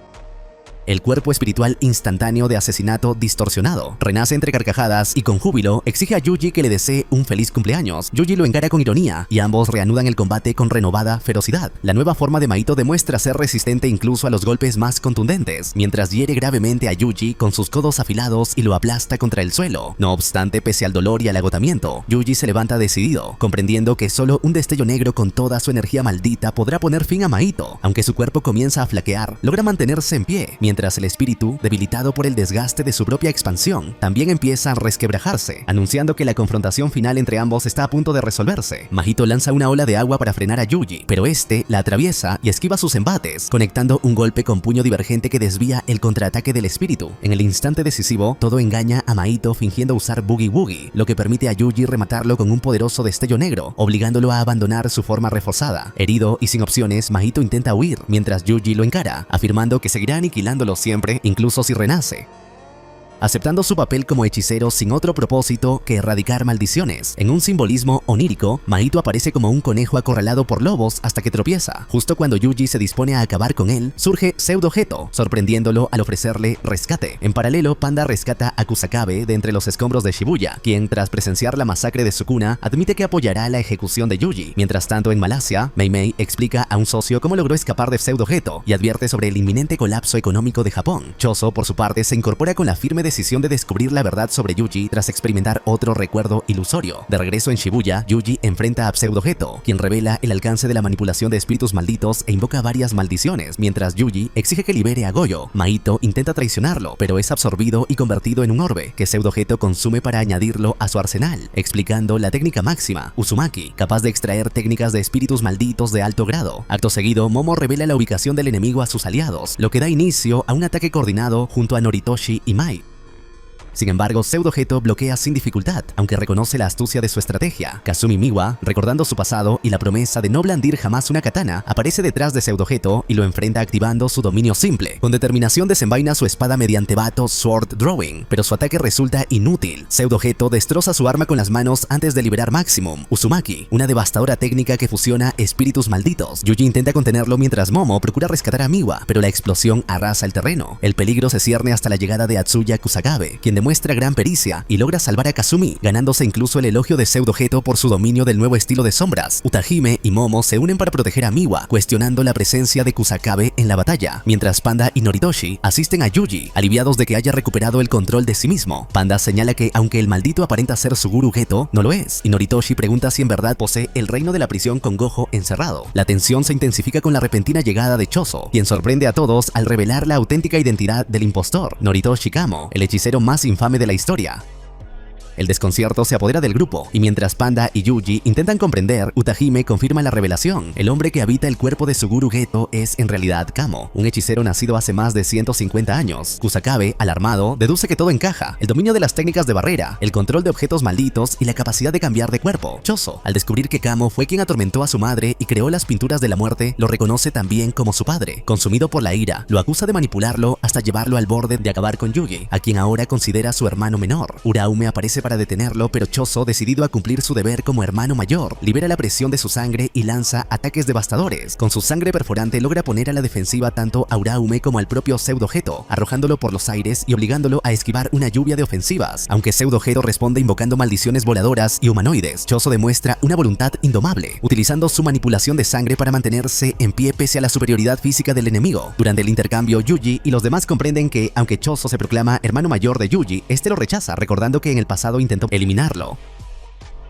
El cuerpo espiritual instantáneo de asesinato distorsionado renace entre carcajadas y con júbilo exige a Yuji que le desee un feliz cumpleaños. Yuji lo encara con ironía y ambos reanudan el combate con renovada ferocidad. La nueva forma de Mahito demuestra ser resistente incluso a los golpes más contundentes, mientras hiere gravemente a Yuji con sus codos afilados y lo aplasta contra el suelo. No obstante, pese al dolor y al agotamiento, Yuji se levanta decidido, comprendiendo que solo un destello negro con toda su energía maldita podrá poner fin a Mahito. Aunque su cuerpo comienza a flaquear, logra mantenerse en pie, mientras el espíritu, debilitado por el desgaste de su propia expansión, también empieza a resquebrajarse, anunciando que la confrontación final entre ambos está a punto de resolverse. Mahito lanza una ola de agua para frenar a Yuji, pero este la atraviesa y esquiva sus embates, conectando un golpe con puño divergente que desvía el contraataque del espíritu. En el instante decisivo, todo engaña a Mahito fingiendo usar Boogie Woogie, lo que permite a Yuji rematarlo con un poderoso destello negro, obligándolo a abandonar su forma reforzada. Herido y sin opciones, Mahito intenta huir, mientras Yuji lo encara, afirmando que seguirá aniquilándolo siempre, incluso si renace. Aceptando su papel como hechicero sin otro propósito que erradicar maldiciones. En un simbolismo onírico, Mahito aparece como un conejo acorralado por lobos hasta que tropieza. Justo cuando Yuji se dispone a acabar con él, surge Pseudo Geto, sorprendiéndolo al ofrecerle rescate. En paralelo, Panda rescata a Kusakabe de entre los escombros de Shibuya, quien tras presenciar la masacre de Sukuna, admite que apoyará la ejecución de Yuji. Mientras tanto, en Malasia, Mei Mei explica a un socio cómo logró escapar de Pseudo Geto y advierte sobre el inminente colapso económico de Japón. Choso, por su parte, se incorpora con la firme decisión de descubrir la verdad sobre Yuji tras experimentar otro recuerdo ilusorio. De regreso en Shibuya, Yuji enfrenta a Pseudo Geto, quien revela el alcance de la manipulación de espíritus malditos e invoca varias maldiciones, mientras Yuji exige que libere a Goyo. Mahito intenta traicionarlo, pero es absorbido y convertido en un orbe, que Pseudo Geto consume para añadirlo a su arsenal, explicando la técnica máxima, Uzumaki, capaz de extraer técnicas de espíritus malditos de alto grado. Acto seguido, Momo revela la ubicación del enemigo a sus aliados, lo que da inicio a un ataque coordinado junto a Noritoshi y Mai. Sin embargo, Pseudo Geto bloquea sin dificultad, aunque reconoce la astucia de su estrategia. Kazumi Miwa, recordando su pasado y la promesa de no blandir jamás una katana, aparece detrás de Pseudo Geto y lo enfrenta activando su dominio simple. Con determinación desenvaina su espada mediante Bato Sword Drawing, pero su ataque resulta inútil. Pseudo Geto destroza su arma con las manos antes de liberar Maximum, Uzumaki, una devastadora técnica que fusiona espíritus malditos. Yuji intenta contenerlo mientras Momo procura rescatar a Miwa, pero la explosión arrasa el terreno. El peligro se cierne hasta la llegada de Atsuya Kusakabe, quien muestra gran pericia y logra salvar a Kazumi, ganándose incluso el elogio de Pseudo Geto por su dominio del nuevo estilo de sombras. Utahime y Momo se unen para proteger a Miwa, cuestionando la presencia de Kusakabe en la batalla, mientras Panda y Noritoshi asisten a Yuji, aliviados de que haya recuperado el control de sí mismo. Panda señala que aunque el maldito aparenta ser Suguru Geto, no lo es, y Noritoshi pregunta si en verdad posee el reino de la prisión con Gojo encerrado. La tensión se intensifica con la repentina llegada de Choso, quien sorprende a todos al revelar la auténtica identidad del impostor, Noritoshi Kamo, el hechicero más infame de la historia. El desconcierto se apodera del grupo, y mientras Panda y Yuji intentan comprender, Utahime confirma la revelación. El hombre que habita el cuerpo de Suguru Geto es en realidad Kamo, un hechicero nacido hace más de 150 años. Kusakabe, alarmado, deduce que todo encaja: el dominio de las técnicas de barrera, el control de objetos malditos y la capacidad de cambiar de cuerpo. Choso, al descubrir que Kamo fue quien atormentó a su madre y creó las pinturas de la muerte, lo reconoce también como su padre. Consumido por la ira, lo acusa de manipularlo hasta llevarlo al borde de acabar con Yuji, a quien ahora considera su hermano menor. Uraume aparece para detenerlo, pero Choso, decidido a cumplir su deber como hermano mayor, libera la presión de su sangre y lanza ataques devastadores. Con su sangre perforante logra poner a la defensiva tanto a Uraume como al propio Pseudo Geto, arrojándolo por los aires y obligándolo a esquivar una lluvia de ofensivas. Aunque Pseudo Geto responde invocando maldiciones voladoras y humanoides, Choso demuestra una voluntad indomable, utilizando su manipulación de sangre para mantenerse en pie pese a la superioridad física del enemigo. Durante el intercambio, Yuji y los demás comprenden que, aunque Choso se proclama hermano mayor de Yuji, este lo rechaza, recordando que en el pasado intentó eliminarlo.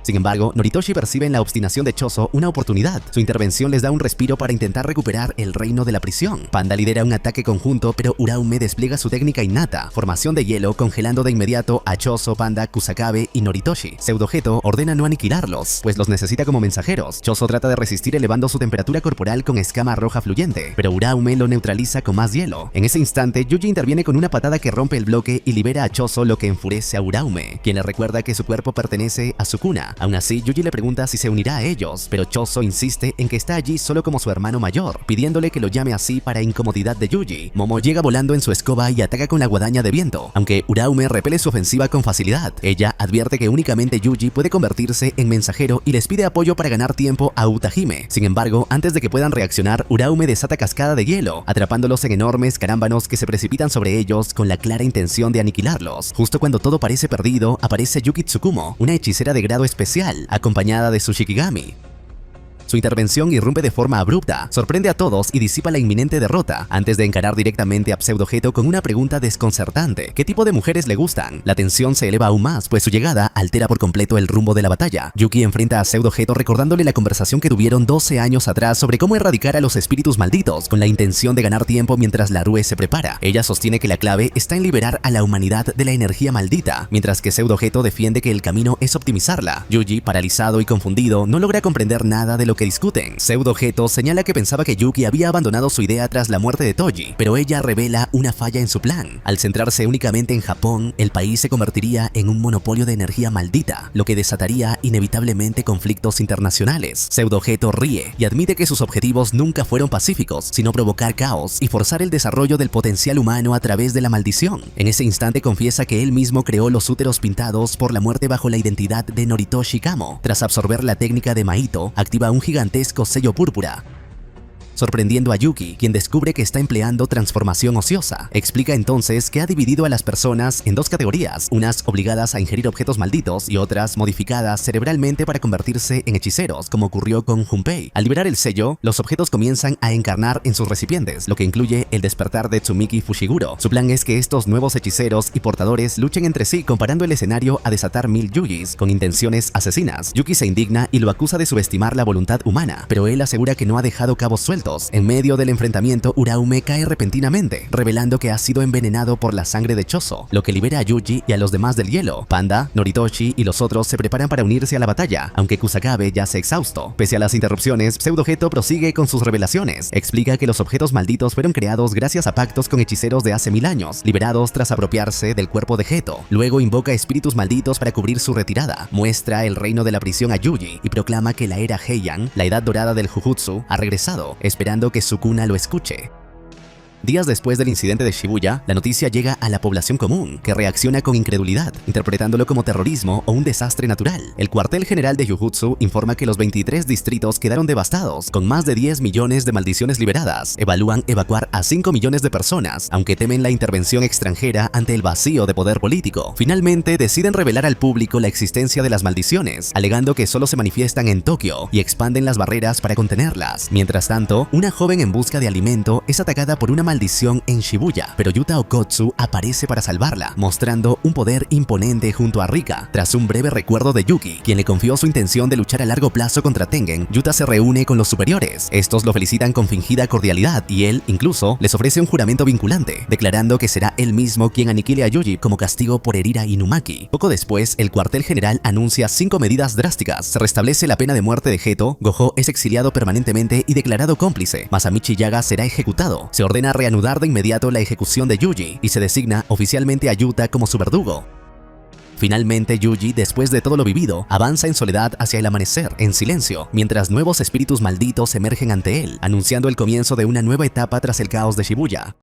Sin embargo, Noritoshi percibe en la obstinación de Choso una oportunidad. Su intervención les da un respiro para intentar recuperar el reino de la prisión. Panda lidera un ataque conjunto, pero Uraume despliega su técnica innata, formación de hielo, congelando de inmediato a Choso, Panda, Kusakabe y Noritoshi. Pseudo Geto ordena no aniquilarlos, pues los necesita como mensajeros. Choso trata de resistir elevando su temperatura corporal con escama roja fluyente, pero Uraume lo neutraliza con más hielo. En ese instante, Yuji interviene con una patada que rompe el bloque y libera a Choso, lo que enfurece a Uraume, quien le recuerda que su cuerpo pertenece a Sukuna, Aún así, Yuji le pregunta si se unirá a ellos, pero Choso insiste en que está allí solo como su hermano mayor, pidiéndole que lo llame así para incomodidad de Yuji. Momo llega volando en su escoba y ataca con la guadaña de viento, aunque Uraume repele su ofensiva con facilidad. Ella advierte que únicamente Yuji puede convertirse en mensajero y les pide apoyo para ganar tiempo a Utahime. Sin embargo, antes de que puedan reaccionar, Uraume desata cascada de hielo, atrapándolos en enormes carámbanos que se precipitan sobre ellos con la clara intención de aniquilarlos. Justo cuando todo parece perdido, aparece Yuki Tsukumo, una hechicera de grado especial, acompañada de su Shikigami. Su intervención irrumpe de forma abrupta, sorprende a todos y disipa la inminente derrota, antes de encarar directamente a Pseudo-Geto con una pregunta desconcertante. ¿Qué tipo de mujeres le gustan? La tensión se eleva aún más, pues su llegada altera por completo el rumbo de la batalla. Yuki enfrenta a Pseudo-Geto recordándole la conversación que tuvieron 12 años atrás sobre cómo erradicar a los espíritus malditos, con la intención de ganar tiempo mientras la Rue se prepara. Ella sostiene que la clave está en liberar a la humanidad de la energía maldita, mientras que Pseudo-Geto defiende que el camino es optimizarla. Yuji, paralizado y confundido, no logra comprender nada de lo que discuten. Pseudo-Geto señala que pensaba que Yuki había abandonado su idea tras la muerte de Toji, pero ella revela una falla en su plan. Al centrarse únicamente en Japón, el país se convertiría en un monopolio de energía maldita, lo que desataría inevitablemente conflictos internacionales. Pseudo-Geto ríe y admite que sus objetivos nunca fueron pacíficos, sino provocar caos y forzar el desarrollo del potencial humano a través de la maldición. En ese instante confiesa que él mismo creó los úteros pintados por la muerte bajo la identidad de Noritoshi Kamo. Tras absorber la técnica de Maito, activa un gigantesco sello púrpura, sorprendiendo a Yuki, quien descubre que está empleando transformación ociosa. Explica entonces que ha dividido a las personas en dos categorías, unas obligadas a ingerir objetos malditos y otras modificadas cerebralmente para convertirse en hechiceros, como ocurrió con Junpei. Al liberar el sello, los objetos comienzan a encarnar en sus recipientes, lo que incluye el despertar de Tsumiki Fushiguro. Su plan es que estos nuevos hechiceros y portadores luchen entre sí, comparando el escenario a desatar 1000 Yugis con intenciones asesinas. Yuki se indigna y lo acusa de subestimar la voluntad humana, pero él asegura que no ha dejado cabos sueltos. En medio del enfrentamiento, Uraume cae repentinamente, revelando que ha sido envenenado por la sangre de Choso, lo que libera a Yuji y a los demás del hielo. Panda, Noritoshi y los otros se preparan para unirse a la batalla, aunque Kusakabe yace exhausto. Pese a las interrupciones, Pseudo-Geto prosigue con sus revelaciones. Explica que los objetos malditos fueron creados gracias a pactos con hechiceros de hace 1000 años, liberados tras apropiarse del cuerpo de Geto. Luego invoca espíritus malditos para cubrir su retirada. Muestra el reino de la prisión a Yuji y proclama que la era Heian, la edad dorada del Jujutsu, ha regresado, esperando que Sukuna lo escuche. Días después del incidente de Shibuya, la noticia llega a la población común, que reacciona con incredulidad, interpretándolo como terrorismo o un desastre natural. El cuartel general de Jujutsu informa que los 23 distritos quedaron devastados, con más de 10 millones de maldiciones liberadas. Evalúan evacuar a 5 millones de personas, aunque temen la intervención extranjera ante el vacío de poder político. Finalmente, deciden revelar al público la existencia de las maldiciones, alegando que solo se manifiestan en Tokio y expanden las barreras para contenerlas. Mientras tanto, una joven en busca de alimento es atacada por una maldición en Shibuya, pero Yuta Okotsu aparece para salvarla, mostrando un poder imponente junto a Rika. Tras un breve recuerdo de Yuki, quien le confió su intención de luchar a largo plazo contra Tengen, Yuta se reúne con los superiores. Estos lo felicitan con fingida cordialidad y él, incluso, les ofrece un juramento vinculante, declarando que será él mismo quien aniquile a Yuji como castigo por herir a Inumaki. Poco después, el cuartel general anuncia 5 medidas drásticas. Se restablece la pena de muerte de Geto, Gojo es exiliado permanentemente y declarado cómplice, Masamichi Yaga será ejecutado. Se ordena reanudar de inmediato la ejecución de Yuji y se designa oficialmente a Yuta como su verdugo. Finalmente, Yuji, después de todo lo vivido, avanza en soledad hacia el amanecer, en silencio, mientras nuevos espíritus malditos emergen ante él, anunciando el comienzo de una nueva etapa tras el caos de Shibuya.